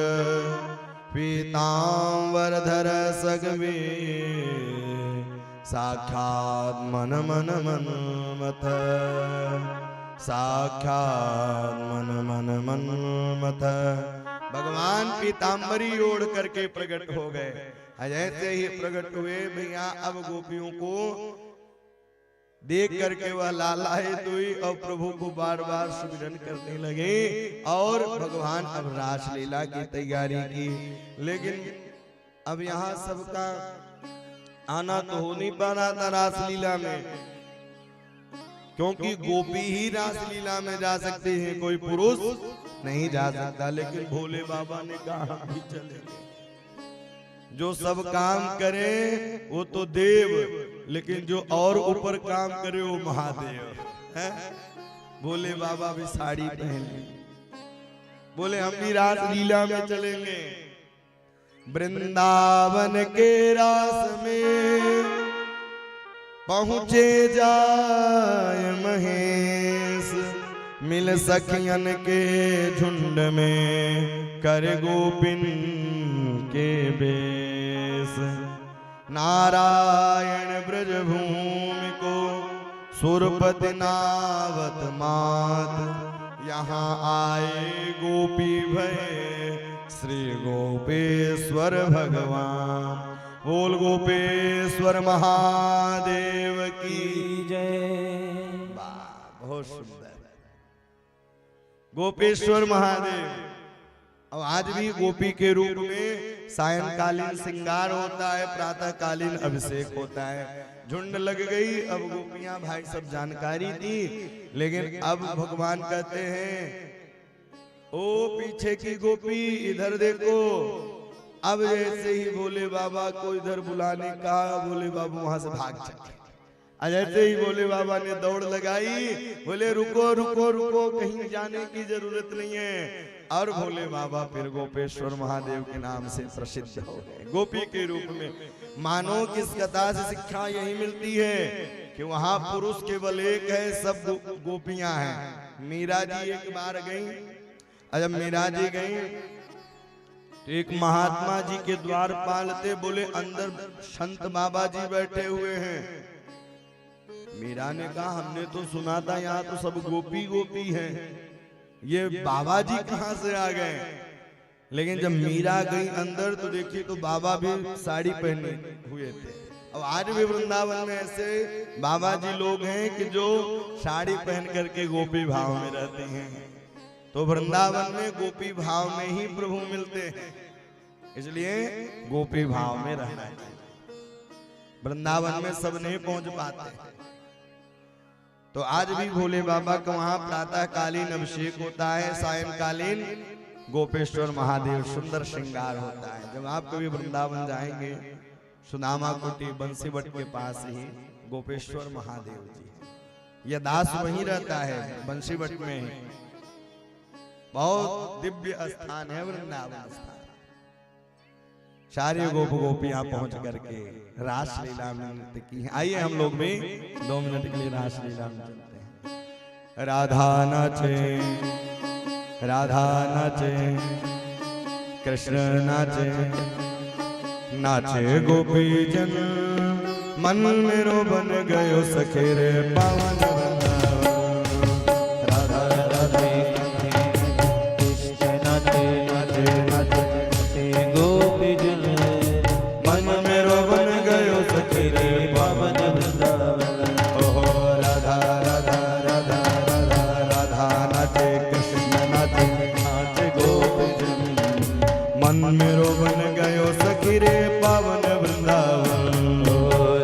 पीतांबरधर सगवे साक्षात् मन मन मन मथ, साक्षात् मन मन मन मथ। भगवान पीतांबरी ओढ़ करके प्रकट हो गए। जैसे ही प्रकट हुए भैया अब गोपियों को देख करके वह लालायित हुई और प्रभु को बार बार सुमिरन करने लगे और भगवान अब रासलीला की तैयारी की। लेकिन अब यहाँ सबका आना तो हो नहीं पा रहा था रासलीला में, क्योंकि गोपी ही रासलीला में जा सकते हैं, कोई पुरुष नहीं जा सकता। लेकिन भोले बाबा ने कहा हम भी चलेंगे। जो सब काम करे वो तो देव, लेकिन जो और ऊपर काम करे वो महादेव है। भोले बाबा भी साड़ी पहन ली, बोले हम भी रासलीला में चलेंगे। वृंदावन के रास में पहुँचे जाय महेश, मिल सखियन के झुंड में कर गोपिन के बेश। नारायण ब्रज भूमि को सुरपति नावत मात, यहाँ आए गोपी भय श्री गोपेश्वर भगवान। बोल गोपेश्वर महादेव की जय। बहुत सुंदर गोपेश्वर महादेव। अब आज भी गोपी के रूप में सायंकालीन श्रृंगार होता है, प्रातःकालीन अभिषेक होता है। झुंड लग गई, अब गोपियां भाई सब जानकारी दी, लेकिन अब भगवान कहते हैं ओ पीछे की गोपी इधर देखो, अब जैसे ही भोले बाबा को इधर बुलाने कहा, भोले बाबा वहां से भाग चले। जैसे ही भोले बाबा ने दौड़ लगाई, बोले रुको रुको रुको, कहीं जाने की जरूरत नहीं है। और भोले बाबा फिर गोपेश्वर महादेव के नाम से प्रसिद्ध हो गए, गोपी के रूप में। मानो कि इस कथा से शिक्षा यही मिलती है कि वहां पुरुष केवल एक है, सब गोपियां हैं। मीरा जी एक बार गई, जब मीरा जी गई तो एक महात्मा जी के द्वारपाल थे, बोले अंदर संत बाबा जी बैठे हुए हैं। मीरा ने कहा हमने तो सुना था यहाँ तो सब गोपी गोपी हैं, ये बाबा जी कहाँ से आ गए। लेकिन जब मीरा गई अंदर तो देखी तो बाबा भी साड़ी पहने हुए थे। अब आज भी वृंदावन में ऐसे बाबा जी लोग हैं कि जो साड़ी पहन करके गोपी भाव में रहते हैं। तो वृंदावन में गोपी भाव में ही प्रभु मिलते हैं, इसलिए गोपी भाव में रहना चाहिए। वृंदावन में सब नहीं पहुंच पाते। तो आज भी भोले बाबा का वहां प्रातः कालीन अभिषेक होता है, सायंकालीन गोपेश्वर महादेव सुंदर श्रृंगार होता है। जब आप कभी वृंदावन जाएंगे, सुदामा कुटी बंसीवट के पास ही गोपेश्वर महादेव जी, यह दास वहीं रहता है बंसीवट में ही। बहुत दिव्य स्थान है वृंदावन स्थान। सारे गोप गोपियां पहुंच करके रास लीला में नृत्य की है। आइए हम लोग भी 2 मिनट के लिए रास लीला में चलते हैं। राधा नाचे राधा नाचे, कृष्ण नाचे नाचे गोपी जन, मन मेरो बन गयो सखे रे पावन राधा राधे कृष्ण नाचे नाचे नाचे गोपी जन, मन मेरो बन गयो सखे रे पावन वृंदावन। ओहो राधा राधा राधा राधा राधा नाचे कृष्ण नाचे नाचे गोपी जन, मन मेरो बन गयो सखी रे पावन वृंदावन।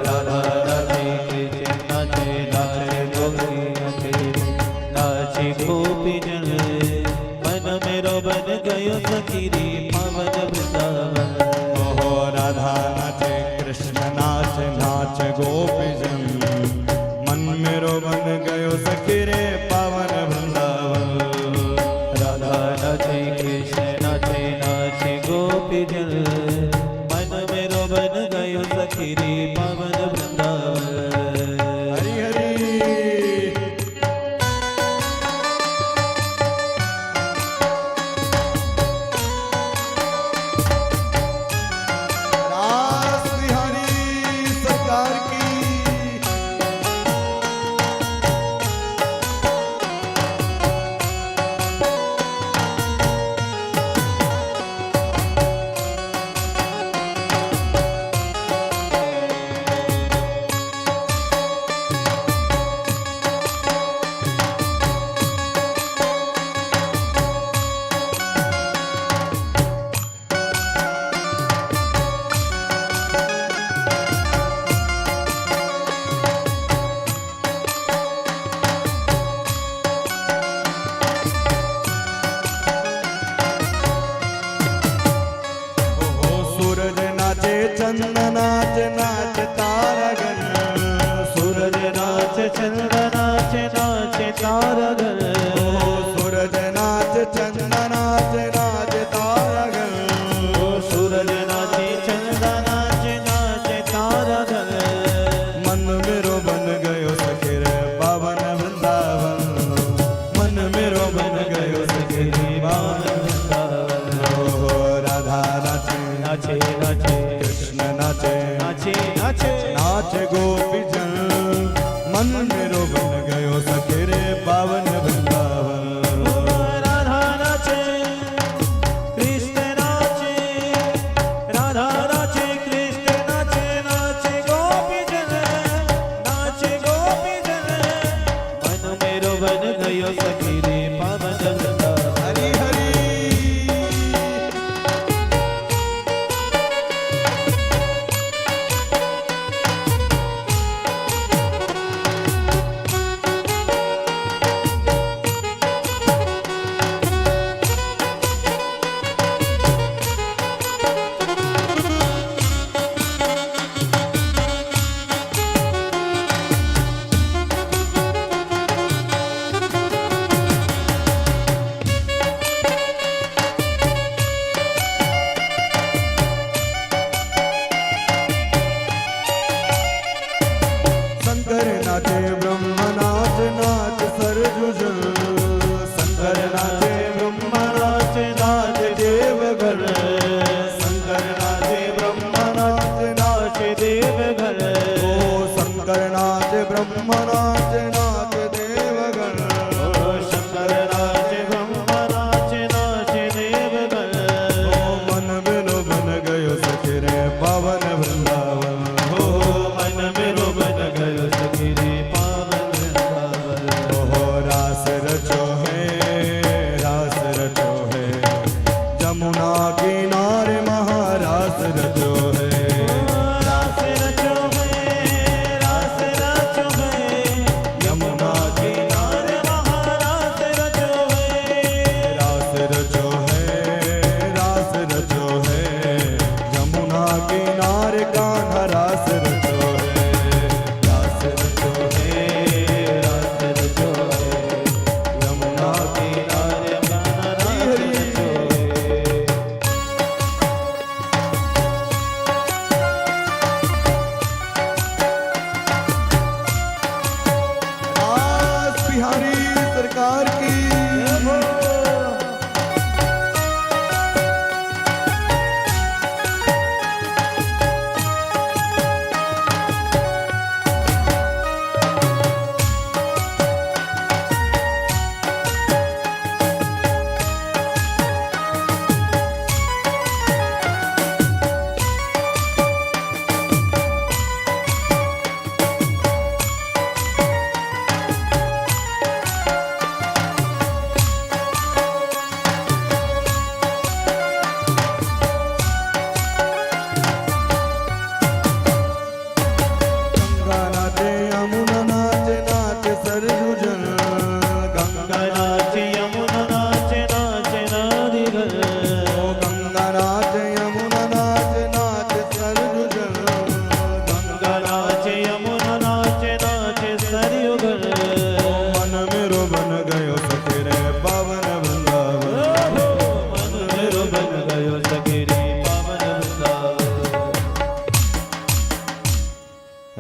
राधा राधे कृष्ण नाचे नाचे गोपी नाचे नाचे गोपी जन, मन मेरो बन गयो सखी रे पावन वृंदावन। ओहो राधा नाचे कृष्ण नाचे नाचे गोपी जन, मन मेरो बन गयो सखी रे पावन वृंदावन। राधा नाचे कृष्ण नाचे नाचे गोपी जन, मन मेरो बन गयो सखी रे पावन वृंदावन। हरि हरि रास बिहारी सरकार की। सूरज नाचे चंद नाच नाच तारागण, सूरज नाच चंद्र नाच नाच तारागण, सूरज नाच चंद नाच नाच तारागण, सूरज नाचे चंद्र नाच नाच तारागण। मन मेरो बन गयो सखे रे पावन वृंदावन, मन मेरो बन गयो सखे रे पावन वृंदावन। ओहो राधा नाचे नाचे नाचे कृष्ण नाचे नाचे नाचे नाचे गोपी जन, मन मेरो बन गयो सखे रे पावन वृंदावन।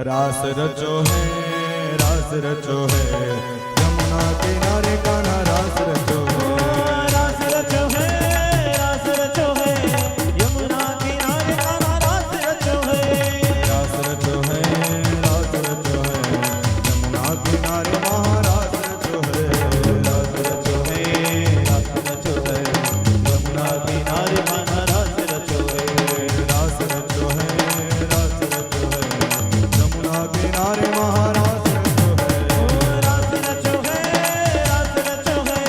रास रचो है, रास रचो है, यमुना किनारे कान्हा रास रचो है, रास रचो है, रास रचो है, यमुना किनारे कान्हा रास रचो है, रास रचो है, रास रचो है, यमुना किनारे महाराज रचो है, रास रचो है, रास रचो है, यमुना किनारे महाराज रचो है, रास रचो है, रास रचो है, यमुना किनारे महाराज रचो है, रास रचो है, रास रचो है,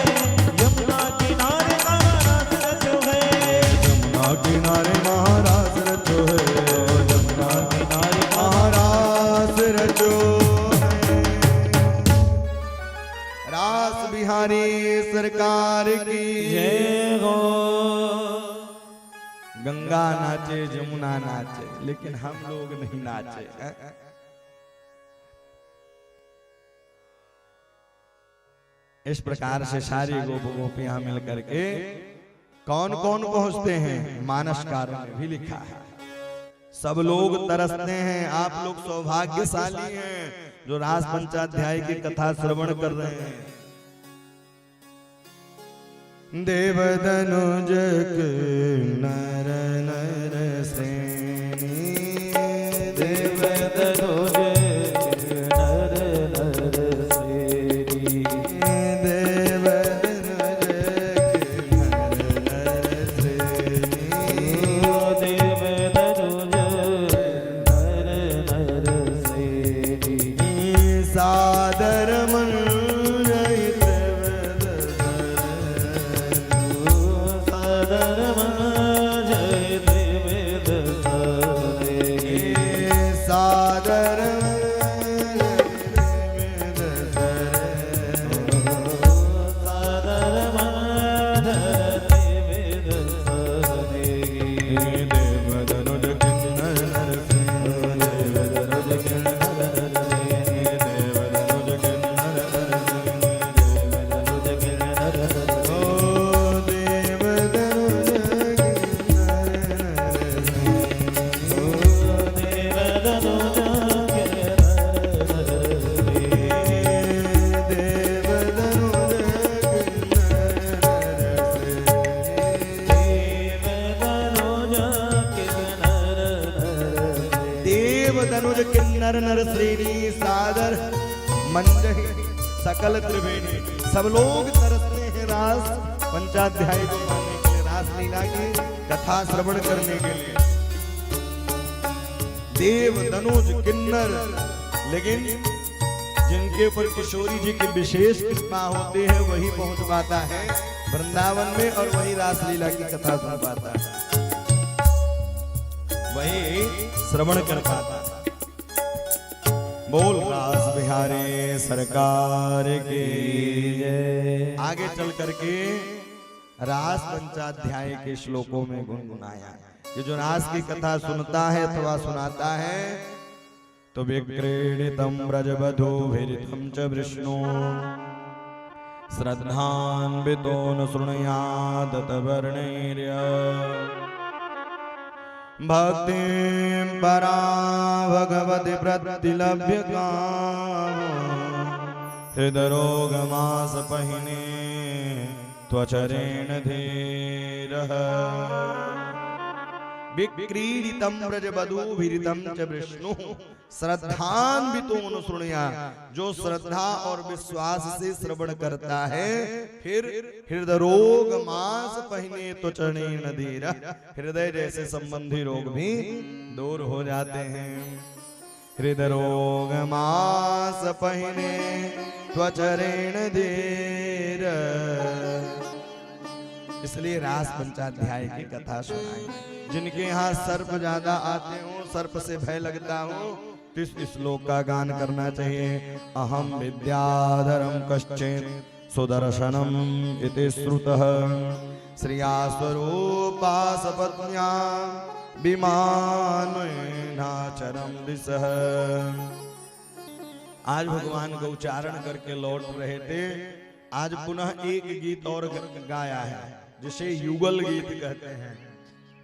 यमुना किनारे महाराज रचो है, यमुना किनारे महाराज रचो है, यमुना किनारे महाराज रचो है। रास बिहारी सरकार की जय हो। गंगा नाचे, जमुना नाचे, लेकिन हम लोग नहीं नाचे। इस प्रकार से सारी गोप गोपियां मिलकर के कौन कौन पहुंचते हैं, मानस कार्य में भी लिखा है। सब लोग तरसते हैं। आप लोग सौभाग्यशाली हैं जो रास पंचाध्याय की कथा श्रवण कर रहे हैं। देव धनुज नर नर सेनी, देव धनुज नर नर सेनी, देव धनुज नर नर सेनी, देव धनुज नर नर सेनी, सादर मन सादर मन जय देव दशरथी, सादर सादर मन जय देव दशरथी, देव धनुज किन्नर नर सेनी, देव धनुज किन्नर नर सेनी, देव धनुज किन्नर नर सेनी, ओ देव धनुज किन्नर देव धनुज किन्नर नर श्रेणी, सादर मंजहि सकल त्रिवेणी। सब लोग तरसते हैं रास पंचाध्याय को पाने के लिए, रास लीला की कथा श्रवण करने के लिए। देव धनुज किन्नर, लेकिन जिनके ऊपर किशोरी जी की विशेष कृपा होती है वही पहुंच पाता है वृंदावन में, और वही रास लीला की कथा सुन पाता है, वही श्रवण कर पाता है। बोल रास बिहारी सरकार की जय। आगे चल करके रास पंचाध्याय के श्लोकों में गुनगुनाया। ये जो रास की कथा सुनता है अथवा सुनाता है तो विक्रीडितम व्रजवधूभिरितं च विष्णु श्रद्धान्वितो न शृणुयात् तवर्णैर्य भक्तिं परा भगवति प्रतिलभ्य काम हृदरोगमास पहिने त्वचरेण धीरः विक्रीडितं व्रजवधूभिरितं च विष्णु श्रद्धान्वितो न शृणुयात्, जो श्रद्धा और विश्वास से श्रवण करता है फिर हृदय रोग मांस पहिने त्वचरेण धीरः, हृदय जैसे संबंधी रोग भी दूर हो जाते हैं। हृदय रोग मांस पहिने त्वचरेण धीरः, इसलिए रास पंचाध्याय की कथा सुनाई। जिनके यहाँ सर्प ज्यादा आते हो, सर्प से भय लगता हो, तो इस श्लोक का गान करना चाहिए। अहम विद्याधरम कश्चित् सुदर्शनम इति श्रुतः श्रिया स्वरूपा सपत्न्या विमानेनाचरम दिशः। आज भगवान का उच्चारण करके लौट रहे थे। आज पुनः एक गीत और गाया है जिसे युगल गीत कहते हैं।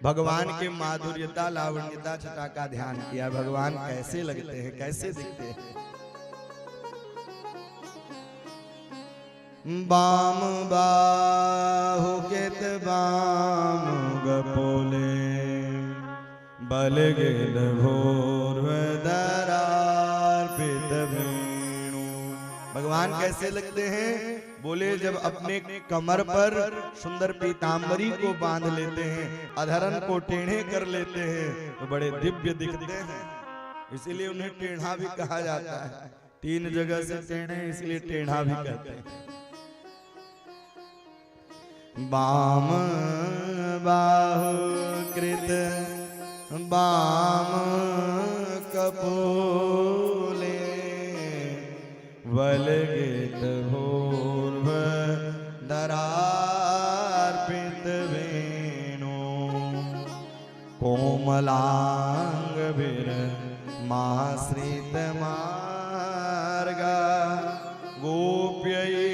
भगवान के माधुर्यता लावण्यता छटा का ध्यान किया। भगवान कैसे लगते हैं, कैसे दिखते हैं। बाम बाहु केत बाम गपोले बल गेल भोर दरार्पित वेणु। भगवान कैसे लगते हैं? बोले जब अपने कमर पर सुंदर पीतांबरी को बांध लेते हैं, अधरन को टेढ़े कर लेते हैं, तो बड़े दिव्य दिखते हैं। इसीलिए उन्हें टेढ़ा भी कहा जाता है। 3 जगह से टेढ़े, इसलिए टेढ़ा भी कहते हैं। बाम बाहु कृत बाम कपोले बल गेत भोर्भ दरार्पित वेणु। कोमलांग विर माश्रित मार्गा गोप्यैर्ययते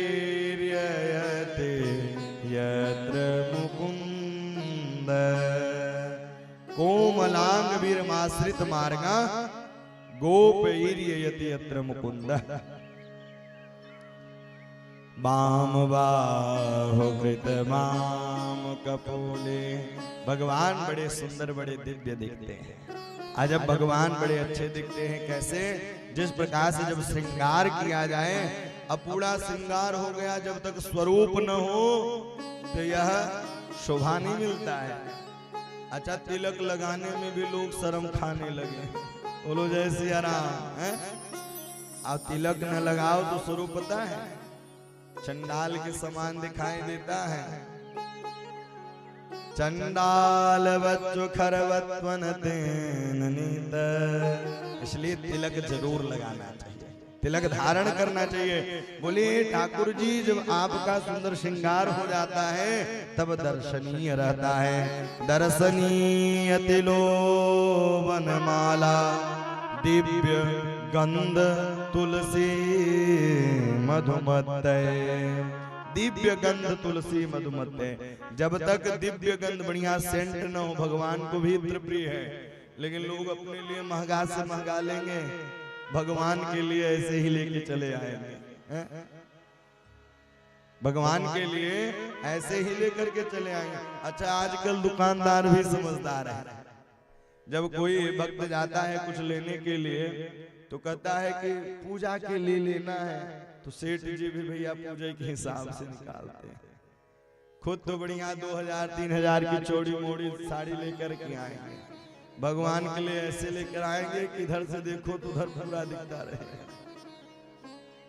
यत्र मुकुंद। कोमलांग वीर माश्रित मार्गा गोपैर्ययते यत्र मुकुंद। बाम बाहु कृत बाम कपोले। भगवान बड़े सुंदर, बड़े दिव्य दिखते हैं। जब भगवान बड़े अच्छे दिखते हैं कैसे? जिस प्रकार से जब श्रृंगार किया जाए, अब पूरा श्रृंगार हो गया, जब तक स्वरूप न हो तो यह शोभा नहीं मिलता है। अच्छा, तिलक लगाने में भी लोग शर्म खाने लगे। बोलो जय सिया राम। अब तिलक न लगाओ तो स्वरूप पता है चंडाल के समान दिखाई देता है। चंडाल बच्चो खरवत्वन तेन नीत। इसलिए तिलक जरूर लगाना चाहिए, तिलक धारण करना चाहिए। बोलिए ठाकुर जी, जब आपका सुंदर श्रृंगार हो जाता है तब दर्शनीय रहता है। दर्शनीय तिलो वनमाला दिव्य गंध तुलसी मधुमत्ते। दिव्य गंध तुलसी मधुमत्ते। जब तक दिव्य गंध बढ़िया सेंट न हो, भगवान को भी इत्र प्रिय है, लेकिन लोग अपने लिए महंगा से महंगा लेंगे, भगवान के लिए ऐसे ही लेके चले आएंगे। भगवान के लिए ऐसे ही लेकर के चले आएंगे। अच्छा, आजकल दुकानदार भी समझदार है। जब कोई भक्त जाता है कुछ लेने के लिए तो कहता है कि पूजा के लिए लेना है, तो सेठ जी भी भैया पूजा के हिसाब से निकालते हैं। खुद तो बढ़िया 2000-3000 की चौड़ी मोड़ी साड़ी लेकर के आएंगे, भगवान के लिए ऐसे लेकर आएंगे कि इधर से देखो तो उधर पूरा दिखता रहे।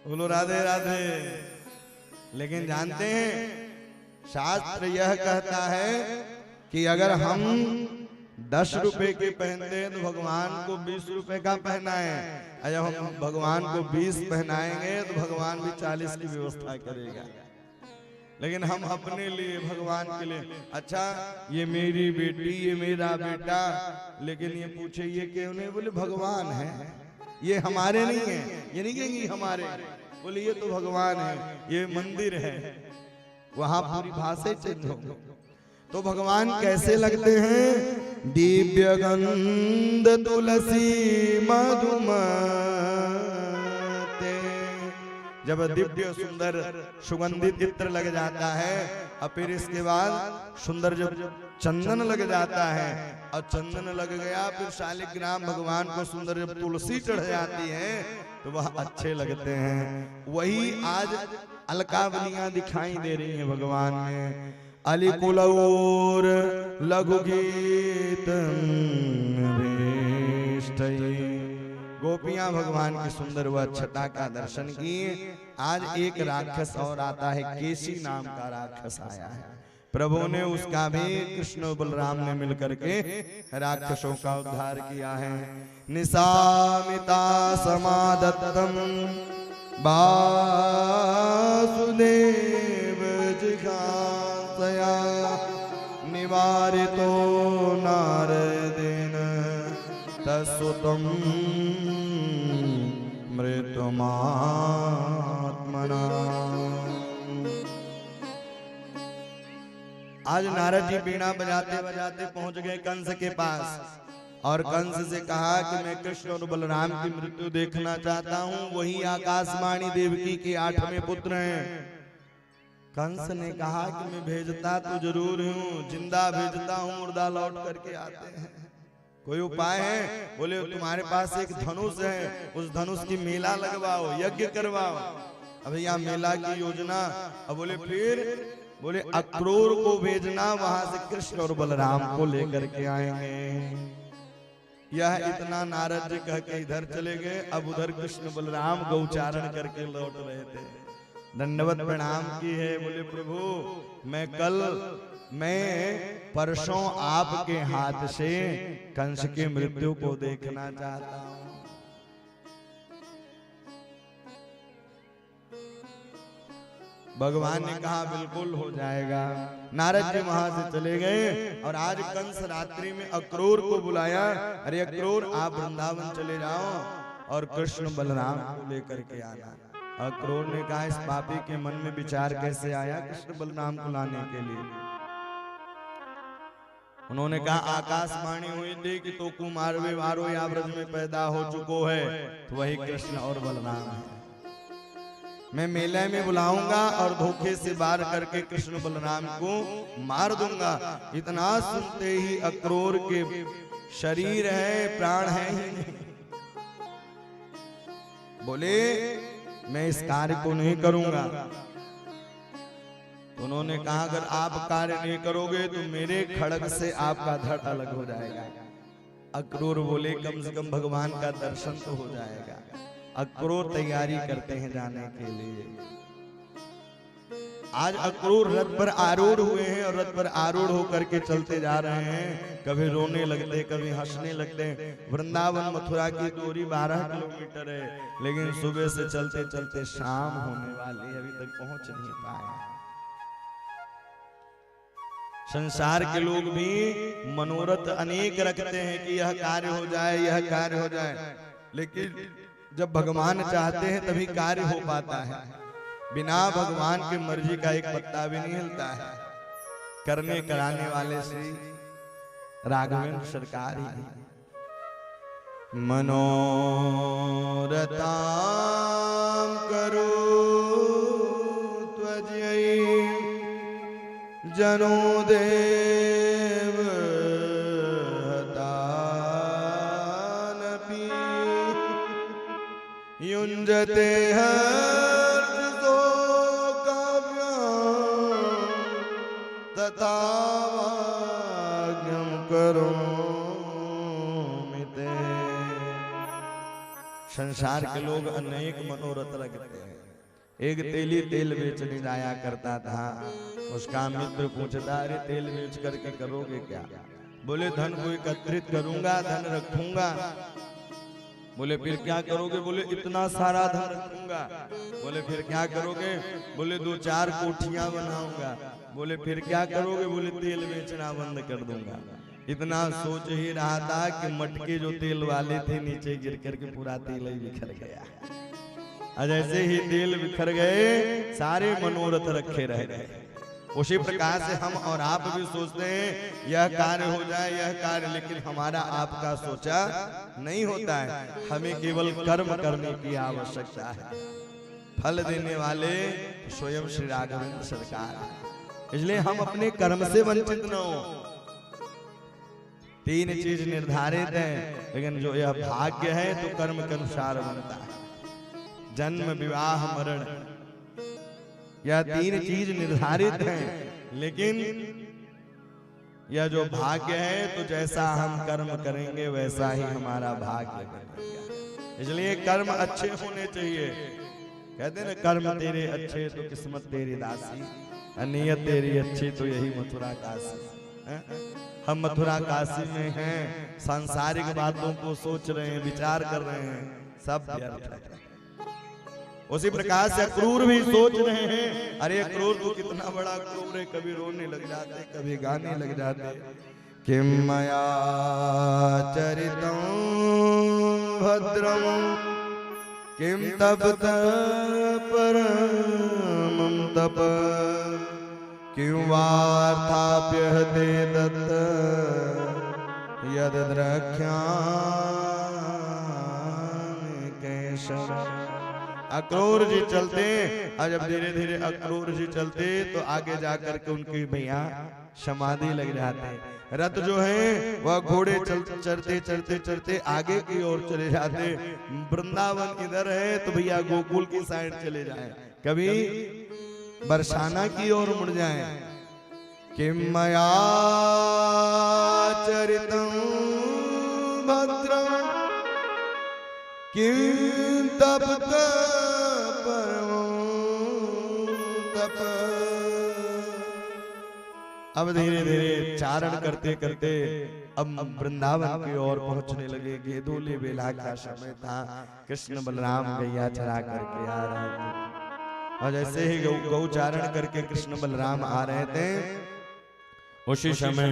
बोलो राधे राधे। लेकिन जानते हैं शास्त्र यह कहता है कि अगर हम 10 रुपए के पहनते हैं तो भगवान को 20 रुपए का पहनाएं। जब हम भगवान को 20 पहनाएंगे तो भगवान भी 40 की व्यवस्था करेगा। लेकिन हम अपने लिए, भगवान के लिए, अच्छा ये मेरी बेटी, ये मेरा बेटा, लेकिन ये पूछे ये क्यों नहीं? बोले भगवान है, ये हमारे नहीं है। ये नहीं कहेंगे हमारे, बोले ये तो भगवान है, ये मंदिर है। वहां पूरी भाषा चेंज हो। तो भगवान कैसे लगते हैं? दिव्य गंध तुलसी मधुमते। जब दिव्य सुंदर सुगंधित इत्र लग जाता है और फिर इसके बाद सुंदर जब चंदन लग जाता है और चंदन लग गया, फिर शालिग्राम भगवान को सुंदर जब तुलसी चढ़ जाती है तो वह अच्छे लगते हैं। वही आज अलकावलियां दिखाई दे रही हैं भगवान में। अलिकुलौर लघु गीत गोपियां भगवान की सुंदर व छटा का दर्शन किए। आज एक राक्षस और आता है, केसी नाम का राक्षस आया है। प्रभु ने उसका भी कृष्ण बलराम ने मिलकर के राक्षसों का उद्धार किया है। निसामिता समादत्तम वासुदेव जिघांसया निवारितो नारदेन तत्सुतं मृत्युमात्मना। आज नारद जी बीणा बजाते बजाते पहुंच गए कंस के पास और कंस से कहा कि मैं कृष्ण और बलराम की मृत्यु देखना चाहता हूं, वही आकाशवाणी देवकी के 8वें पुत्र हैं। कंस ने कहा कि मैं भेजता तो जरूर हूं, जिंदा भेजता हूं, मुर्दा लौट करके आते हैं, कोई उपाय है? बोले तुम्हारे पास एक धनुष है, उस धनुष की मेला लगवाओ, यज्ञ करवाओ। अब यहाँ मेला की योजना। अब बोले फिर? बोले अक्रूर को भेजना, वहां से कृष्ण और बलराम को लेकर के आएंगे। यह इतना नारद जी कह के इधर चले गए। अब उधर कृष्ण बलराम गौचारण करके लौट रहे थे, दंडवत प्रणाम की है। बोले प्रभु मैं परसों आपके हाथ से कंस की मृत्यु को देखना चाहता हूं। भगवान ने कहा बिल्कुल हो जाएगा। नारद जी वहां से चले गए और आज कंस रात्रि में अक्रूर को बुलाया। अरे अक्रूर, आप वृंदावन चले जाओ और कृष्ण बलराम को लेकर के आना। अक्रूर ने कहा इस पापी के मन में विचार कैसे आया कृष्ण बलराम को लाने के लिए? उन्होंने कहा आकाशवाणी हुई थी कि तो कुमार व्यवहारो या ब्रज में पैदा हो चुको है, तो वही कृष्ण और बलराम है। मैं मेले में बुलाऊंगा और धोखे से वार करके कृष्ण बलराम को मार दूंगा। इतना सुनते ही अक्रूर के शरीर है, प्राण है ही नहीं। बोले मैं इस कार्य को नहीं करूंगा। तो उन्होंने कहा अगर आप कार्य नहीं करोगे तो मेरे खड़ग से आपका धड़ अलग हो जाएगा। अक्रूर बोले कम से कम भगवान का दर्शन तो हो जाएगा। अक्रूर तैयारी करते हैं जाने के लिए। आज अक्रूर रथ पर आरूढ़ हुए हैं और रथ पर आरूढ़ होकर के चलते जा रहे हैं। कभी रोने लगते, कभी हंसने लगते। वृंदावन मथुरा की दूरी 12 किलोमीटर है, लेकिन सुबह से चलते चलते शाम होने वाली, अभी तक पहुंच नहीं पाए। संसार के लोग भी मनोरथ अनेक रखते हैं कि यह कार्य हो जाए, यह कार्य हो जाए, लेकिन जब भगवान चाहते हैं तभी कार्य हो पाता है। बिना भगवान की मर्जी का एक पत्ता भी नहीं हिलता है। करने कराने वाले श्री राघवेंद्र सरकार ही। मनोरथाम करो त्वजयि जनो देव युञ्जते हर्षो काव्यं तथा वाग्यं करोमि ते। संसार के लोग अनेक मनोरथ रखते हैं। एक तेली तेल बेचने जाया करता था, उसका मित्र पूछता अरे तेल बेच करके करोगे क्या? बोले धन को एकत्रित करूंगा, धन रखूंगा। बोले फिर क्या करोगे? बोले इतना सारा धन रखूंगा। बोले फिर क्या करोगे? बोले 2-4 कोठियां बनाऊंगा। बोले फिर क्या करोगे? बोले तेल बेचना बंद कर दूंगा। इतना सोच ही रहा था कि मटके जो तेल वाले थे नीचे गिर करके पूरा तेल ही बिखर गया। जैसे ही तेल बिखर गए सारे मनोरथ रखे रह गए। उसी प्रकार से हम और आप भी सोचते हैं यह कार्य हो जाए, यह कार्य, लेकिन हमारा आपका सोचा नहीं होता है। हमें केवल कर्म करने की आवश्यकता है। फल देने वाले स्वयं श्री राघवेंद्र सरकार, इसलिए हम अपने कर्म से वंचित न हो। 3 चीज निर्धारित है, लेकिन जो यह भाग्य है तो कर्म के अनुसार बनता है। जन्म, विवाह, मरण, यह 3 चीज निर्धारित हैं, लेकिन यह जो भाग्य है तो जैसा हम कर्म करेंगे वैसा ही हमारा भाग्य बनेगा। इसलिए कर्म अच्छे होने चाहिए। कहते ना कर्म तेरे अच्छे तो किस्मत तेरी दासी, नियत तेरी अच्छी तो यही मथुरा काशी। हम मथुरा काशी में हैं, सांसारिक बातों को सोच रहे हैं, विचार कर रहे हैं, सब व्यर्थ है। उसी प्रकार से अक्रूर भी सोच रहे हैं अरे अक्रूर तो कितना बड़ा अक्रूर है, कभी रोने लग जाते, कभी गाने लग जाते। किम मया चरितं भद्रं किम तप परमं तप किं वार्थाप्य ते दत्त यद द्रक्ष्यामि केशव। अक्रूर जी चलते, और जब धीरे धीरे अक्रूर जी चलते तो आगे जाकर के उनकी भैया समाधि लग जाते। रथ जो है वह घोड़े चलते चलते चलते आगे की ओर चले जाते। वृंदावन इधर है तो भैया गोकुल की साइड चले जाए, कभी बरसाना की ओर मुड़ जाए। किं मया चरितं भद्रं किं तप तप। अब धीरे धीरे चारण करते करते अब वृंदावन की ओर पहुंचने लगे। गेदोली बेला का समय था, कृष्ण बलराम गैया चरा करके आ रहे थे, और जैसे ही गौचारण करके कृष्ण बलराम आ रहे थे, उसी समय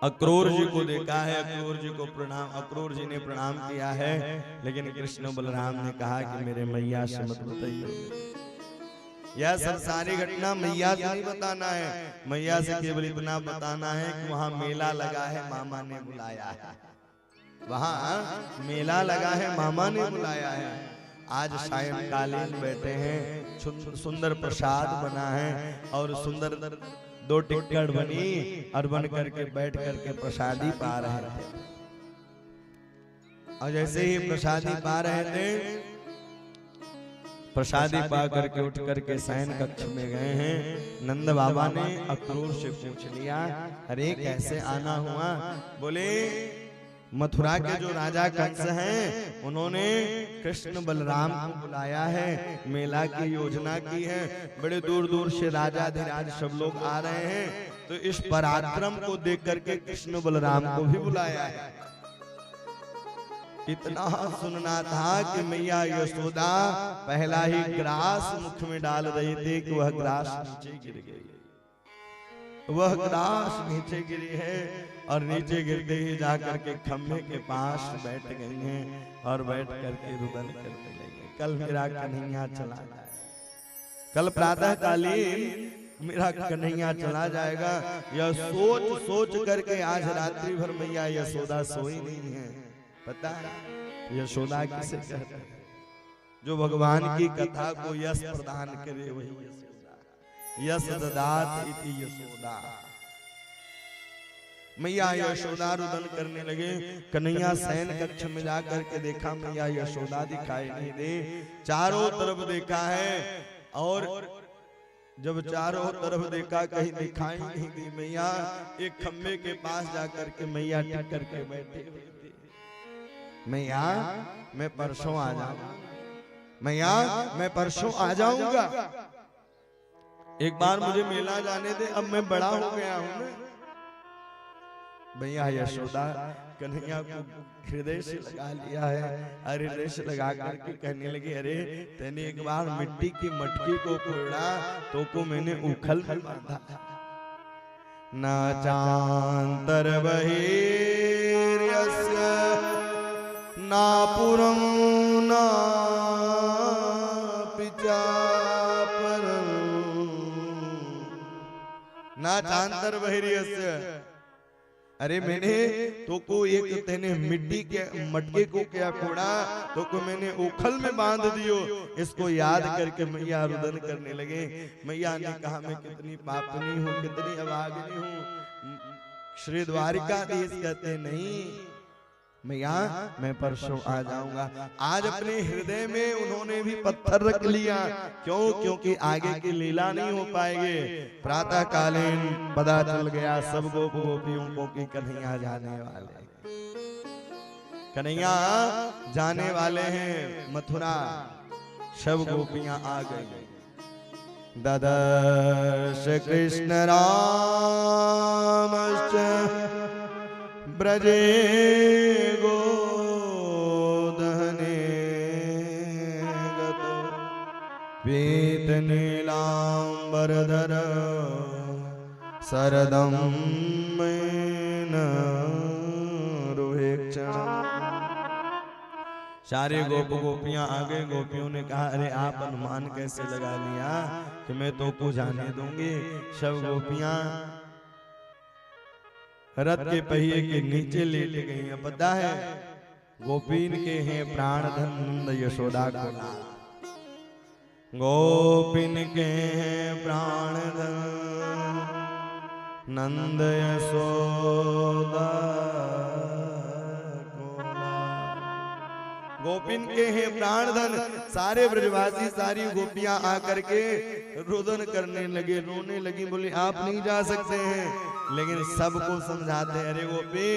अक्रूर जी को देखा है। अक्रूर जी को प्रणाम, अक्रूर जी ने प्रणाम किया है, लेकिन कृष्ण बलराम ने कहा कि मेरे मैया से मत बताइए, यह सब सारी घटना मैया से नहीं बताना है। मैया से केवल इतना बताना है कि वहाँ मेला लगा है, मामा ने बुलाया है। वहाँ मेला लगा है, मामा ने बुलाया है। आज सायंकालीन बैठे हैं, सुंदर प्रसाद बना है और सुंदर 2 टिकट बनी और बन करके बैठ करके प्रसादी पा रहे थे। और जैसे ही प्रसादी पा रहे थे, प्रसादी पा करके उठ करके शयन कक्ष में गए हैं। नंद बाबा ने अक्रूर से पूछ लिया, अरे कैसे आना हुआ? बोले मथुरा के जो राजा कंस हैं उन्होंने कृष्ण बलराम को बुलाया है, मेला की योजना की है, बड़े दूर दूर से राजा धीराज सब लोग आ रहे हैं, तो इस पराक्रम को देख करके कृष्ण बलराम को भी बुलाया है। इतना सुनना था कि मैया यशोदा पहला ही ग्रास मुख में डाल रही थी कि वह ग्रास नीचे गिर गई। वह ग्रास नीचे गिरी है और नीचे गिरते ही जाकर के खम्भे के पास बैठ गई हैं और बैठ करके रुदन करने लगी। कल मेरा कन्हैया चला जाए, कल प्रातः कालीन मेरा कन्हैया चला जाएगा, यह सोच सोच करके आज रात्रि भर मैया यशोदा सोई नहीं है। पता है यशोदा किसे कहते हैं? जो भगवान की कथा को यश प्रदान करे वही यशोदा। यश ददात इति यशोदा। मैया यशोदा रुदन करने लगे। कन्हैया शयन कक्ष में जाकर के देखा, मैया यशोदा दिखाई नहीं दे। चारों तरफ देखा है और जब चारों तरफ देखा कहीं दिखाई नहीं दी मैया, एक खम्भे के पास जाकर के मैया टिक करके बैठे हुए थे। मैया मैं परसों आ जाऊंगा, मैया मैं परसों आ जाऊंगा, एक बार मुझे मेला जाने दे, अब मैं बड़ा हो गया हूं। भैया यशोदा कन्हैया को हृदय से लगा लिया है और हृदय से लगा करके कहने लगी, अरे तेने एक बार मिट्टी की मटकी को फोड़ा तो को मैंने उखल में बांधा। न चांतर बहिर्यस्य ना पुरं ना पिचापरं ना चांतर बहिर्यस्य। अरे मैंने तो को एक तेने मिट्टी के मटके को क्या फोड़ा तो को मैंने उखल में बांध दियो। इसको याद करके मैया रुदन करने लगे। मैया ने कहा मैं कितनी पापनी हूँ, कितनी अभागिनी हूँ। श्री द्वारिकाधीश कहते नहीं मैया मैं परसों आ जाऊंगा। आज अपने हृदय में उन्होंने भी पत्थर रख लिया। क्यों? क्योंकि आगे की लीला नहीं हो पाएगी। प्रातः कालीन पता चल गया सब गोप गोपियों को कि कन्हैया जाने वाले, कन्हैया जाने वाले हैं मथुरा। सब गोपियां आ गई। ददर्श कृष्ण रामश्च ब्रजे गोदहने गतो पीत नीलांबरधर सरदं मेन रुहेक्षण। सारे गोप गोपियां आ गए। गोपियों ने कहा अरे आप अनुमान कैसे लगा लिया कि मैं तो को जाने दूंगी। सब गोपियां रथ के पहिए के नीचे लेट गई हैं। पता है गोपीन के हैं प्राण धन नंद यशोदा को लाल। गोपीन के हैं प्राण धन नंद यशोदा को लाल। गोपीन के हैं प्राण धन। सारे ब्रजवासी सारी गोपियां आकर के रुदन करने लगे, रोने लगी। बोले आप नहीं जा सकते हैं। लेकिन सबको समझाते अरे गोपी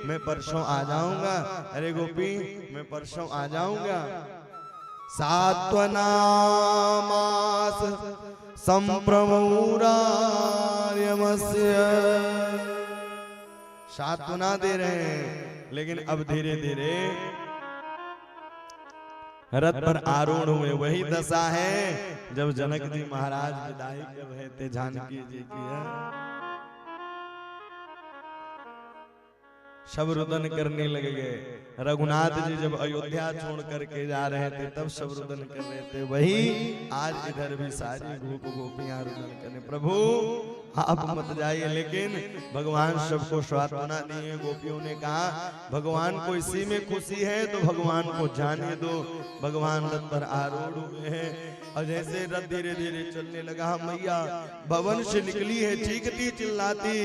मैं परसों आ जाऊंगा, अरे गोपी मैं परसों आ जाऊंगा। सात्वनामास संप्रमुरार्यमस्य। सात्वना दे रहे हैं, लेकिन अब धीरे धीरे रथ पर आरूढ़ हुए। वही दशा है जब जनक जी महाराज विदाई कर रहे थे जानकी जी की। सब रुदन करने लगे गए। रघुनाथ जी जब अयोध्या छोड़ करके जा रहे थे तब सब रुदन कर रहे थे। वही आज इधर भी सारी गोप गोपियां रुदन करने। प्रभु आप मत जाइए। लेकिन भगवान सबको सांत्वना दिए। गोपियों ने कहा भगवान को इसी में खुशी है तो भगवान को जाने दो। भगवान रथ पर आरूढ़ हुए हैं और जैसे रथ धीरे धीरे चलने लगा, मैया भवन से निकली है चीखती चिल्लाती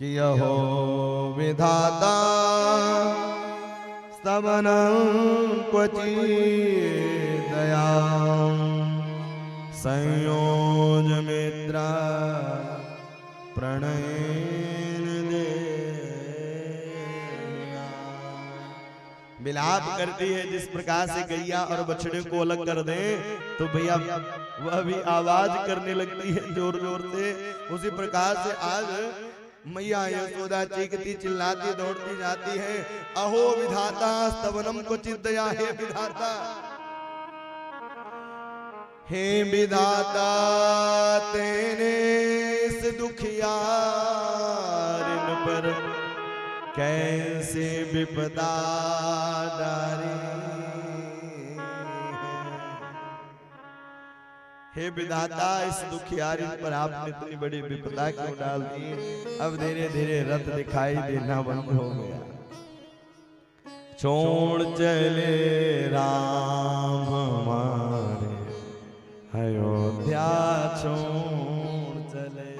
कि यहो विधाता स्तवनं क्वचित् दया संयोज मित्रा प्रणयन दे। विलाप करती है जिस प्रकार से गैया और बछड़े को अलग कर दें तो भैया वह भी आवाज करने लगती है जोर जोर से। उसी प्रकार से आज मैया यशोदा चीखती चिल्लाती दौड़ती जाती है। अहो विधाता स्तवनम क्वचित् दया। हे विधाता, हे विधाता तेने इस दुखियारिन पर कैसे विपदा डारी। हे विधाता इस दुखियारी पर आपने इतनी बड़ी विपदा क्यों डाल दी। अब धीरे धीरे रथ दिखाई देना बंद हो गया। छोड़ चले राम हमारे अयोध्या छोड़ चले।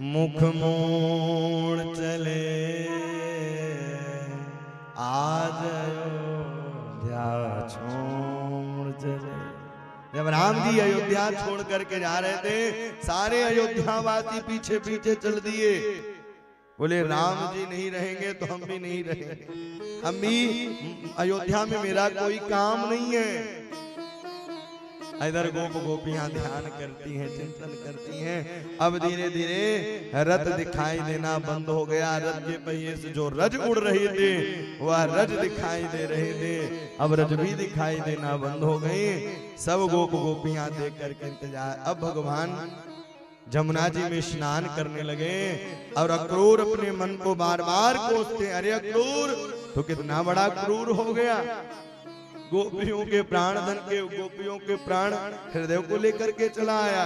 मुख मोड़ चले आज अयोध्या छोड़ चले। जब राम जी अयोध्या छोड़ करके जा रहे थे सारे अयोध्यावासी पीछे पीछे चल दिए। बोले राम जी नहीं रहेंगे तो हम भी नहीं रहेंगे। हम भी अयोध्या में मेरा कोई काम नहीं है। इधर गोप गोपियां ध्यान करती हैं, चिंतन करती हैं। अब धीरे धीरे रथ दिखाई देना बंद हो गया। रथ के पहिए से जो रज उड़ रहे थे वह रज दिखाई दे रहे थे। अब रज भी दिखाई देना बंद हो गए। सब गोप गोपियां देख करके इंतजार। अब भगवान जमुना जी में स्नान करने लगे और अक्रूर अपने मन को बार बार कोसते। अरे अक्रूर तो कितना बड़ा क्रूर हो गया। गोपियों के प्राण धन के गोपियों के प्राण हृदय को लेकर के चला आया।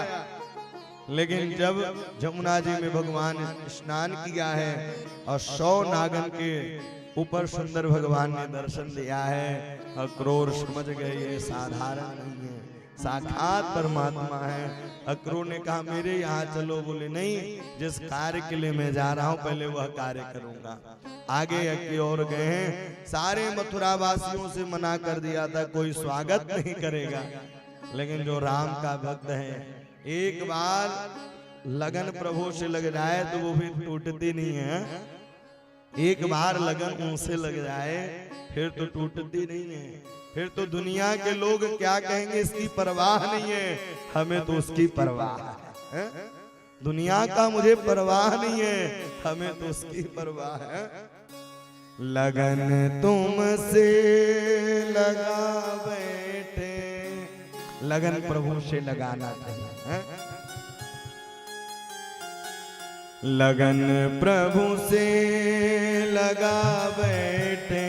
लेकिन जब जमुना जी में भगवान स्नान किया है और 100 नागन के ऊपर सुंदर भगवान ने दर्शन दिया है, अक्रूर समझ गए ये साधारण नहीं है, साक्षात परमात्मा है। अक्रूर ने कहा मेरे यहाँ चलो। बोले नहीं, जिस कार्य के लिए मैं जा रहा हूँ पहले वह कार्य करूंगा। आगे की ओर गए हैं। सारे मथुरा वासियों से मना कर दिया था कोई स्वागत नहीं करेगा। लेकिन जो राम का भक्त है एक बार लगन प्रभु से लग जाए तो वो भी टूटती नहीं है। एक बार लगन उनसे लग जाए फिर तो टूटती नहीं है। फिर तो दुनिया के लोग क्या कहेंगे इसकी परवाह नहीं है, हमें तो उसकी परवाह है। दुनिया का मुझे परवाह नहीं है, हमें तो उसकी परवाह है। लगन तुमसे लगा बैठे। लगन प्रभु से लगाना चाहिए। लगन प्रभु से लगा बैठे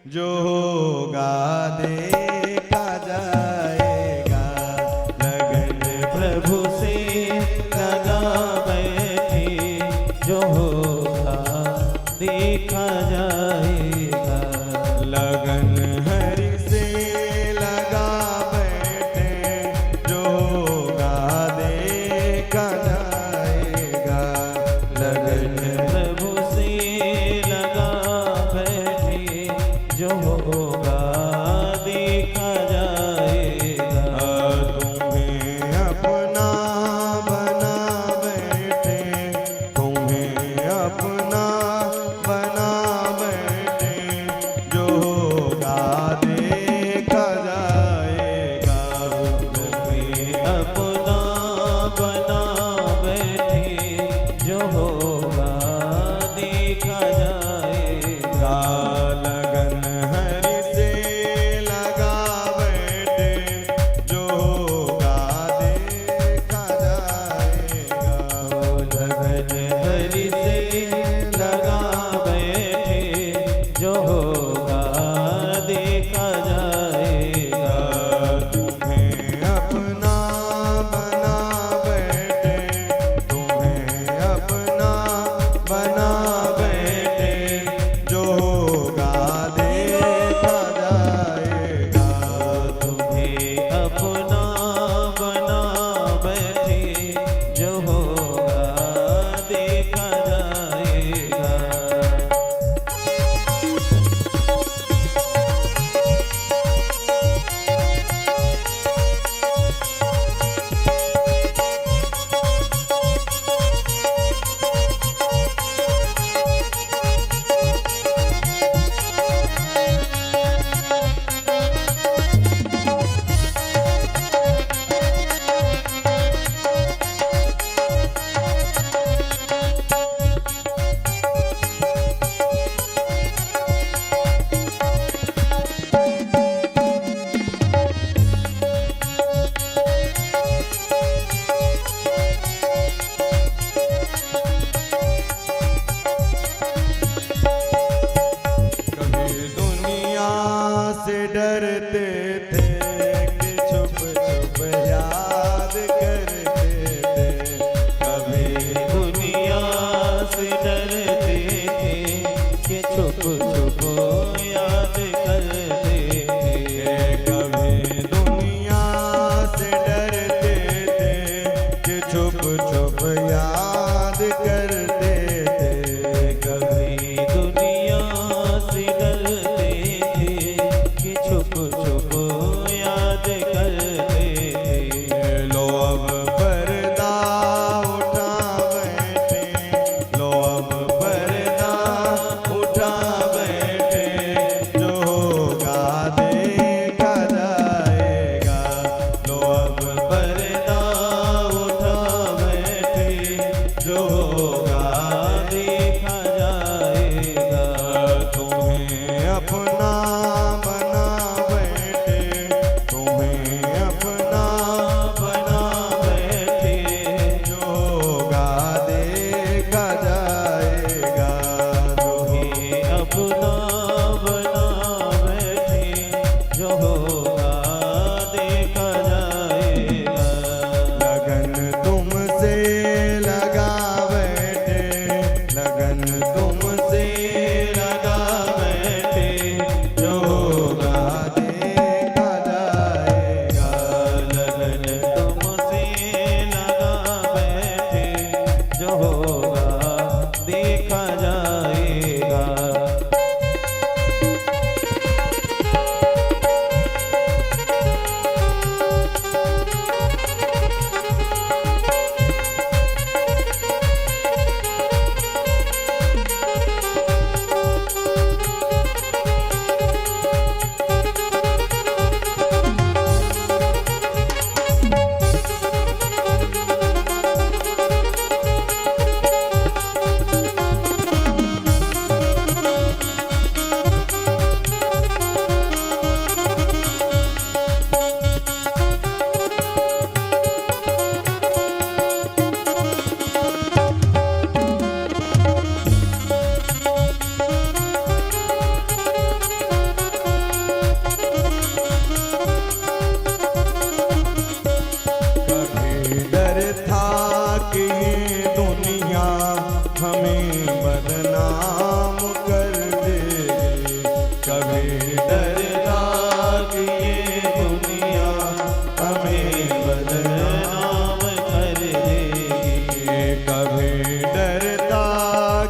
जो होगा देखा जाएगा। लगन प्रभु से लगा बैठे, जो होगा देखा जाएगा। लगन हरि से लगा बैठे, जो होगा देखा जाएगा। लगन प्रभु से लगा बैठे, जो होगा देखा जाएगा। तुम्हें अपना बना बैठे, तुम्हें अपना बना बैठे, जो होगा देखा जाएगा। तुम्हें अपना बना बैठे, जो होगा देखा जाएगा। लगन हरि से लगा बैठे, जो होगा देखा जाएगा। लगन हरि से लगा बैठे, जो होगा देखा जाएगा। तुम्हें अपना बना बैठे, तुम्हें अपना बना बैठे, जो होगा देखा जाएगा। तुम्हें अपना बना बैठे, जो होगा देखा जाएगा। कभी दुनिया से डरते थे कि छुप छुप याद करते थे। कभी दुनिया से डरते थे कि छुप छुप याद करते थे। कभी दुनिया से डरते थे कि छुप छुप याद करते थे। कभी दुनिया से डरते थे कि छुप छुप याद करते थे। लो अब पर्दा उठा बैठे, लो अब पर्दा उठा बैठे, जो होगा देखा जाएगा। लो अब पर्दा उठा बैठे, जो होगा देखा जाएगा। तुम्हें अपना बना बैठे, तुम्हें अपना बना बैठे, जो होगा देखा जाएगा। तुम्हें अपना बना बैठे, जो होगा देखा जाएगा। लगन तुमसे लगा बैठे, लगन तुमसे लगा बैठे, जो होगा देखा जाएगा। लगन तुमसे लगा बैठे, जो होगा देखा जाएगा। दुनिया हमें बदनाम कर देगी। कभी डरता कि ये दुनिया हमें बदनाम कर देगी। कभी डरता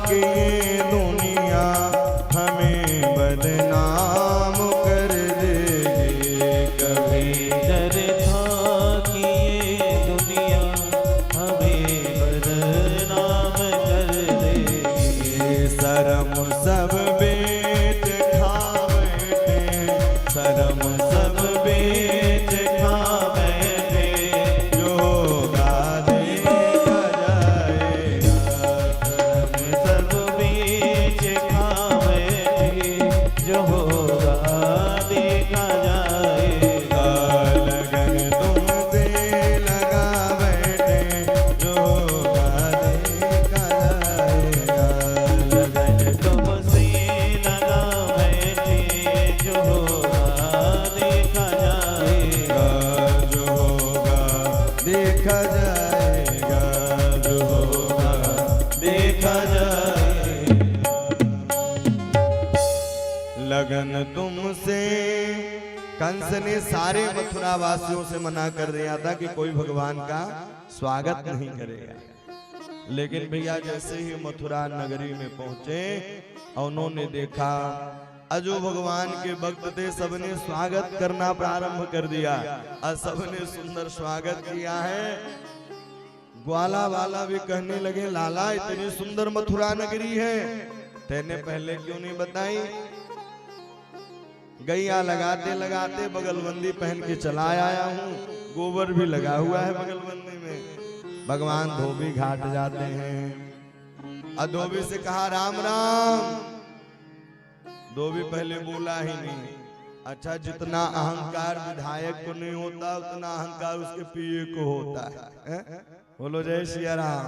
कि ये दुनिया हमें बदनाम कर देगी। कभी डरता कि ये दुनिया हमें बदनाम कर देगी। शर्म सब बेच खा बैठे, शर्म सब बेच खा बैठे, जो होगा देखा जाएगा। शर्म सब बीच खा बैठे, जो होगा देखा जाएगा। लगन तुमसे लगा बैठे, जो होगा देखा जाएगा। लगन तुमसे लगा बैठे, जो होगा देखा जाएगा। जो होगा देखा जाएगा। जो होगा देखा जाएगा। लगन तुमसे। कंस ने सारे मथुरा वासियों से मना कर दिया था कि कोई भगवान का स्वागत नहीं करेगा, लेकिन भैया जैसे ही मथुरा नगरी में पहुंचे और उन्होंने देखा जो भगवान के भक्त थे सबने स्वागत करना प्रारंभ कर दिया और सबने सुंदर स्वागत किया है। ग्वाला वाला भी कहने लगे, लाला इतनी सुंदर मथुरा नगरी है, तेने पहले क्यों नहीं बताई? गैया लगाते लगाते बगलबंदी पहन के चला आया हूँ, गोबर भी लगा हुआ है बगलबंदी में। भगवान धोबी घाट जाते हैं और धोबी से कहा राम राम। धोबी पहले बोला ही नहीं। अच्छा, जितना अहंकार विधायक को नहीं होता उतना अहंकार उसके पीए को होता है। बोलो जय सिया राम।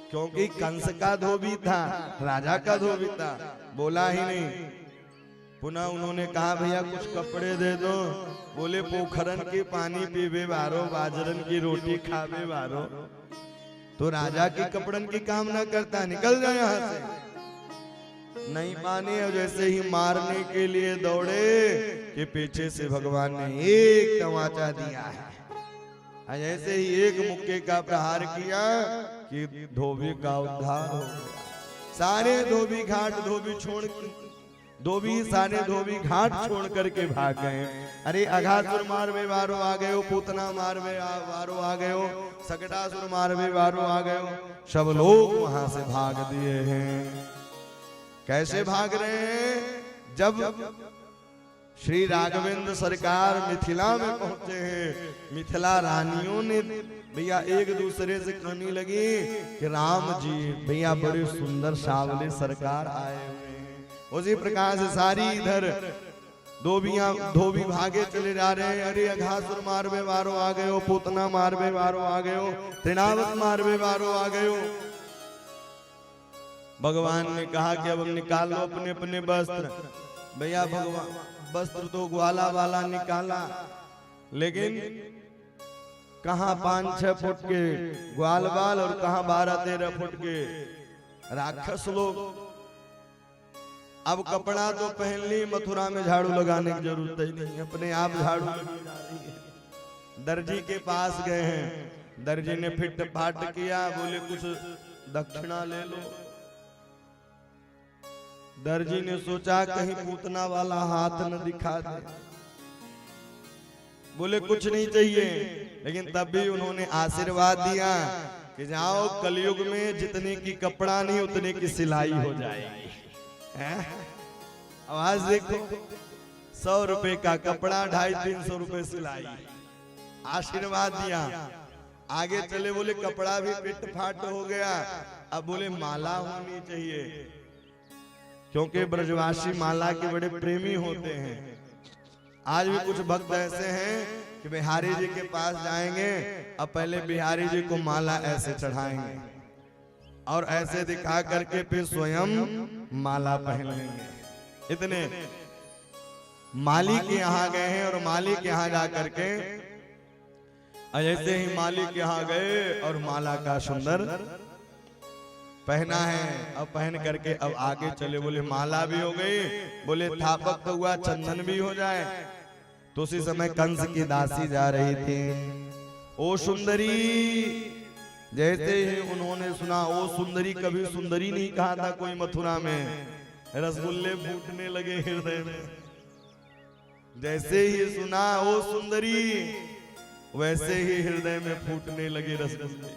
क्योंकि कंस का धोबी था, राजा का धोबी था, बोला ही नहीं। पुनः उन्होंने कहा भैया कुछ कपड़े दे दो। बोले पोखरन के पानी पीबे बारो, बाजरन की रोटी खाबे बारो। तो राजा के कपड़न की काम ना करता, निकल जाए यहाँ से। नहीं माने और जैसे ही मारने के लिए दौड़े कि पीछे से भगवान ने एक तमाचा दिया है। जैसे ही एक मुक्के का प्रहार किया कि धोबी का उद्धार हो गया। सारे धोबी घाट सारे धोबी घाट छोड़ करके भाग गए। अरे अघासुर मारवे वारो आ गए हो, पूतना मारवे वारो आ गए हो, सकटासुर मारवे वारो आ गए हो। सब लोग वहां से भाग दिए हैं। कैसे भाग रहे हैं? जब श्री राघवेंद्र सरकार मिथिला में पहुंचे हैं, मिथिला रानियों ने भैया एक दूसरे से कहने लगी कि राम जी भैया बड़े सुंदर सावले सरकार आए हुए हैं। उसी प्रकार से सारी इधर धोबी भागे चले जा रहे हैं। अरे अघासुर मारवे वारो आ गए हो, पूतना मारवे वारो आ गए हो, तृणावत मारवे वारो आ गए हो। भगवान ने कहा कि अब निकालो अपने अपने वस्त्र। भैया भगवान वस्त्र तो ग्वाला वाला निकाला, लेकिन कहाँ 5-6 फुट के ग्वाल बाल और कहाँ 12-13 फुट के राक्षस लोग। अब कपड़ा तो पहन ली, मथुरा में झाड़ू लगाने की जरूरत ही नहीं, अपने आप झाड़ू लगी जा रही है। दर्जी के पास गए हैं, दर्जी ने फिट फाट किया, बोले कुछ दक्षिणा ले लो। दर्जी ने सोचा कहीं पूतना वाला हाथ न दिखा दे, बोले कुछ नहीं चाहिए, लेकिन तब भी उन्होंने आशीर्वाद दिया कि जाओ कलयुग में जितने की कपड़ा नहीं उतने की सिलाई हो जाएगी। आवाज देखो, 100 रुपए का कपड़ा 250-300 रुपए सिलाई। आशीर्वाद दिया। आगे चले बोले कपड़ा भी पिट फाट हो गया, अब बोले माला होनी चाहिए, क्योंकि ब्रजवासी माला के बड़े प्रेमी होते हैं। आज भी कुछ भक्त ऐसे हैं कि बिहारी जी के पास जाएंगे, अब पहले बिहारी जी को माला ऐसे चढ़ाएंगे और ऐसे दिखा करके फिर स्वयं माला पहन लेंगे। इतने माली के यहाँ गए हैं और माली के यहाँ जा करके ऐसे ही मालिक यहाँ गए और माला का सुंदर पहना है। अब पहन करके अब आगे चले, बोले माला भी हो गई, बोले थापक तो हुआ, चंदन भी हो जाए। तो उसी समय कंस की दासी जा रही थी। ओ सुंदरी, जैसे ही उन्होंने सुना ओ सुंदरी, कभी सुंदरी नहीं कहा था कोई मथुरा में, रसगुल्ले फूटने लगे हृदय में। जैसे ही सुना ओ सुंदरी, वैसे ही हृदय में फूटने लगे रसगुल्ले।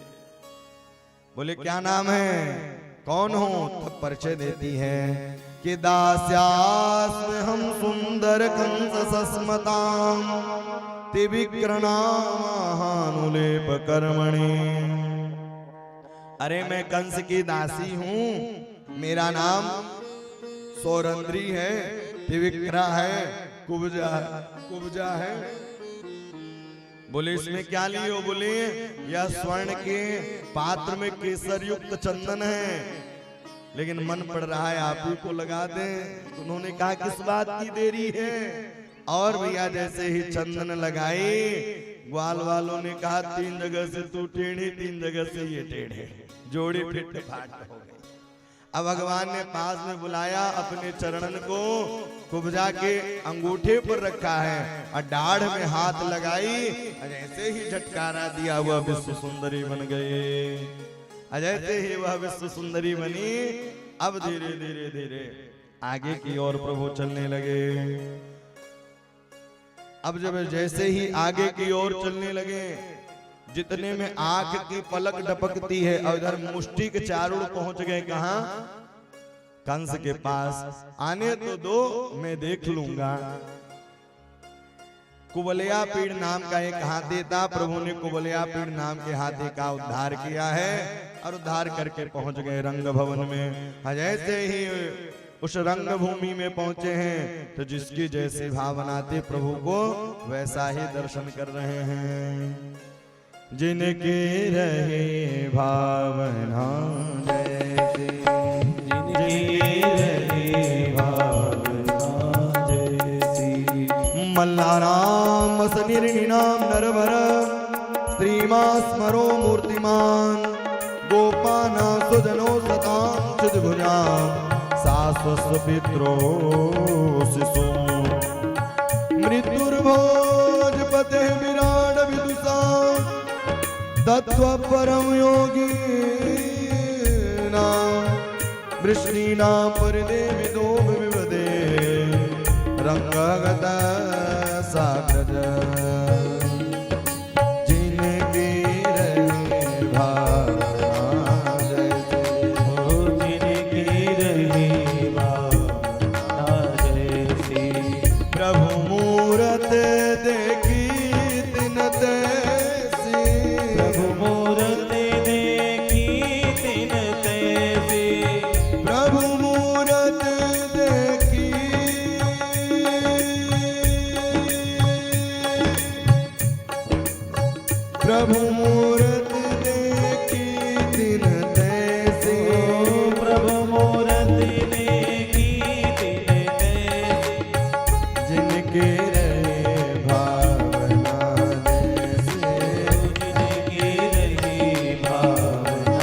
बोले क्या नाम है, कौन हो? तब परिचय देती है कि दास्यास्म हम सुंदर कंस सस्मताम तिविक्रणानुलेप कर्मणि। अरे मैं कंस की दासी हूं, मेरा नाम सौरंद्री है, त्रिविक्रा है, कुब्जा है। बोले इसमें क्या लियो? बोले यह स्वर्ण के पात्र में केसर युक्त चंदन है, लेकिन मन पड़ रहा है आप ही को लगा दें। उन्होंने कहा किस बात की देरी है? और भैया जैसे ही चंदन लगाई, ग्वाल वालों ने कहा 3 जगह से तू टेढ़े, 3 जगह से ये टेढ़े, जोड़ी फिट फाट हो गई। अब भगवान ने पास में बुलाया, अपने चरणन को कुब्जा के अंगूठे पर रखा है और दाढ़ में हाथ लगाई, जैसे ही झटकारा दिया वह विश्व सुंदरी बन गए। जैसे ही वह विश्व सुंदरी बनी, अब धीरे धीरे धीरे आगे की ओर प्रभु चलने लगे। अब जब जैसे ही आगे की ओर चलने लगे, जितने में आंख की पलक डपकती है और इधर मुष्टि के चारों पहुंच गए। कहां? कंस के पास। आने तो दो, मैं देख लूंगा। कुबलिया पीड़ नाम का एक हाथी था, प्रभु ने कुबलिया पीड़ नाम के हाथी का उद्धार किया है और उद्धार करके पहुंच गए रंग भवन में। जैसे ही उस रंग भूमि में पहुंचे हैं, तो जिसकी जैसी भावना थी प्रभु को वैसा ही दर्शन कर रहे हैं। जिनके रहे भावना जैसे, जिनके रहे भावना जैसी, मल्लाराम सनिर्निनाम नरवर स्त्रीमा स्मरो मूर्तिमान गोपाना सुजनो सतां चिद्भुजा सास्वस्वपित्रो शिशु मृत्युर्भोजपते विराट विदुषा तत्व परम योगी वृष्णीना परिदेवी दो विवदे रंगगत साग्रज जिनकी रहे भावना जैसे, जिनकी रही भावना जैसी, प्रभु मूरत देखी तिन तैसी, प्रभु मूरत देखी तिन तैसी, प्रभु मूरत देखी, प्रभु मूरत देखी तिन तैसी, प्रभु मूरत देखी तिन तैसी, जिनके रहे भावना जैसे, जिनकी रही भावना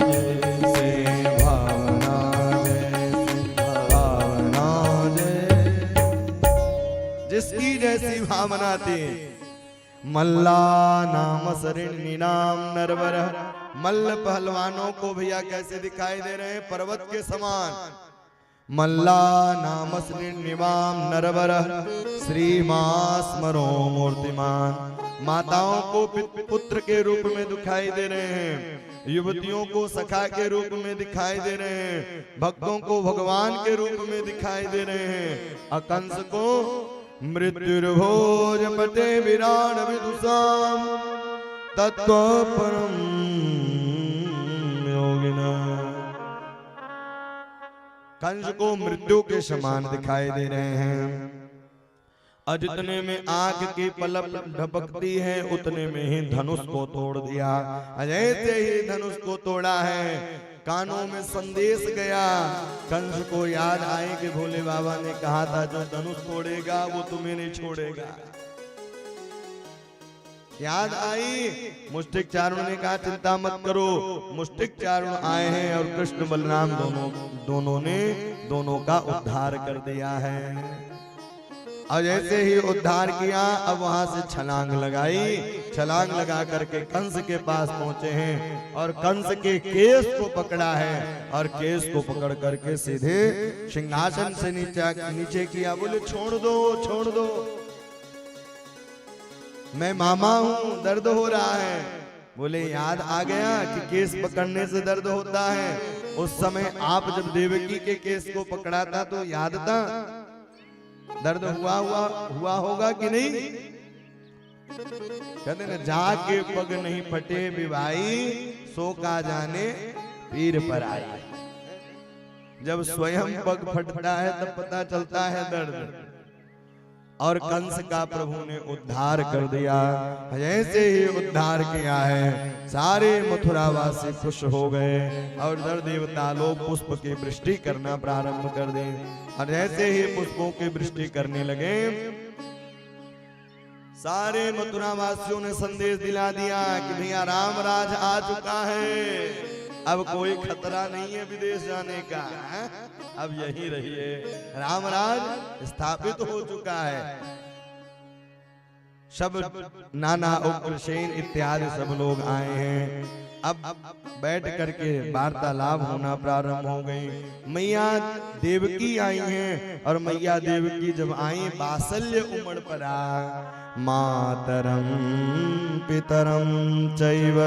जैसे, भावना जैसी, भावना जैसी, जिसकी जैसी भावना थी। मल्ला नाम सरिणी नाम नरवर, मल्ल पहलवानों को भैया कैसे दिखाई दे रहे हैं? पर्वत के समान। मल्ला नाम सरिणीवाम नरवर श्रीमास्मरो मूर्तिमान, माताओं को पुत्र के रूप में दिखाई दे रहे हैं, युवतियों को सखा के रूप में दिखाई दे रहे हैं, भक्तों को भगवान के रूप में दिखाई दे रहे हैं। कंस को मृत्युर्भोजपते विराट विदुषाम तत्व परम योगिना, कंस को मृत्यु के समान दिखाई दे रहे हैं। और जितने में आंख की पलक ढपकती है, उतने में ही धनुष को तोड़ दिया। जैसे ही धनुष को तोड़ा है, कानों में संदेश गया। कंस को याद आए कि भोले बाबा ने कहा था जो धनुष तोड़ेगा वो तुम्हें नहीं छोड़ेगा। याद आई। मुष्टिक चारण ने कहा चिंता मत करो, मुष्टिक चारण आए हैं और कृष्ण बलराम दोनों ने दोनों का उद्धार कर दिया है। और जैसे ही उद्धार किया, अब वहां से छलांग लगाई, छलांग लगा करके कंस के पास पहुंचे हैं और कंस के केस को पकड़ा है और केस को पकड़ करके सीधे सिंहासन से नीचे किया। बोले छोड़ दो, छोड़ दो, मैं मामा हूं, दर्द हो रहा है। बोले याद आ गया कि केस पकड़ने से दर्द होता है। उस समय आप जब देवकी के केस को पकड़ा था तो याद था, दर्द हुआ होगा कि नहीं? कहते ना, जाके पग नहीं फटे विवाही, सो का जाने पीर पर आई। जब स्वयं पग फटता है तब पता चलता है दर्द। और कंस का प्रभु ने उद्धार कर दिया। जैसे ही उद्धार किया है, सारे मथुरावासी खुश हो गए और दर देवता लोग पुष्प की वृष्टि करना प्रारंभ कर दे। और जैसे ही पुष्पों की वृष्टि करने लगे, सारे मथुरावासियों ने संदेश दिला दिया कि भैया रामराज आ चुका है, अब कोई खतरा नहीं है विदेश जाने का, अब यही रहिए, रामराज स्थापित हो चुका है। सब नाना उग्रसेन इत्यादि सब लोग आए हैं। अब बैठ करके वार्तालाप होना प्रारंभ हो गई। मैया देवकी आई हैं और मैया देवकी जब आई, बासल्य उमड़ पड़ा। मातरम पितरम चैव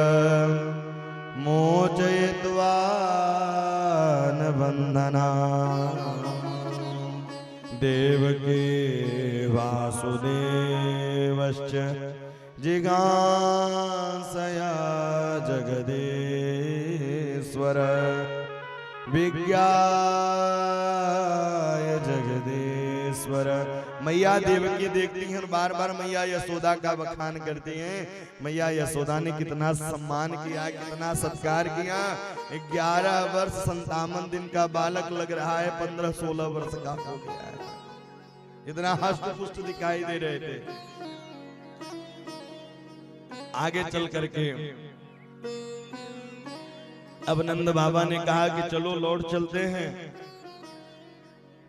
मोचयित्वा न बंधना, देवकी वासुदेवश्च जिगांसया जगदीश्वर, विज्ञाय जगदीश्वर। मैया देवकी देखती हैं और बार बार मैया यशोदा का बखान करती हैं। मैया यशोदा ने कितना सम्मान किया, कितना सत्कार किया। 11 वर्ष 57 दिन का बालक लग रहा है, 15-16 वर्ष का हो गया है, इतना हष्ट पुष्ट दिखाई दे रहे थे। आगे चल करके अब नंद बाबा ने कहा कि चलो लौट चलते हैं।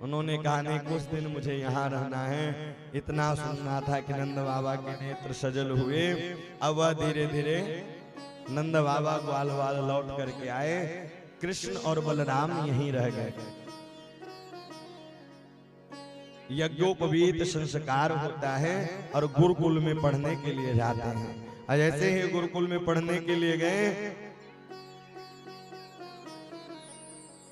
उन्होंने कहा नहीं, कुछ दिन मुझे यहाँ रहना है। इतना सुनना था कि नंद बाबा के नेत्र सजल हुए। अब वह धीरे धीरे नंद बाबा ग्वाल वाल लौट करके आए। कृष्ण और बलराम यहीं रह गए। यज्ञोपवीत संस्कार होता है और गुरुकुल में पढ़ने के लिए जाते हैं। और जैसे ही गुरुकुल में पढ़ने के लिए गए,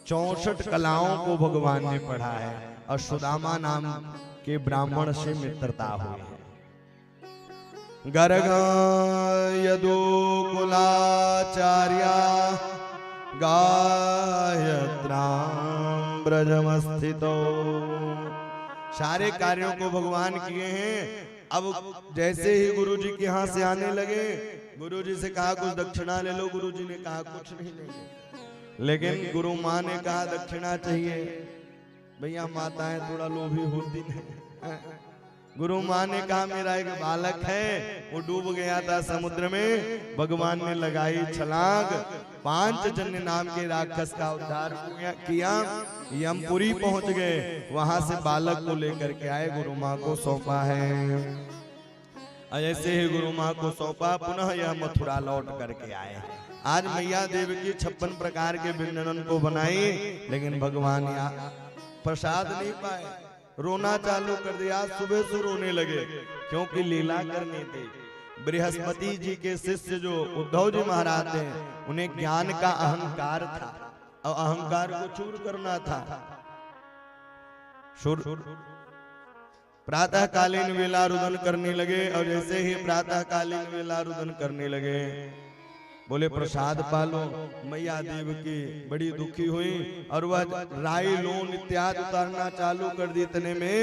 64 कलाओं को भगवान ने पढ़ा है और सुदामा नाम के ब्राह्मण से मित्रता हुई है। गर्ग यदुकुलाचार्या गायत्राम ब्रजमस्थितो, सारे कार्यों को भगवान किए हैं। अब जैसे ही गुरुजी के यहाँ से आने लगे, गुरुजी से कहा कुछ दक्षिणा ले लो। गुरुजी ने कहा कुछ नहीं लेंगे, लेकिन गुरु माँ ने कहा दक्षिणा चाहिए। भैया माताएं थोड़ा लोभी होती हैं। गुरु माँ ने कहा मेरा एक बालक है, वो डूब गया था समुद्र में, भगवान ने लगाई छलांग, 5 जन्य नाम के राक्षस का उद्धार किया। यमपुरी पहुंच गए, वहां से बालक को लेकर के आए, गुरु माँ को सौंपा है। जैसे ही गुरु माँ को सौंपा, पुनः यह मथुरा लौट करके आए। आज मैया देवी की 56 प्रकार के व्यंजनों को बनाई, लेकिन भगवान यहाँ प्रसाद नहीं पाए। रोना चालू कर दिया, सुबह से रोने लगे, क्योंकि लीला करनी थी। बृहस्पति जी के शिष्य जो उद्धव जी महाराज थे, उन्हें ज्ञान का अहंकार था और अहंकार को चूर करना था। प्रातः कालीन वेला रुदन करने लगे और जैसे ही प्रातः कालीन वेला रुदन करने लगे, बोले प्रसाद पालो। मैया देव की बड़ी दुखी हुई और वह राई लोन इत्यादि उतारना चालू कर दी। इतने में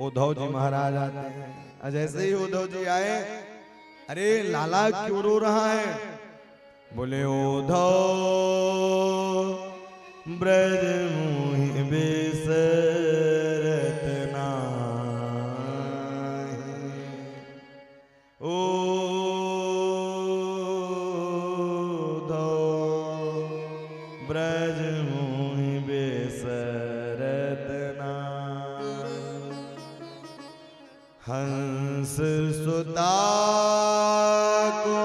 उद्धव जी महाराज आते हैं। जैसे ही उद्धव जी आए, अरे लाला क्यों रो रहा है? बोले उद्धव ब्रज मुहि बिसरत नाही, ओ ब्रज मोहि बेसरत हंस सुता को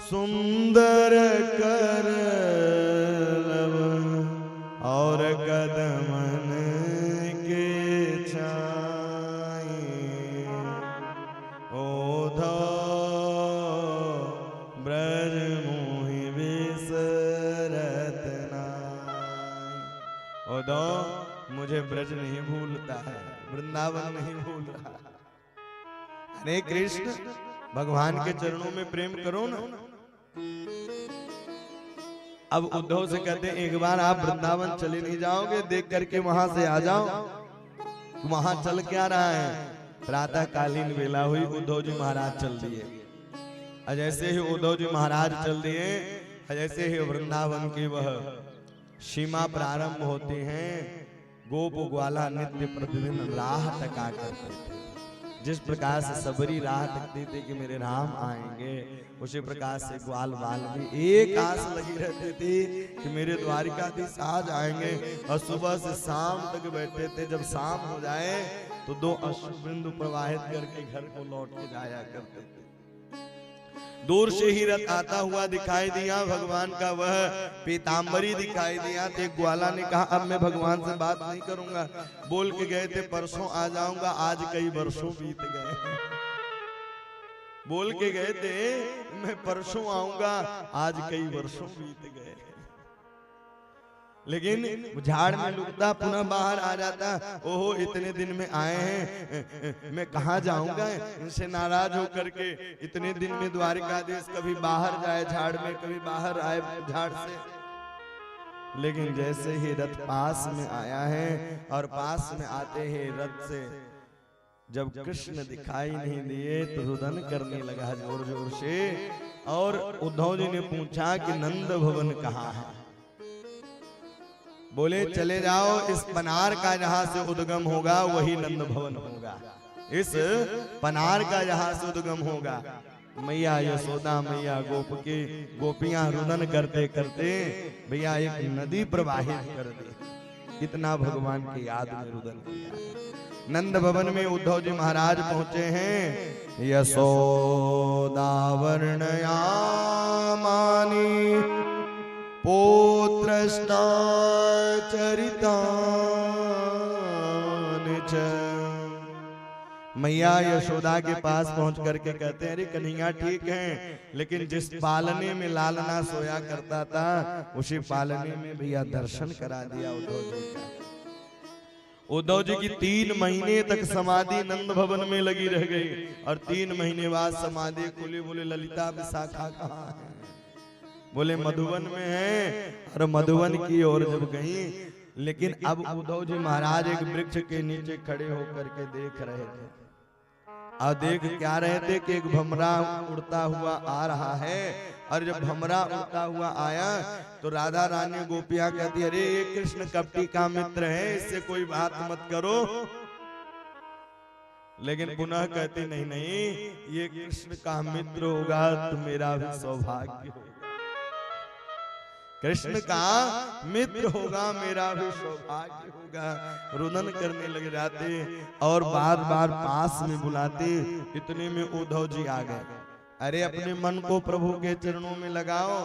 सुंदर कर लब और कदमन के छाई ओधो ब्रज मोहि बिसरत नाई। ओधो मुझे ब्रज नहीं भूलता है, वृंदावन नहीं भूल रहा। हरे कृष्ण भगवान के चरणों में प्रेम करो ना। अब उद्धव से कहते हैं एक बार आप वृंदावन चले नहीं जाओगे, देख करके वहां से आ जाओ। वहां चल क्या रहा है? प्रातः कालीन वेला हुई, उद्धव जी महाराज चल दिए। जैसे ही उद्धव जी महाराज चल दिए, जैसे ही वृंदावन की वह सीमा प्रारंभ होती है, गोप ग्वाला नित्य प्रतिदिन राह तका करते थे। जिस प्रकार से सबरी राह तकती थी कि मेरे राम आएंगे, उसी प्रकार से ग्वाल बाल भी एक आस लगी रहती थी कि मेरे द्वारिकाधीश आज आएंगे। और सुबह से शाम तक बैठे थे, जब शाम हो जाए तो 2 अश्रुबिंदु प्रवाहित करके घर को लौट के जाया करते थे। दूर से ही रथ आता हुआ दिखाई दिया, भगवान का वह पीतांबरी दिखाई दिया। तो एक ग्वाला ने कहा अब मैं भगवान से बात नहीं करूंगा। बोल के गए थे परसों आ जाऊंगा, आज कई वर्षों बीत गए। बोल के गए थे मैं परसों आऊंगा, आज कई वर्षों बीत गए। लेकिन झाड़ में लुकता पुनः बाहर आ जाता, ओहो इतने दिन में आए हैं, मैं कहाँ जाऊंगा। इनसे नाराज होकर के इतने दिन में द्वारिकाधीश कभी बाहर जाए झाड़ में, कभी बाहर आए झाड़ से। लेकिन जैसे ही रथ पास में आया है और पास में आते ही रथ से जब कृष्ण दिखाई नहीं दिए तो रुदन करने लगा जोर जोर से। और उद्धव जी ने पूछा कि नंद भवन कहाँ है? बोले चले जाओ, इस पनार का जहां से उद्गम होगा वही नंद भवन होगा। इस पनार का जहां से उद्गम होगा। मैया यशोदा मैया गोपियां रुदन करते करते भैया एक नदी प्रवाहित कर दी। कितना भगवान की याद में रुदन किया। नंद भवन में उद्धव जी महाराज पहुंचे हैं। यशोदा वर्णया मानी पौत्रष्टा चरितान च। मैया यशोदा के पास पहुंच करके कहते हैं अरे कन्हैया ठीक हैं, लेकिन जिस पालने में लालना सोया करता था उसी पालने में भैया दर्शन करा दिया उद्धव जी का। उद्धव जी की 3 महीने तक समाधि नंद भवन में लगी रह गई और 3 महीने बाद समाधि खुली। बोले ललिता विशाखा कहाँ है? बोले मधुवन में है। और मधुवन की ओर जब गई, लेकिन अब उद्धव जी महाराज एक वृक्ष के नीचे खड़े होकर के देख रहे थे। और देख क्या रहे थे कि एक भमरा उड़ता हुआ आ रहा है। और जब भमरा उड़ता हुआ आया तो राधा रानी गोपियां कहती अरे ये कृष्ण कपटी का मित्र है, इससे कोई बात मत करो। लेकिन पुनः कहती नहीं नहीं, ये कृष्ण का मित्र होगा तो मेरा भी सौभाग्य होगा। कृष्ण का मित्र होगा मेरा भी सौभाग्य होगा। रुदन करने लग जाते और बार बार पास में बुलाते। इतने में उद्धव जी आ गए। अरे अपने मन को प्रभु के चरणों में लगाओ।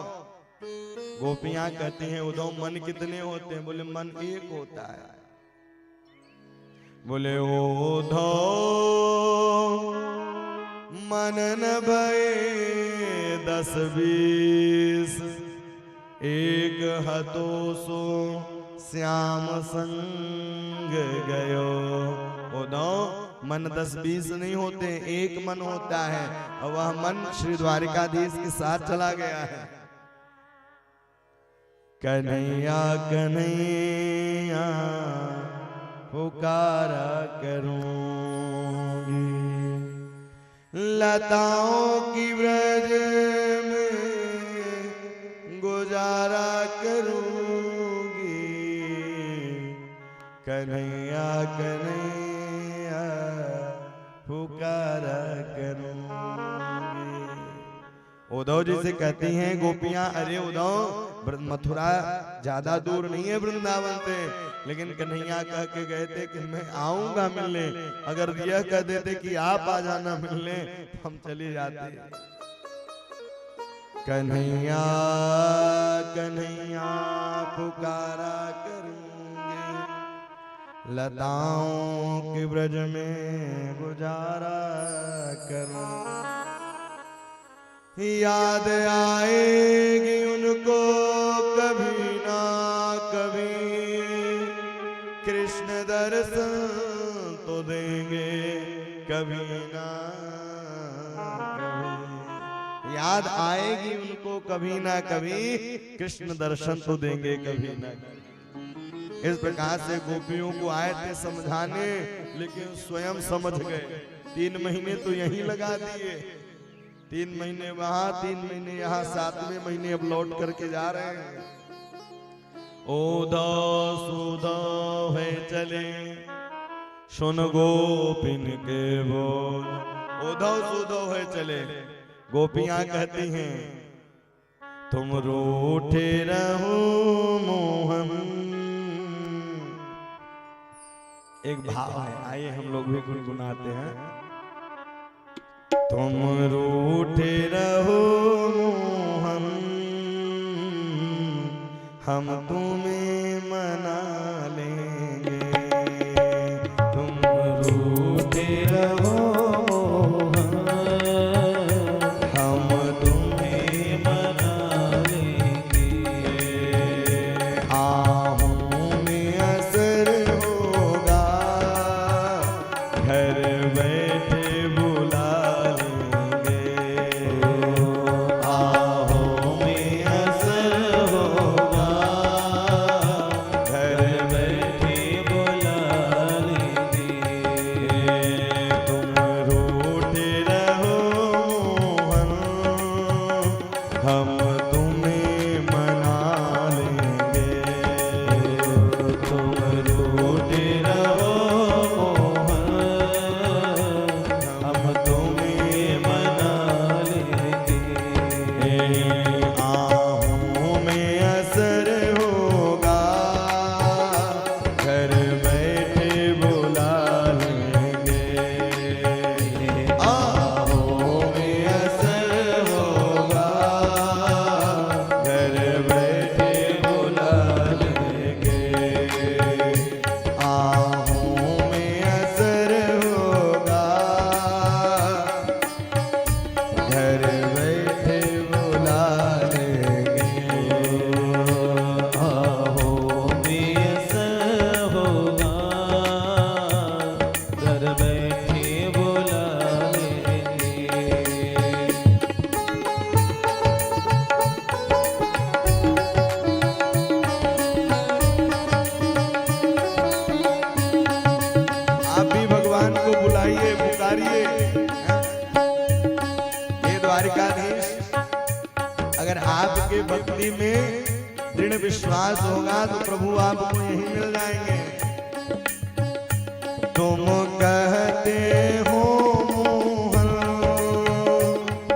गोपियां कहती हैं उद्धव मन कितने होते हैं? बोले मन एक होता है। बोले उद्धव मन न भये 10-20, एक हतो सो श्याम संग गयो। उद्धव मन 10-20 नहीं होते, एक मन होता है और वह मन श्री द्वारिकाधीश के साथ चला गया है। कन्हैया कन्हैया पुकारा करूंगी, लताओं की व्रज में गुजारा करूंगी। कन्हैया कन्हैया पुकारा करूंगी। उद्धव जी से कहती हैं गोपियां, अरे उद्धव मथुरा ज्यादा दूर नहीं है वृंदावन से, लेकिन कन्हैया कह के गए थे कि मैं आऊंगा मिलने, अगर यह कह देते कि आप आ जाना मिलने तो हम चले जाते। कन्हैया कन्हैया पुकारा करेंगे, लताओं के ब्रज में गुजारा करूं। याद आएगी उनको कभी ना कभी, कृष्ण दर्शन तो देंगे कभी ना कभी। याद आएगी उनको कभी ना कभी, कृष्ण दर्शन तो देंगे कभी ना कभी। इस प्रकार से गोपियों को आए थे समझाने, लेकिन स्वयं समझ गए। 3 महीने तो यहीं लगा दिए, 3 महीने वहां, 3 महीने यहाँ, 7वें महीने अब लौट करके जा रहे हैं। उद्धव सुद्धव है चले, सुन गोपिन के बोल। उद्धव सुद्धव है चले, गोपियां कहती हैं तुम रूठे रहो मोहन। एक भाव है, आइए हम लोग भी गुनगुनाते हैं। तुम रूठे रहो मोहन, हम तुम्हें मना लेंगे। तुम रूठे रहो मोहन, हम तुम्हें मना लेंगे। आहों में असर होगा, घर बैठे बुला अगर आपके भक्ति में दृढ़ विश्वास होगा तो प्रभु आपको यहीं मिल जाएंगे। तुम कहते हो मोहन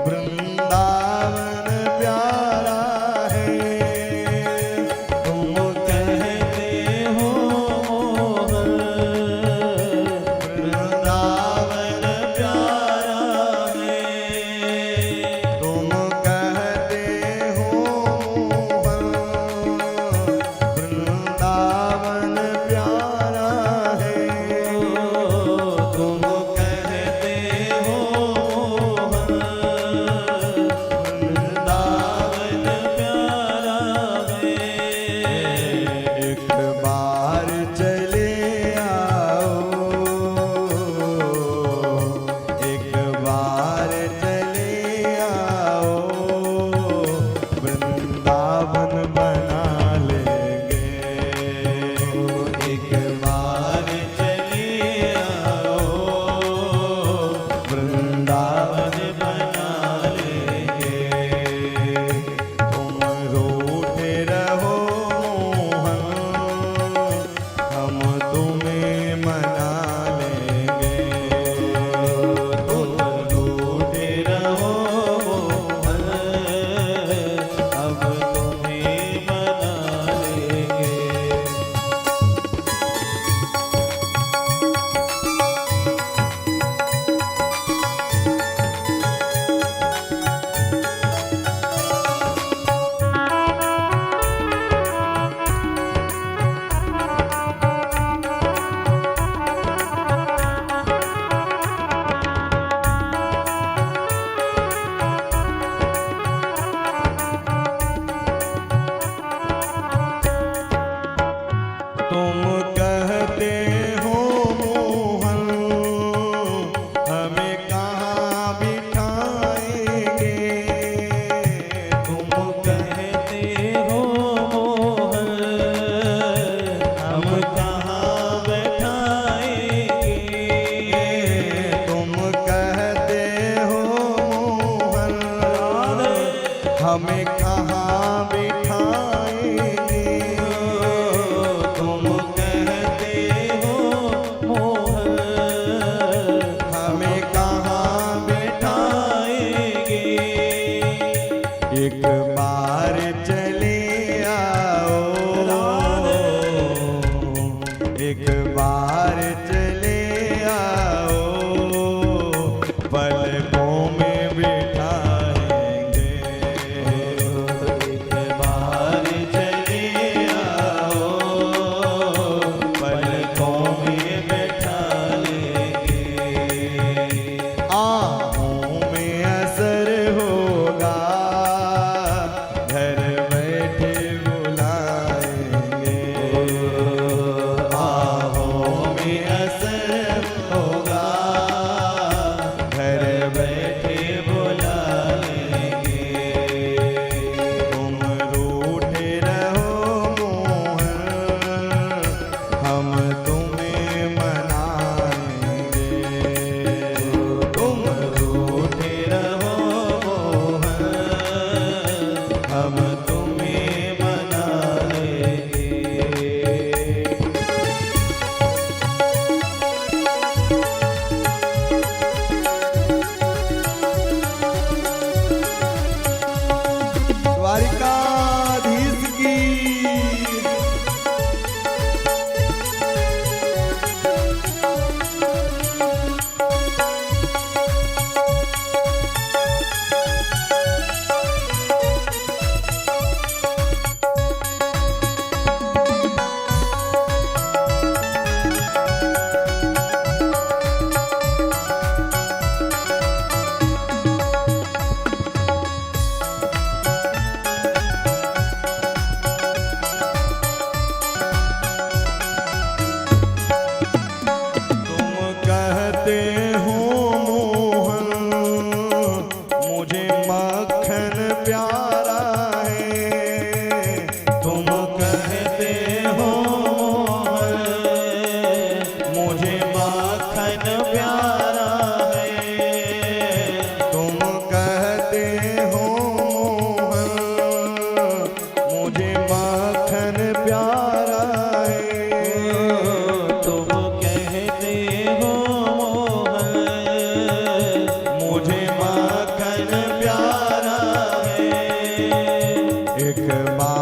वृंदावन प्यारा है, तुम कहते हो मोहन वृंदावन प्यारा है, तुम कहते हो मोहन वृंदावन प्यारा है, तुम कहते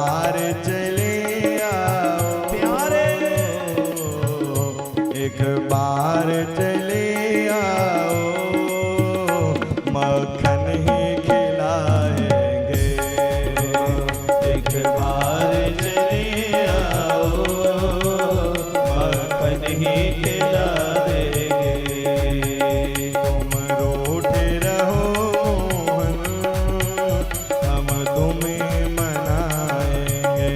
बार चले आओ प्यारे, एक बार चले आओ, मक्खन ही खिलाएंगे। एक बार चले आओ, मक्खन ही खिला देंगे। तुम रूठे रहो मोहन, हम तुम्हें मनाएंगे।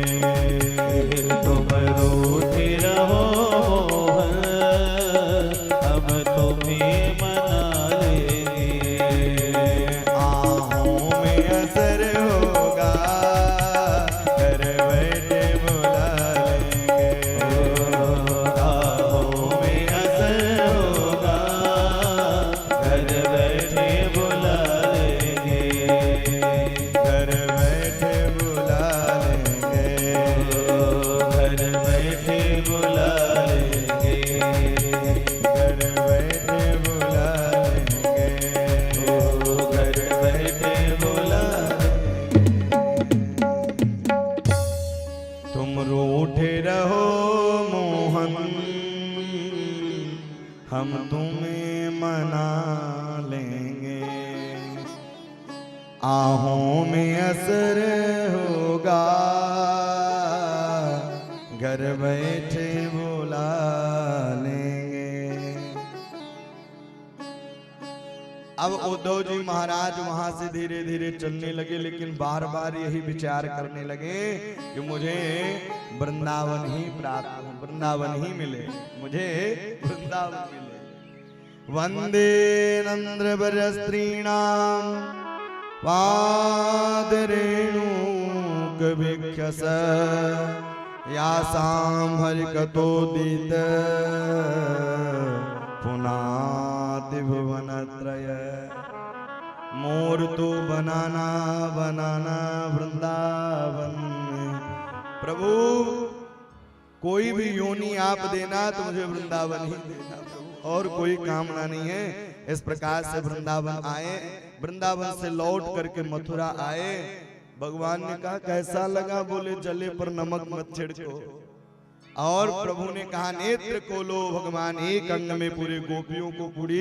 तुम रूठे रहो मोहन, हम तुम्हें मना लेंगे। आहों में असर होगा, घर बैठे बुला लेंगे। आहों में असर होगा, घर बैठे बुला लेंगे। घर बैठे बुला लेंगे। घर बैठे बुला लेंगे। घर बैठे बुला लेंगे। घर बैठे बुला तुम रूठे रहो मोहन, हम तुम्हें मना लेंगे। आहों में असर होगा, घर बैठे बुला लेंगे। अब उद्धव जी महाराज वहां से धीरे धीरे चलने लगे, लेकिन बार बार यही विचार करने लगे कि मुझे वृंदावन ही प्राप्त हो, वृंदावन ही मिले, मुझे वृंदावन मिले। वंदे नंद्र स्त्रीणाम पादरेणुक भिक्षस, यासाम हरिकतोदित पुनाति भुवनत्रय। मोर तो बनाना बनाना वृंदावन में। प्रभु कोई भी योनि आप देना तो मुझे वृंदावन ही देना प्रभु, और कोई कामना नहीं है। इस प्रकार से वृंदावन आए, वृंदावन से लौट करके मथुरा आए। भगवान ने कहा कैसा लगा? बोले जले पर नमक मत छिड़को। और प्रभु ने कहा नेत्र खोलो। भगवान एक अंग में पूरे गोपियों को पूरी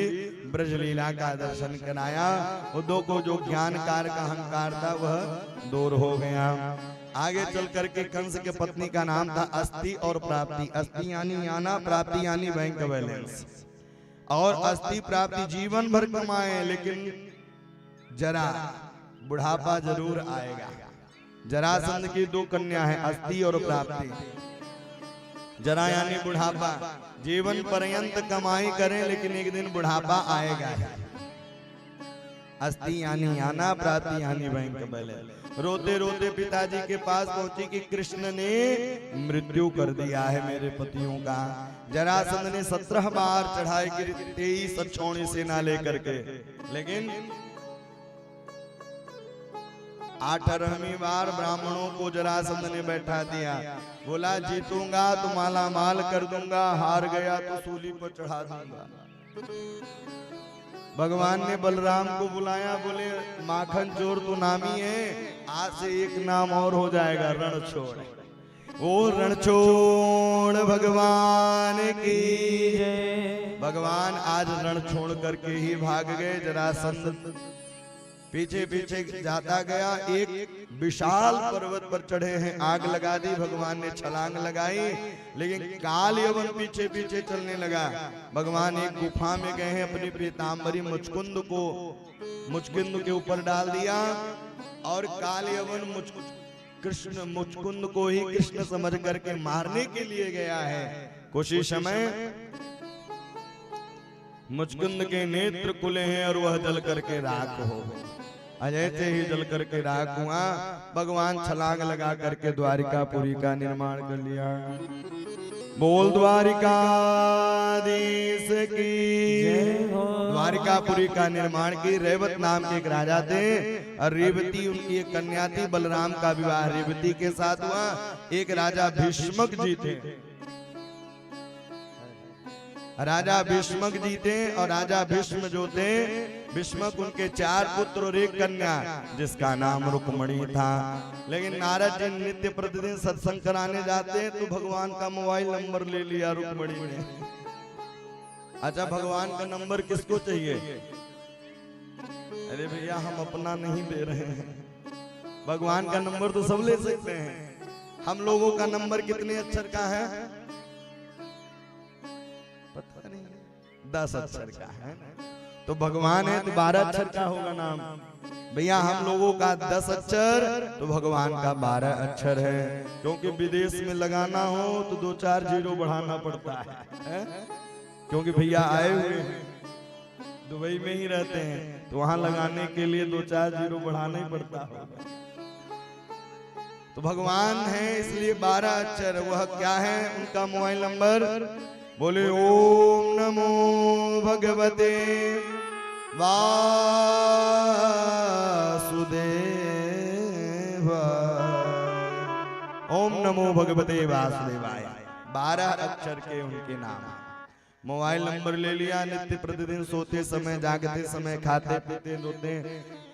ब्रजलीला का दर्शन कराया। उद्धव को जो ज्ञान कार का अहंकार था वह दूर हो गया। आगे चल करके कंस के पत्नी का नाम था अस्थि और प्राप्ति। अस्थि यानी आना, प्राप्ति यानी बैंक बैलेंस। और अस्थि प्राप्ति जीवन भर कमाए, लेकिन जरा बुढ़ापा जरूर आएगा। जरासंध की दो कन्या है, अस्थि और प्राप्ति। जरा यानी बुढ़ापा, जीवन पर्यंत कमाई करें लेकिन एक दिन बुढ़ापा आएगा। अस्थि यानी आना, प्राप्ति यानी बैंक बैलेंस। रोते रोते पिताजी के पास पहुंची कि कृष्ण ने मृत्यु कर दिया है मेरे पतियों का। जरासंध ने 17 बार चढ़ाई की, 23 अक्षौणी सेना लेकर के, लेकिन 18वीं बार ब्राह्मणों को जरासंध ने बैठा दिया। बोला जीतूंगा तो माला माल कर दूंगा, हार गया तो सूली पर चढ़ा दूंगा। भगवान ने बलराम को बुलाया, बोले माखन चोर तो नामी है, आज से एक नाम और हो जाएगा, रणछोड़। वो रणछोड़ भगवान की जय। भगवान आज रण छोड़ करके ही भाग गए। जरासंध पीछे पीछे जाता गया, एक विशाल पर्वत पर चढ़े हैं, आग लगा दी। भगवान ने छलांग लगाई, लेकिन काल यवन पीछे पीछे चलने लगा। भगवान एक गुफा में गए हैं, अपनी पीतांबरी मुचकुंद के ऊपर डाल दिया, और काल यवन कृष्ण मुचकुंद को ही कृष्ण समझ करके मारने के लिए गया है। कुछ ही समय मुचकुंद के नेत्र खुले हैं और वह जल करके राख हो। जैसे ही जल करके राख हुआ, भगवान छलांग लगा करके द्वारिकापुरी का निर्माण कर लिया। बोल द्वारिकाधीश की द्वारिकापुरी का निर्माण की। रेवत नाम के एक राजा थे और रेवती उनकी एक कन्या थी। बलराम का विवाह रेवती के साथ हुआ। एक राजा भीष्मक जी थे। राजा भीष्मक जी थे और राजा भीष्म जो थे, भीष्मक उनके 4 पुत्र और 1 कन्या, जिसका नाम रुक्मणी था। लेकिन नारद जी नित्य प्रतिदिन सत्संग कराने जाते हैं तो भगवान का मोबाइल नंबर ले लिया रुक्मणी ने। अच्छा, भगवान का नंबर किसको चाहिए? अरे भैया, हम अपना नहीं दे रहे हैं, भगवान का नंबर तो सब ले सकते हैं। हम लोगों का नंबर कितने अक्षर का है पता नहीं, 10 अक्षर का है। तो भगवान है तो 12 अक्षर का होगा नाम। भैया, हम लोगों का 10 अक्षर तो भगवान का 12 अक्षर है। क्योंकि विदेश में लगाना हो तो 2-4 जीरो बढ़ाना पड़ता है? क्योंकि भैया आए हुए हैं, दुबई में ही रहते हैं, तो वहां लगाने के लिए 2-4 जीरो बढ़ाना ही पड़ता है। तो भगवान है इसलिए 12 अक्षर। वह क्या है उनका मोबाइल नंबर? बोले ओम नमो भगवते वासुदेवाय। ओम नमो भगवते वासुदेवाय। 12 अक्षर के उनके नाम। मोबाइल नंबर ले लिया, नित्य प्रतिदिन सोते समय, जागते समय, खाते पीते धोते,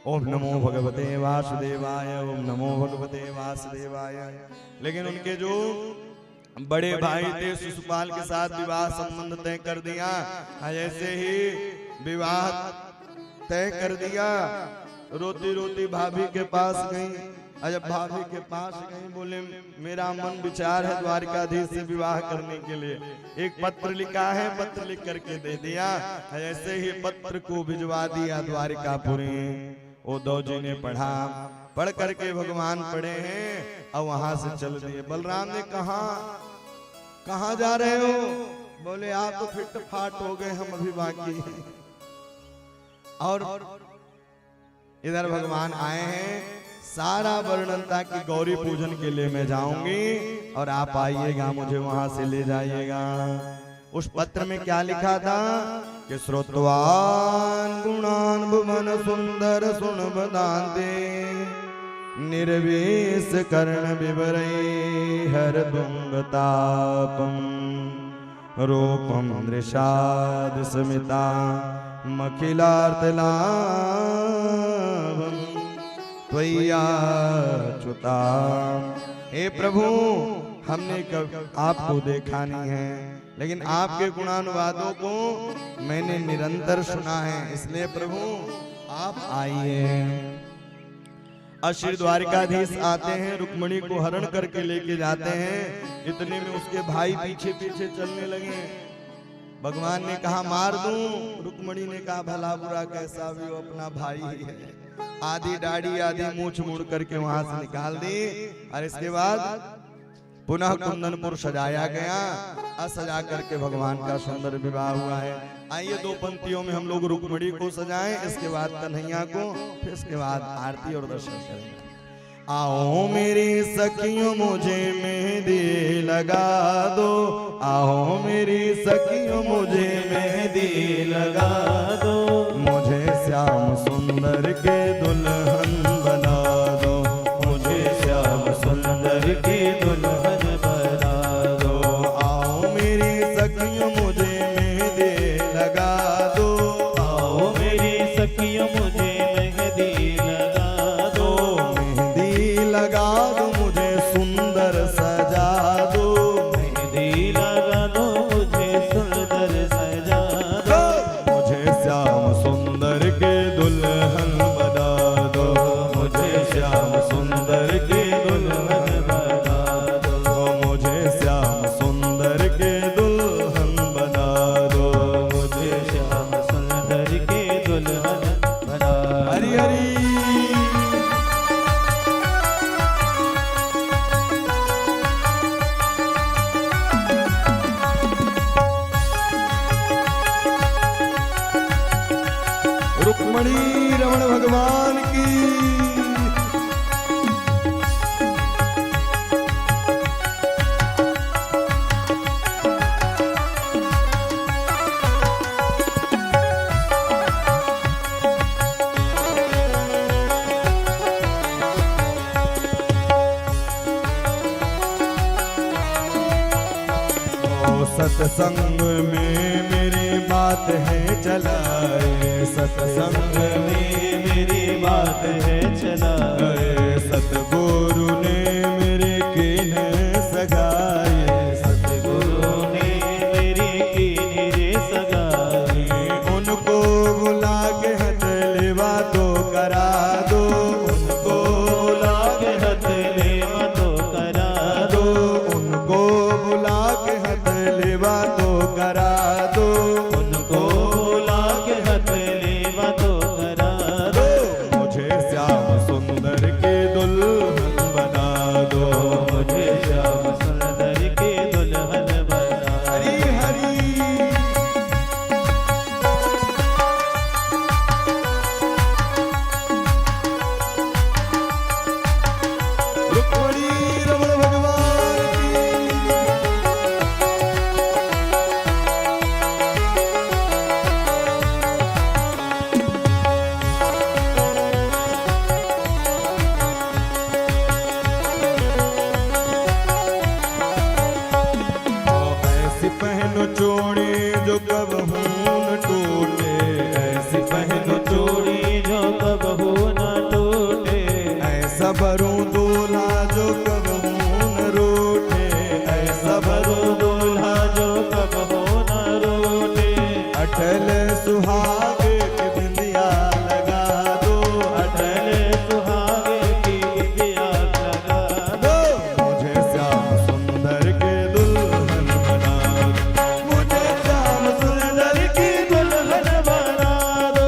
ओम नमो भगवते वासुदेवाय, ओम नमो भगवते वासुदेवाय। लेकिन उनके जो बड़े भाई थे शिशुपाल के साथ विवाह संबंध तय कर दिया। ऐसे ही विवाह तय कर दिया, रोती रोती भाभी के पास गई। जब भाभी के पास गई, बोले मेरा मन विचार है द्वारिकाधीश से विवाह करने के लिए, एक पत्र लिखा है, पत्र लिख करके दे दिया। ऐसे ही पत्र को भिजवा दिया द्वारिकापुरी। वो दौजी ने पढ़ा, पढ़ करके भगवान पढ़े हैं और वहां से चल दिए। बलराम ने कहा जा रहे हो? बोले आप तो फिट फाट हो गए, हम अभी बाकी। और इधर भगवान आए हैं, सारा वर्णन था कि गौरी पूजन के लिए मैं जाऊंगी और आप आइएगा, मुझे वहां से ले जाइएगा। उस पत्र में क्या लिखा था कि श्रुतवान गुणान भुवन सुंदर सुन बदांते निर्वेश कर्ण विवरै हर दुंगतापम रूपम दृशाद स्मिता मखिलार्तलाभम त्वय्याच्युता। हे प्रभु, हमने कब आपको देखा नहीं है, लेकिन आपके गुणानुवादों को मैंने निरंतर सुना है, इसलिए प्रभु आप आइए। श्री द्वारिकाधीश आते हैं, रुक्मणी को हरण करके लेके जाते हैं। इतने में उसके भाई पीछे पीछे चलने लगे। भगवान ने कहा मार दूं, रुक्मणी ने कहा भला बुरा कैसा भी वो अपना भाई ही है। आधी दाढ़ी आधी मूछ मुड़ करके वहां से निकाल दी और इसके बाद पुनः कुंदनपुर सजाया गया। सजा करके भगवान का सुंदर विवाह हुआ है। आइए 2 पंक्तियों में हम लोग रुक्मणी को सजाएं, इसके बाद कन्हैया को, फिर इसके बाद आरती और दर्शन करेंगे। आओ मेरी सखियों मुझे मेहंदी लगा दो, आओ मेरी सखियों मुझे मेहंदी लगा दो, मुझे श्याम सुंदर के दुल्हन बना दो, मुझे श्याम सुंदर के दुल्हन बना दो। आओ मेरी सखियों मुझे मेहंदी लगा दो, आओ मेरी सखियों मुझे मेहंदी लगा दो, मेहंदी लगा दो मुझे सुंदर सजा दो, मेहंदी लगा दो मुझे सुंदर सजा दो, मुझे श्याम सुंदर के दुल्हन बना दो, मुझे श्याम सुंदर के दुल्हन बना दो, मुझे श्याम सुंदर के दुल्हन बना दो, मुझे श्याम सुंदर के दुल्हन बना दो। हरि हरि। रुक्मणी रमण भगवान की। सत्संग में बात है चलाए, सत्संग में मेरी बात है चलाए, सतगुरु ने मेरे किन सगाए, सतगुरु ने मेरी कीनी रे सगाई, उनको बुला के हथेलिवा तो करा दो, उनको बुला के हथेलिवा तो करा दो, उनको बुला के हथेलिवा तो करा दो, उनको बुला के हथेलिवा तो करा दो, मुझे श्याम सुंदर के दुल्हन बना दो, मुझे श्याम सुंदर के दुल्हन बना हरी हरी। रुक्मिणी रमण भगवान की। ऐसी पहनो चूड़ी जो कब न टूटे, ऐसी पहनो चूड़ी जो कबहू न टूटे, ऐसा भरूं दूल्हा जो कब न रूठे, ऐसा बरो भरूं दूल्हा जो कबहू न रूठे, अटल सुहागे की बिंदिया लगा दो, अटल सुहागे की बिंदिया लगा दो, मुझे श्याम सुंदर के दुल्हन बना दो, मुझे श्याम सुंदर की दुल्हन बना दो,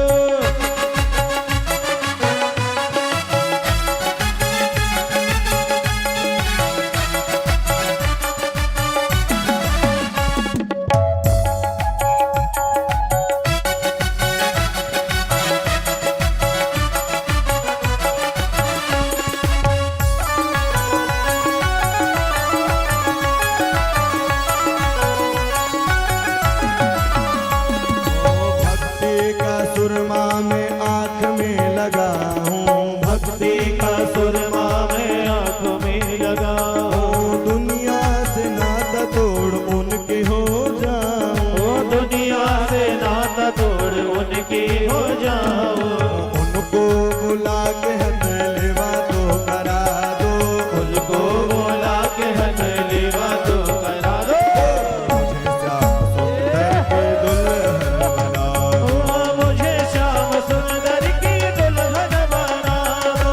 भक्ति का सुरमा में आँख में लगा हूँ, भक्ति का सुरमा में आंखों में लगाओ, दुनिया से नाता तोड़ उनकी हो जाऊं, ओ दुनिया से नाता तोड़ उनकी हो जाओ, उनको बुला के हथेलिवा तो करा दो, उनको बोला के हथेलिवा तो करा दो, मुझे श्याम सुंदर की दुल्हन बना दो, मुझे श्याम सुंदर की दुल्हन बना दो,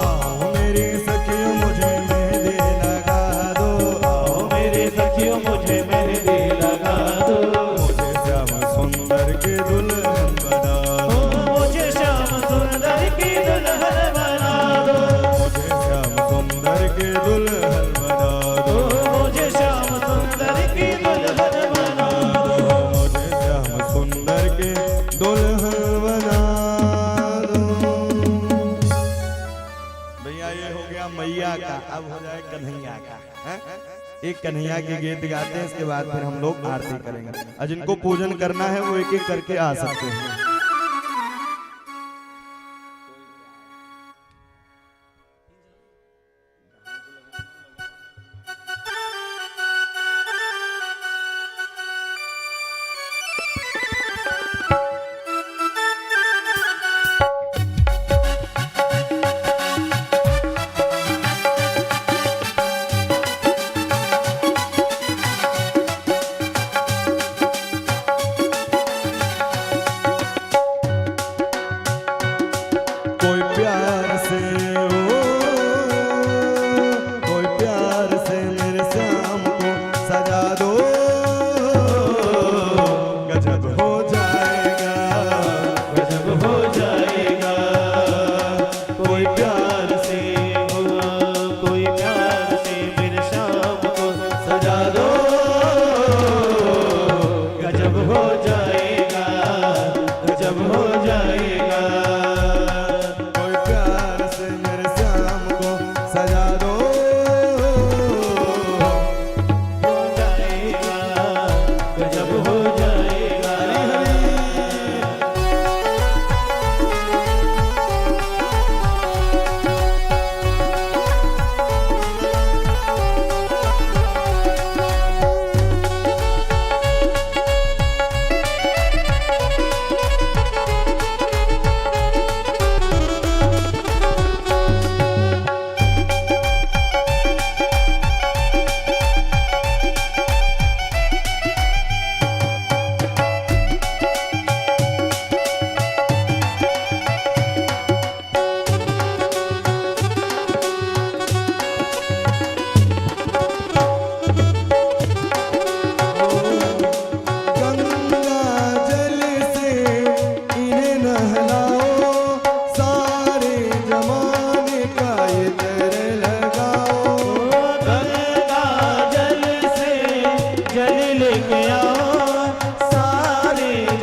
आओ मेरी सखियों मुझे मेहंदी लगा दो, आओ मेरे सखियों मुझे मेहंदी लगा दो, मुझे श्याम सुंदर के दुल्हन बना ओ दो, मुझे श्याम सुंदर की दुल्हन बना दो, मुझे श्याम सुंदर के दुल्हन बना ओ दो, मुझे श्याम सुंदर की दुल्हन बना दो, मुझे श्याम सुंदर के दुल्हन बना दो। भैया ये हो गया मैया का, अब हो जाए कन्हैया का। हैं? एक कन्हैया के गीत गाते हैं, इसके बाद फिर हम लोग आरती करेंगे, और जिनको पूजन करना है वो एक एक करके आ सकते हैं।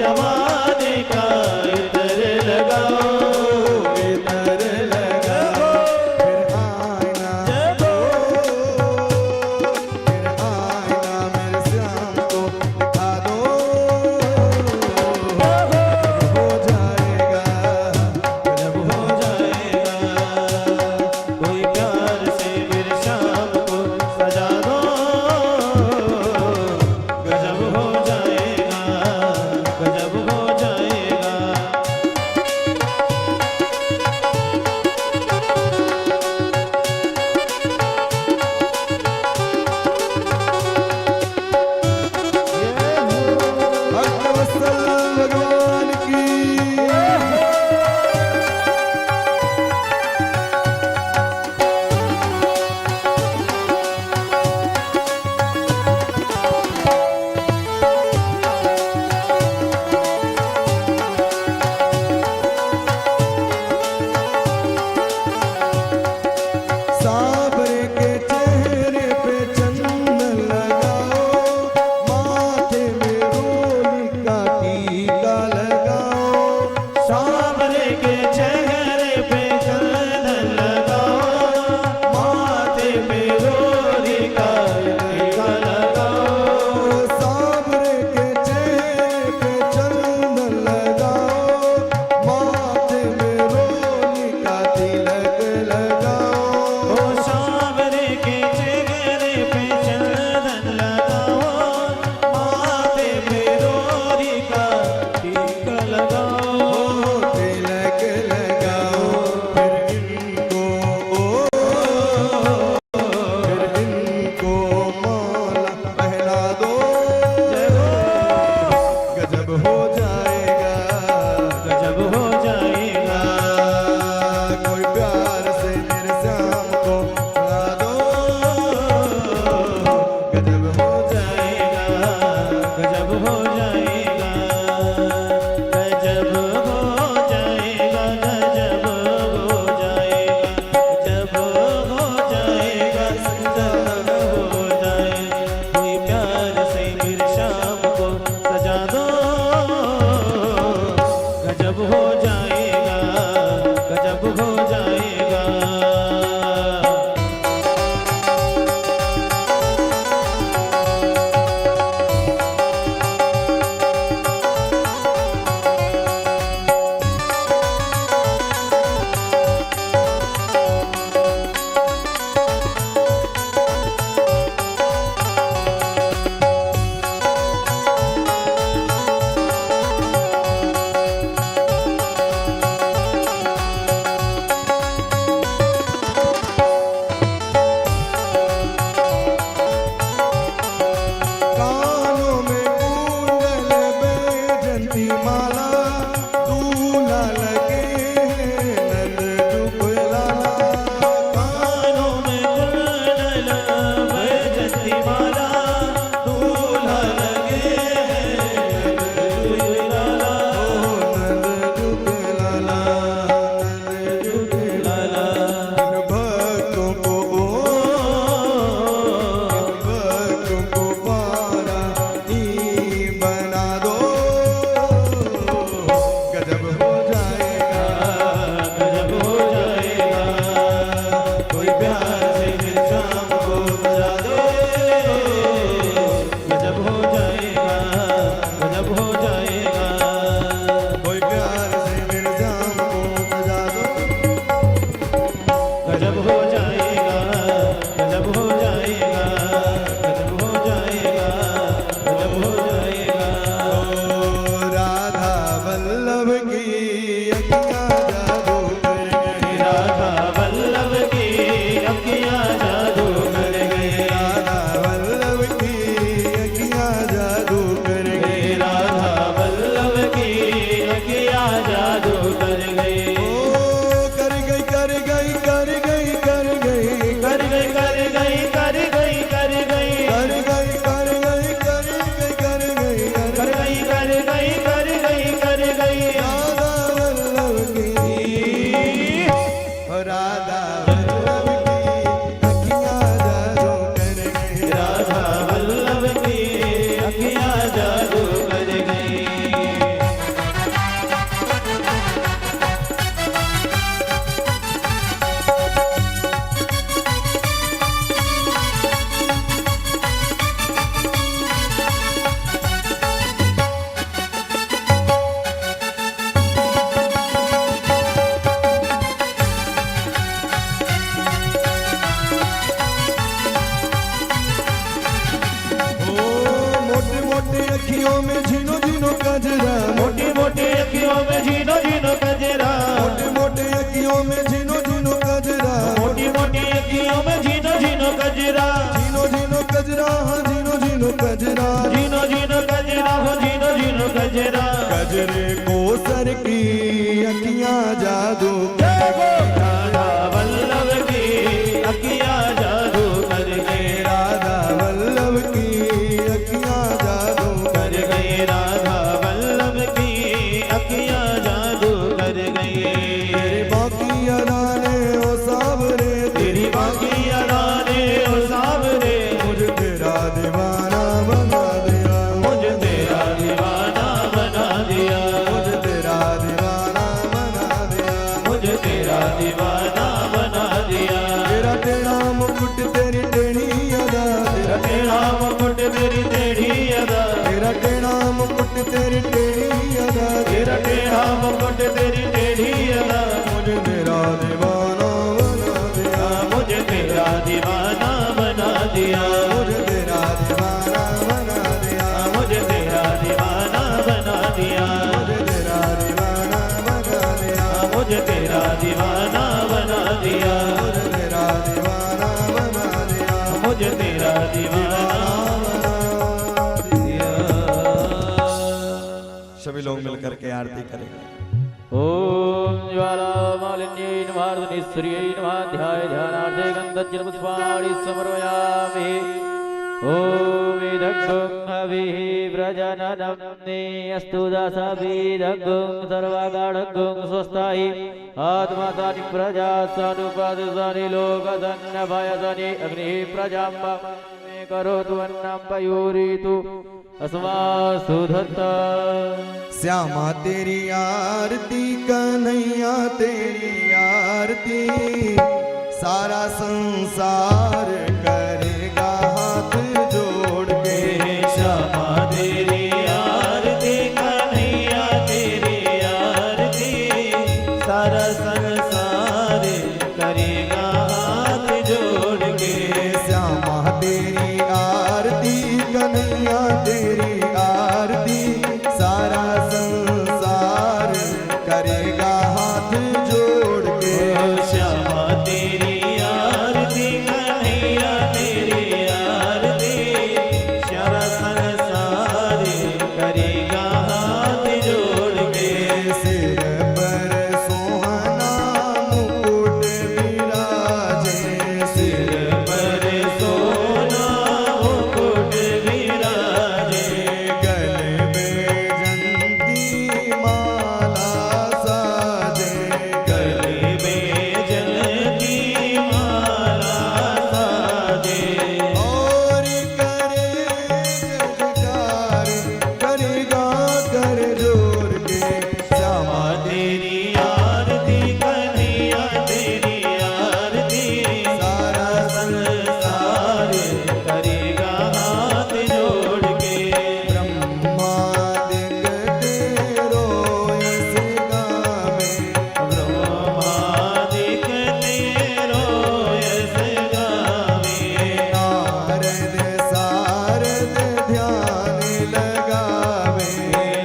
जमाने का इतर लगाओ, इतर लगाओ, फिर आईना, फिर आईना मेरे श्याम को दिखा दो, हो जाएगा, जब हो जाएगा कोई प्यार से मेरे शाम को सजा दो, गजब हो जाएगा, गजब हो जाएगा। भक्तवत्सल भगवान की साबरे के चेहरे पे चंदन लगाओ, माथे में रोली का टीका लगाओ, सावरे के चेहरे पे चंदन लगाओ, माथे पे रोली का टीका लगाओ, साबरे के चेहरे पे चंदन लगाओ, माथे में रोली का तिलक लगाओ, ओ सावरे के चेहरे पे चंदन लगाओ, माथे पे रोली का टीका लगाओ, तिलक लगाओ, फिर इनको माला पहना दो, गजब हो जाएगा, गजब हो जाएगा। कोई प्यार से मेरे श्याम को बुला दो, गजब हो जाएगा, गजब हो जाएगा, गजब हो जाएगा, गजब हो जाएगा, जब हो जाएगा, जब हो जाएगा, कोई प्यार से मेरे शाम को सजा दो, गजब हो जाएगा, गजब हो जाएगा। कानों में कुंडल बैजंती माला, दूल्हा लगे हैं नंद जुगला, कानों में कुंडल बैजंती माला, दूल्हा लगे दुलाला, नंद जुगला, नंद जुगला, इन भक्तों को पारा बना दो, रे कोसर की अखियां जादू राधा वल्लभ की अखियां जादू कर गए राधा वल्लभ की अखियां जादू कर गए राधा वल्लभ की अखियां जादू कर गए तेरी बाकी अदाने ओ सावरे तेरी बाकी अदाने ओ सावरे मुझे तेरा दीवाना बना दिया मुझे तेरा दीवाना बना दिया मुझे तेरा दीवाना बना दिया मुझे तेरा दीवाना बना दिया तेरा टेढ़ा मुकुट तेरी टेढ़ी अदा तेरा टेढ़ा मुकुट मेरी टेढ़ी अदा तेरा टेढ़ा मुकुट तेरी टेढ़ी अदा तेरा टेढ़ा मुकुट तेरी टेढ़ी अदा मुझे तेरा दीवाना बना दिया मुझे तेरा दीवाना बना दिया मुझे तेरा दीवाना बना दिया मुझे तेरा दीवाना बना दिया मुझे तेरा दीवाना बना दिया मुझे तेरा दीवाना बना दिया मुझे तेरा दीवाना बना दिया मुझे तेरा दीवाना सभी लोग मिलकर के आरती करेंगे ओम ज्वाला मालिन्यै नमः निस्त्रियै नमः ध्याय ध्यानार्थे गन्धज्जलपुष्पाणि समर्पयामि ओम इदग्गं हविः व्रजननम्ने अस्तु दासाभिदग्गं सर्वगाढग्गं स्वस्ताहि आत्मासानि प्रजा सानुपादसानि लोकधन्यभयसनि अग्निः प्रजां मे करोतु अन्नं पयोरितु अस्मासु धत्ता श्यामा तेरी आरती कन्हैया तेरी आरती सारा संसार करेगा हाथ जोड़ के श्यामा तेरी आरती कन्हैया तेरी आरती सारा संसार करेगा हाथ जोड़ के श्यामा तेरी आरती कन्हैया तेरी आरती सारा संसार करेगा हाथ जोड़ के श्यामा तेरी आरती कन्हैया तेरी आरती सारा संसार करेगा हाथ जोड़ के सिर पर सोहना मुकुट विराजे सिर पर सोना मुकुट विराजे गले में जंती माला साजे गले में जलती माला साजे और करे जयकार करेगा कर जोर के श्यामा तेरी आरती कन्हैया तेरी आरती सारा संसार करेगा हाथ जोड़ के ब्रह्मादिक तेरो यस गावे ब्रह्मादिक तेरो यस गावे नारद सारद ध्यान लगावे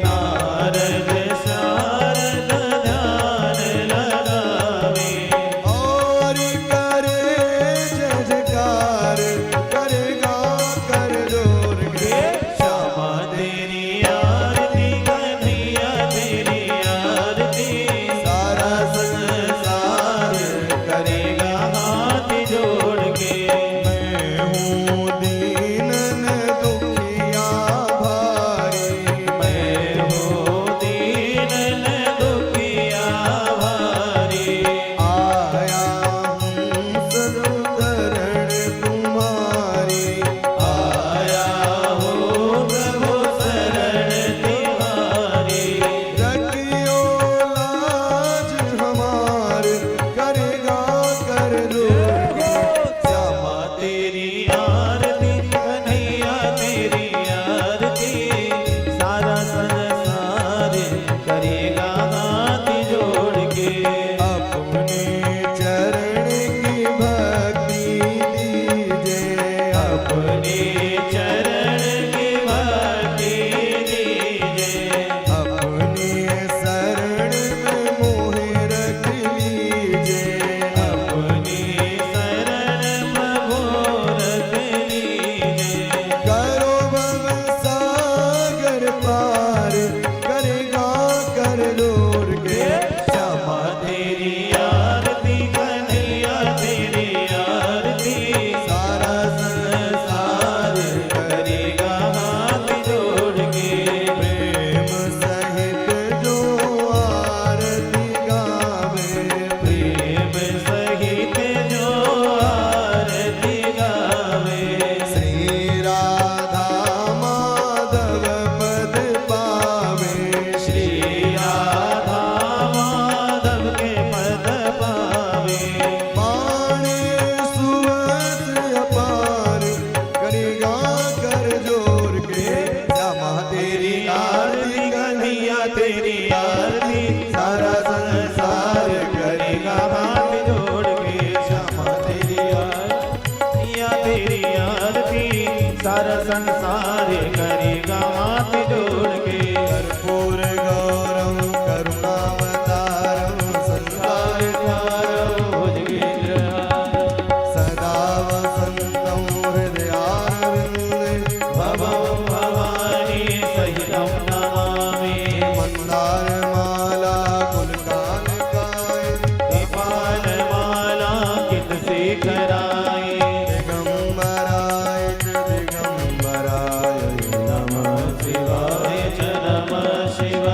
नारद शारद ध्यान लगावे और करे जय जयकार करेगा कर जोर के श्यामा तेरी आरती कन्हैया तेरी आरती सारा संसार करेगा हाथ जोड़ के मैं हूँ दीनन दुखिया भारी मैं हूँ दीनन दुखिया भारी आया हूँ सदुदरण तुम्हारी आया हूँ प्रभु शरण तुम्हारी रखियो लाज हमार करेगा कर जोर के श्यामा तेरी आरती कन्हैया तेरी आरती सारा संसार करेगा हाथ जोड़ के अपने चरण की भक्ति दीजिए अपने चरण की भक्ति दीजिए अपने शरण में मोहे रख लीजिए अपनी शरण प्रभु रख लीजिए करो भव सागर पार करेगा जोर के श्यामा तेरी आरती कन्हैया तेरी आरती सारा संसार करेगा हाथ जोड़ के प्रेम सहित जो आरती गावे प्रेम सहित जो आरती गावे श्री राधा माधव पद पावे श्री राधा माधव के पद पावे पाणे सुवस अपार करेगा कर जोर के श्यामा तेरी आरती कन्हैया तेरी आरती सारा संसार करेगा हाथ जोड़ के श्यामा तेरी आरती तेरी आरती सारा संसार करेगा हाथ जोड़ के कर्पूर गौरम करुणावतारम संसार भुजगेंद्र सदा